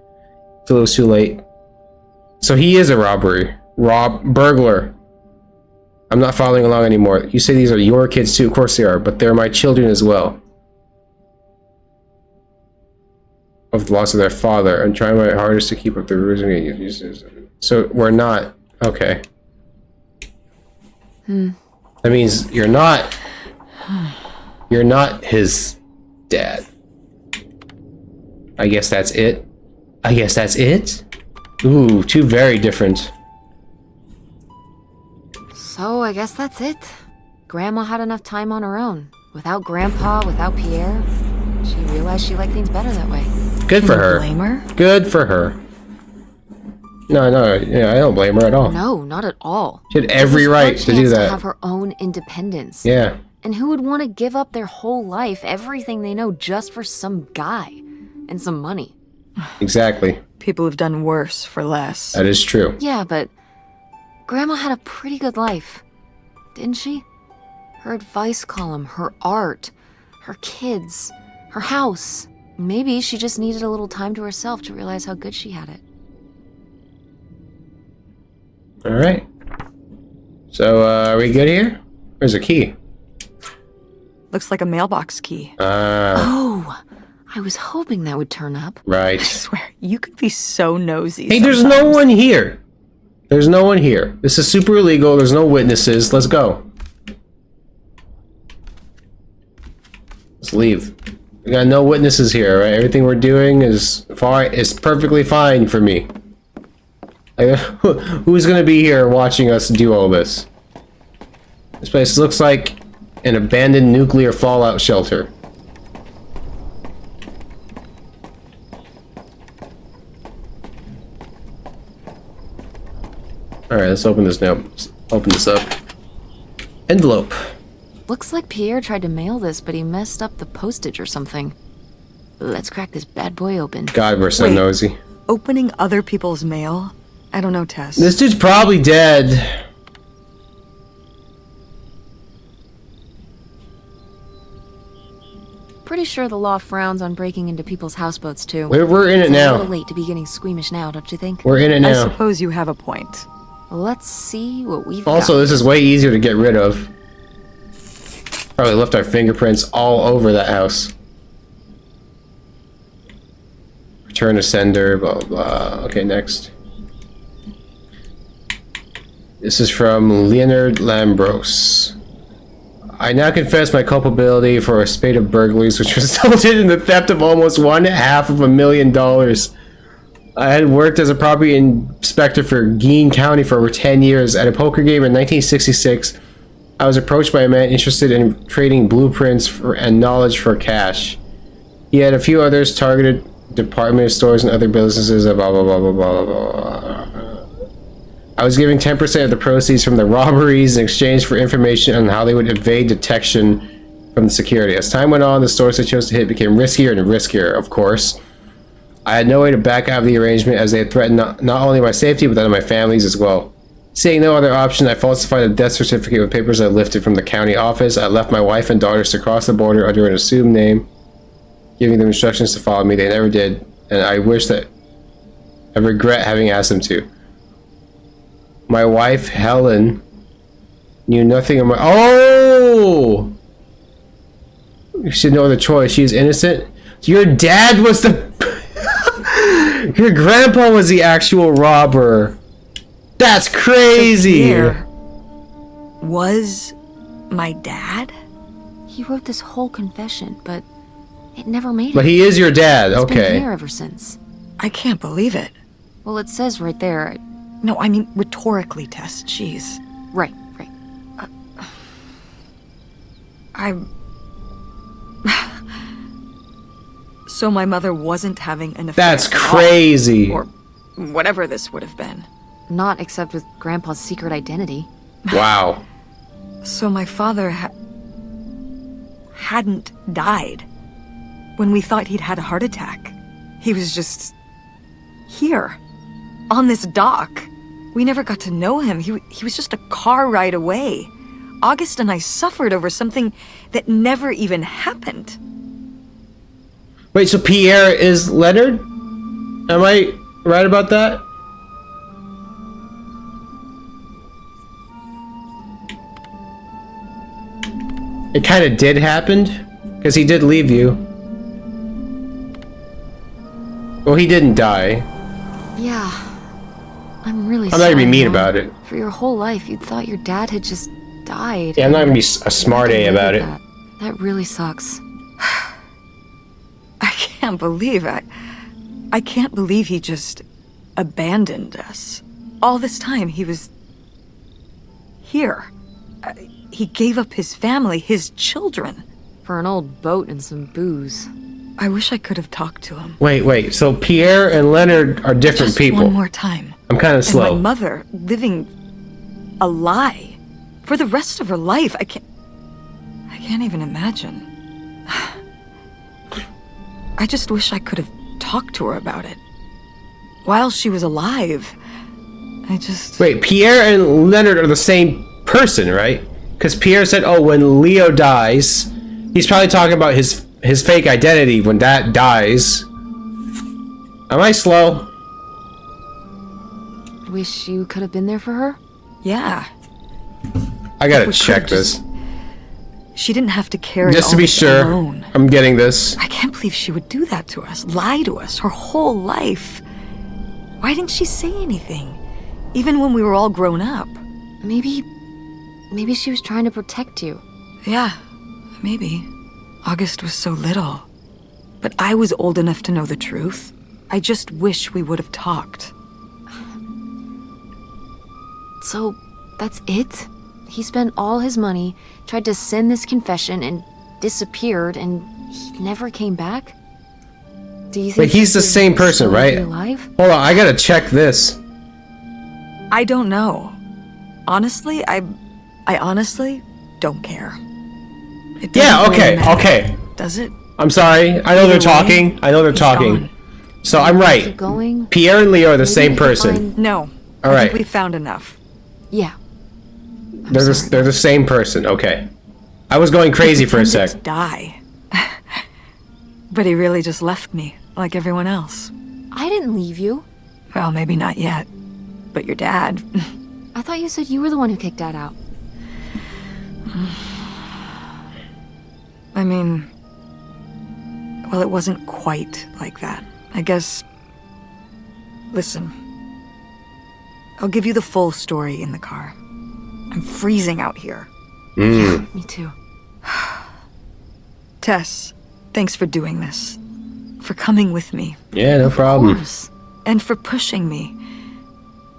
till it was too late. So he is a burglar. I'm not following along anymore. You say these are your kids too. Of course they are, but they're my children as well. Of the loss of their father. I'm trying my hardest to keep up the rules. So we're not. Okay. That means you're not his dad. I guess that's it. I guess that's it? Ooh, two very different. So I guess that's it. Grandma had enough time on her own. Without Grandpa, without Pierre. She realized she liked things better that way. Good for her. Blame her? Good for her. No, yeah, I don't blame her at all. No, not at all. She had every right to do To that. have her own independence. Yeah. And who would want to give up their whole life, everything they know, just for some guy and some money? Exactly. People have done worse for less. That is true. Yeah, but Grandma had a pretty good life, didn't she? Her advice column, her art, her kids, her house. Maybe she just needed a little time to herself to realize how good she had it. Alright. So, are we good here? Where's a key? Looks like a mailbox key. Oh, I was hoping that would turn up. Right. I swear, you could be so nosy. Hey, there's no one here. There's no one here. This is super illegal. There's no witnesses. Let's go. Let's leave. We got no witnesses here, right? Everything we're doing is perfectly fine for me. Like, who's gonna be here watching us do all this? This place looks like an abandoned nuclear fallout shelter. Alright, let's open this now. Let's open this up. Envelope. Looks like Pierre tried to mail this, but he messed up the postage or something. Let's crack this bad boy open. God, we're so Wait. nosy. Opening other people's mail? I don't know, Tess. This dude's probably dead. Pretty sure the law frowns on breaking into people's houseboats, too. We're in it It's a now. little late to be getting squeamish now, don't you think? We're in it I now. suppose you have a point. Let's see what we've Also, got. this is way easier to get rid of. Probably left our fingerprints all over that house. Return to sender, blah, blah, blah. Okay, next. This is from Leonard Lambros. I now confess my culpability for a spate of burglaries which resulted in the theft of almost $500,000. I had worked as a property inspector for Gein County for over 10 years. At a poker game in 1966, I was approached by a man interested in trading blueprints and knowledge for cash. He had a few others targeted department stores and other businesses, blah, blah, blah, blah, blah, blah. I was giving 10% of the proceeds from the robberies in exchange for information on how they would evade detection from the security. As time went on, the stores I chose to hit became riskier and riskier, of course. I had no way to back out of the arrangement as they had threatened not only my safety, but that of my family's as well. Seeing no other option, I falsified a death certificate with papers I lifted from the county office. I left my wife and daughters to cross the border under an assumed name, giving them instructions to follow me. They never did, and I regret having asked them to. My wife, Helen, knew nothing of my... Oh! She had no other choice. She is innocent. Your dad was the... Your grandpa was the actual robber. That's crazy! Pierre was my dad? He wrote this whole confession, but it never made it. But he is your dad, It's okay. been here ever since. I can't believe it. Well, it says right there. No, I mean rhetorically, Tess. Jeez. Right. So my mother wasn't having an affair. That's at all, crazy. or whatever this would have been. Not except with Grandpa's secret identity. Wow. So my father hadn't died when we thought he'd had a heart attack. He was just here, on this dock. We never got to know him. He was just a car ride away. August and I suffered over something that never even happened. Wait, so Pierre is Leonard? Am I right about that? It kind of did happen, because he did leave you. Well, he didn't die. Yeah. I'm really I'm not gonna be sorry, mean Mom. about it. For your whole life, you'd thought your dad had just died. Yeah, I'm not gonna be a smart A about it. That really sucks. I can't believe it. I can't believe he just abandoned us. All this time, he was here. He gave up his family, his children. For an old boat and some booze. I wish I could have talked to him. Wait, so Pierre and Leonard are different Just people. one more time. I'm kind of slow. And my mother living a lie for the rest of her life. I can't even imagine. I just wish I could have talked to her about it while she was alive. Wait, Pierre and Leonard are the same person, right? Because Pierre said, oh, when Leo dies, he's probably talking about his fake identity when that dies. Am I slow? Wish you could have been there for her? Yeah. I gotta We check could've this. She didn't have to carry Just to all be this sure, alone. I'm getting this. I can't believe she would do that to us, lie to us her whole life. Why didn't she say anything? Even when we were all grown up. Maybe she was trying to protect you. Yeah, maybe. August was so little. But I was old enough to know the truth. I just wish we would have talked. So, that's it? He spent all his money, tried to send this confession, and disappeared, and he never came back? Do you think Wait, he's the same person, still right? alive? Hold on, I gotta check this. I don't know. Honestly, I honestly don't care. It doesn't Yeah, really okay, matter, okay. Does it? I'm sorry. I know they're Either way, talking. I know they're he's talking. gone. So I'm Keep right. going? Pierre and Leo are the Maybe same we could person. find- No. All I right. think we found enough. Yeah. They're the same person. Okay. I was going crazy for a Pretended sec. to die. But he really just left me, like everyone else. I didn't leave you. Well, maybe not yet. But your dad. I thought you said you were the one who kicked Dad out. I mean, well, it wasn't quite like that. I guess. Listen. I'll give you the full story in the car. I'm freezing out here. Me too. Tess, thanks for doing this. For coming with me. Yeah, no Of problem. course. And for pushing me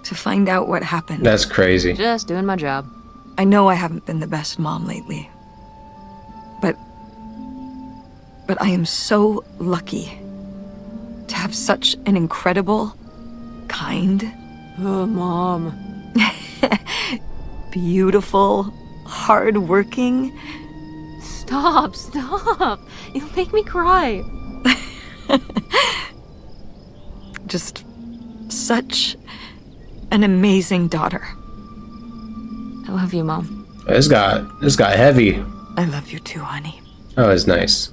to find out what happened. That's crazy. Just doing my job. I know I haven't been the best mom lately. But I am so lucky to have such an incredible, kind, Oh, Mom. beautiful, hardworking. Stop. You'll make me cry. Just such an amazing daughter. I love you, Mom. This got heavy. I love you too, honey. Oh, it's nice.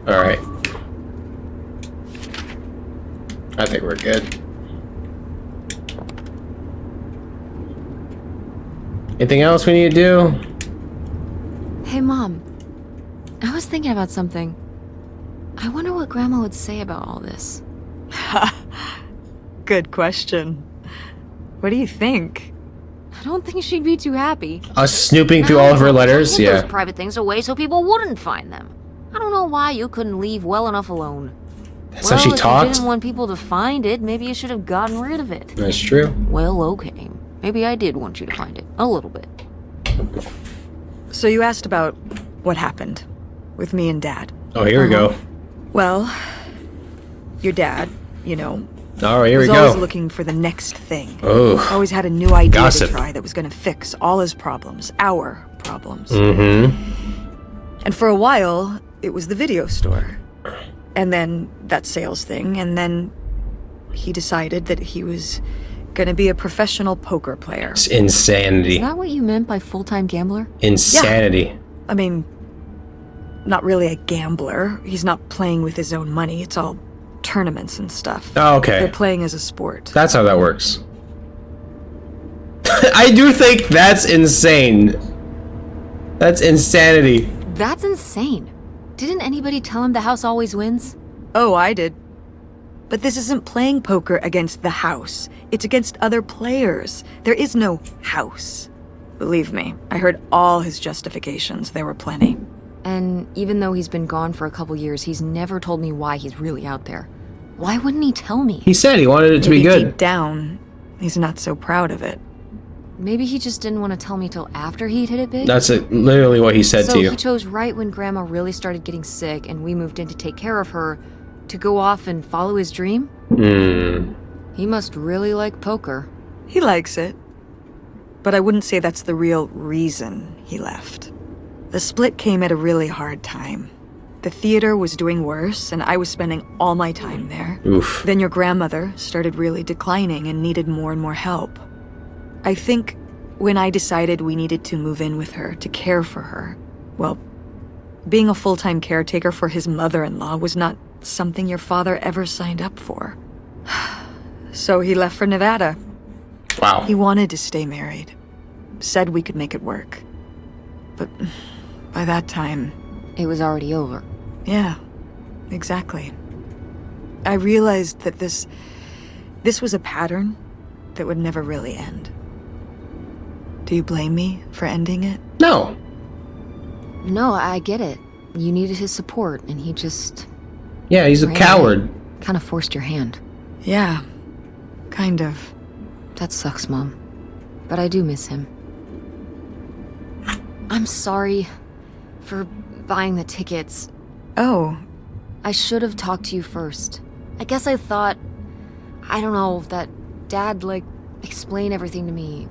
All right. I think we're good. Anything else we need to do? Hey, Mom. I was thinking about something. I wonder what Grandma would say about all this. Good question. What do you think? I don't think she'd be too happy. Us snooping through all of her letters? Hid Yeah. those private things away so people wouldn't find them. I don't know why you couldn't leave well enough alone. That's how she If you talked? didn't want people to find it, maybe you should have gotten rid of it. That's true. Well, okay. Maybe I did want you to find it. A little bit. So you asked about what happened with me and Dad. Oh, here we go. Well, your dad, you know, All right, here we was always go. looking for the next thing. Oh. Always had a new idea Gossip. to try that was going to fix all his problems, our problems. Mm-hmm. And for a while, it was the video store. And then that sales thing, and then he decided that he was gonna be a professional poker player. It's insanity. Is that what you meant by full-time gambler? Insanity. I mean, not really a gambler. He's not playing with his own money. It's all tournaments and stuff. Oh, okay. They're playing as a sport. That's how that works. I do think that's insane. That's insanity. That's insane. Didn't anybody tell him the house always wins? Oh, I did. But this isn't playing poker against the house. It's against other players. There is no house. Believe me, I heard all his justifications. There were plenty. And even though he's been gone for a couple years, he's never told me why he's really out there. Why wouldn't he tell me? He said he wanted it to be Maybe good. deep down, he's not so proud of it. Maybe he just didn't want to tell me till after he'd hit it big? That's literally what he said So to you. he chose right when Grandma really started getting sick and we moved in to take care of her to go off and follow his dream? Hmm. He must really like poker. He likes it. But I wouldn't say that's the real reason he left. The split came at a really hard time. The theater was doing worse, and I was spending all my time there. Oof. Then your grandmother started really declining and needed more and more help. I think when I decided we needed to move in with her to care for her, well, being a full-time caretaker for his mother-in-law was not something your father ever signed up for. So he left for Nevada. Wow. He wanted to stay married. Said we could make it work. But by that time, It was already over. yeah, exactly. I realized that this was a pattern that would never really end. Do you blame me for ending it? No. No, I get it. You needed his support, and he just Yeah, he's a Right. coward. kind of forced your hand. Yeah, kind of. That sucks, Mom. But I do miss him. I'm sorry for buying the tickets. Oh, I should have talked to you first. I guess I thought, I don't know, that Dad, explain everything to me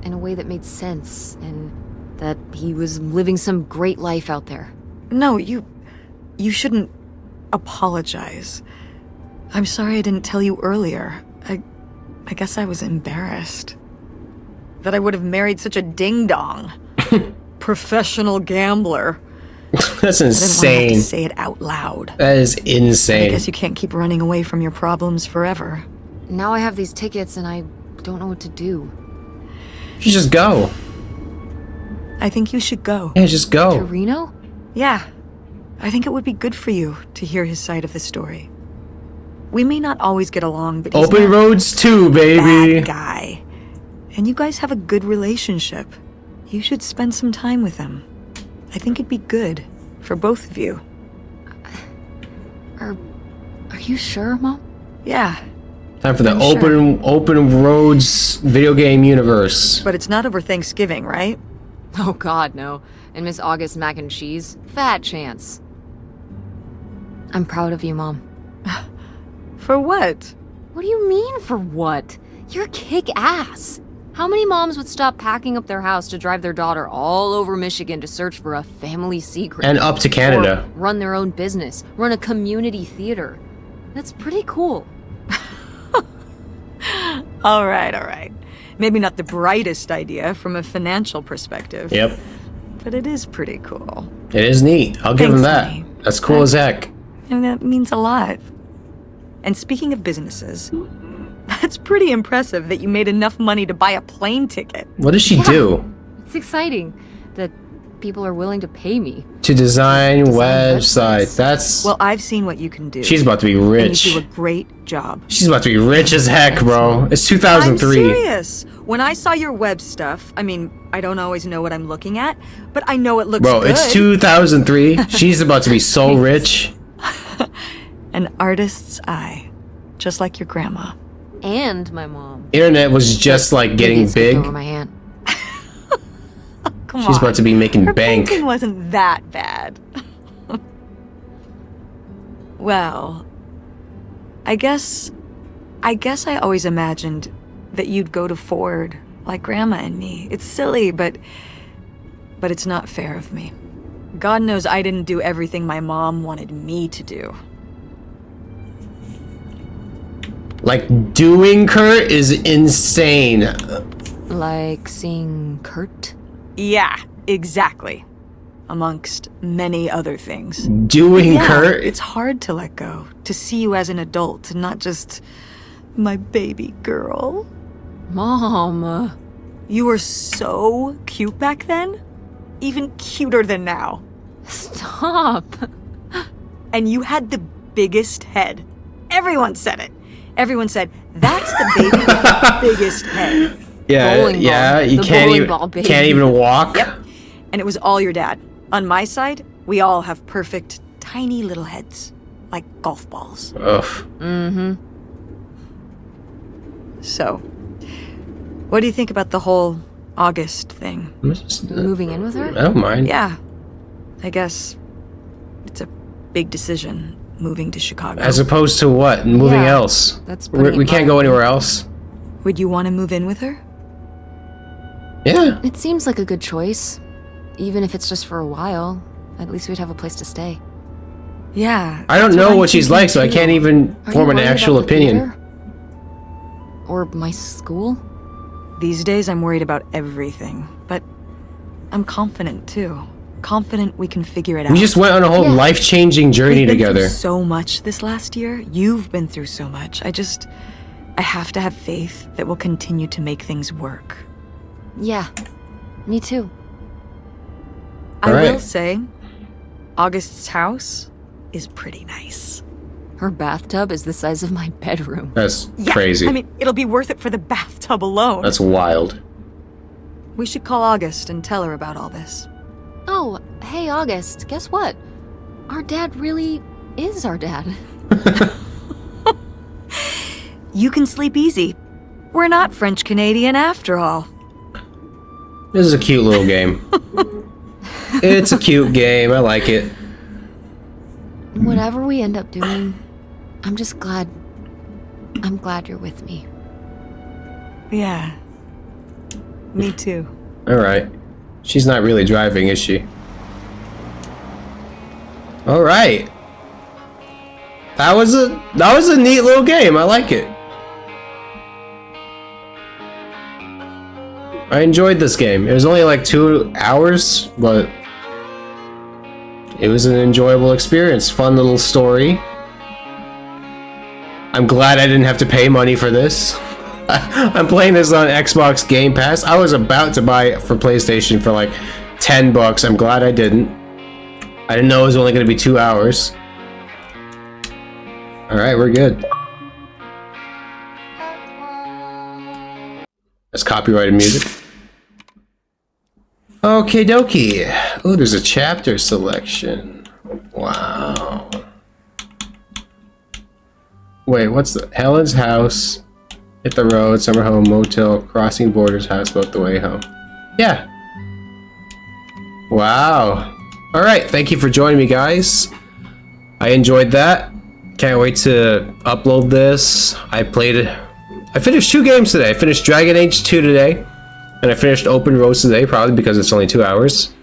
in a way that made sense, and that he was living some great life out there. no, you shouldn't apologize. I'm sorry I didn't tell you earlier. I guess I was embarrassed. That I would have married such a ding-dong. Professional gambler. That's I didn't want to have insane. to say it out loud. That is I insane. guess you can't keep running away from your problems forever. Now I have these tickets, and I don't know what to do. You should just go. I think you should go. Yeah, just To go. Reno? Yeah. I think it would be good for you to hear his side of the story. We may not always get along, but he's Open not roads too, a baby. bad guy. And you guys have a good relationship. You should spend some time with him. I think it'd be good for both of you. Are you sure, Mom? Yeah, Time for the I'm sure. open roads video game universe. but it's not over Thanksgiving, right? Oh God, no. And Miss August mac and cheese? Fat chance. I'm proud of you, Mom. For what? What do you mean, for what? You're kick-ass. How many moms would stop packing up their house to drive their daughter all over Michigan to search for a family secret? And up to Canada. Or run their own business, run a community theater. That's pretty cool. All right. Maybe not the brightest idea from a financial perspective. Yep. But it is pretty cool. It is neat. I'll give him that. Thanks, honey. That's cool as heck. And that means a lot. And speaking of businesses, that's pretty impressive that you made enough money to buy a plane ticket. What does she do? It's exciting that people are willing to pay me. To design websites. websites. That's... Well, I've seen what you can do. she's about to be and rich. you do a great job. She's about to be rich as heck, bro. It's I'm 2003. serious. When I saw your web stuff, I mean, I don't always know what I'm looking at, but I know it looks Bro, good. it's 2003. She's about to be so rich. An artist's eye, just like your grandma. And my mom. Internet was just like getting Maybe it slipped big. over my hand. Come on. She's about to be making Her bank. painting wasn't that bad. Well, I guess I always imagined that you'd go to Ford like Grandma and me. It's silly, but it's not fair of me. God knows I didn't do everything my mom wanted me to do. Like, doing Kurt is insane. Like seeing Kurt? Yeah, exactly. Amongst many other things. Doing Yeah, Kurt? it's hard to let go, to see you as an adult, and not just my baby girl. Mom. You were so cute back then, even cuter than now. Stop. And you had the biggest head. Everyone said it. Everyone said, that's the baby with the biggest head. Yeah, Bowling ball. yeah. You The can't bowling even ball baby. can't even walk. Yep. And it was all your dad. On my side, we all have perfect, tiny little heads. Like golf balls. Ugh. Mm-hmm. So, what do you think about the whole August thing? Moving in with her? I don't mind. Yeah. I guess it's a big decision, moving to Chicago. As opposed to what? Moving Yeah, else. that's We pretty can't go involved. anywhere else. Would you want to move in with her? Yeah. It seems like a good choice. Even if it's just for a while, at least we'd have a place to stay. Yeah. I don't that's know I'm what she's thinking like, so I too. can't even Are form you an worried actual about the opinion. theater? Or my school? These days I'm worried about everything, but I'm confident too. Confident we can figure it out. We just went on a whole Yeah. life-changing journey We've been together. through so much this last year. You've been through so much. I have to have faith that we'll continue to make things work. Yeah. Me too. I All right. will say, August's house is pretty nice. Her bathtub is the size of my bedroom. That's Yeah, crazy. I mean, it'll be worth it for the bathtub alone. That's wild. We should call August and tell her about all this. Oh, hey, August, guess what? Our dad really is our dad. You can sleep easy. We're not French Canadian after all. This is a cute little game. It's a cute game. I like it. Whatever we end up doing, I'm just glad. I'm glad you're with me. Yeah. Me too. All right. She's not really driving, is she? All right. That was a neat little game. I like it. I enjoyed this game. It was only like 2 hours, but it was an enjoyable experience. Fun little story. I'm glad I didn't have to pay money for this. I'm playing this on Xbox Game Pass. I was about to buy it for PlayStation for like $10. I'm glad I didn't. I didn't know it was only going to be 2 hours. Alright, we're good. That's copyrighted music. Okie dokie. Oh, there's a chapter selection. Wow. Wait, what's the... Helen's house, hit the road, summer home, motel, crossing borders, houseboat, the way home. Yeah. Wow. Alright, thank you for joining me, guys. I enjoyed that. Can't wait to upload this. I finished 2 games today. I finished Dragon Age 2 today. And I finished Open Roads today, probably because it's only 2 hours.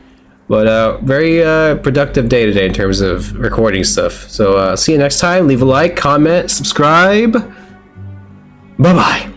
But very productive day today in terms of recording stuff. So see you next time. Leave a like, comment, subscribe. Bye-bye.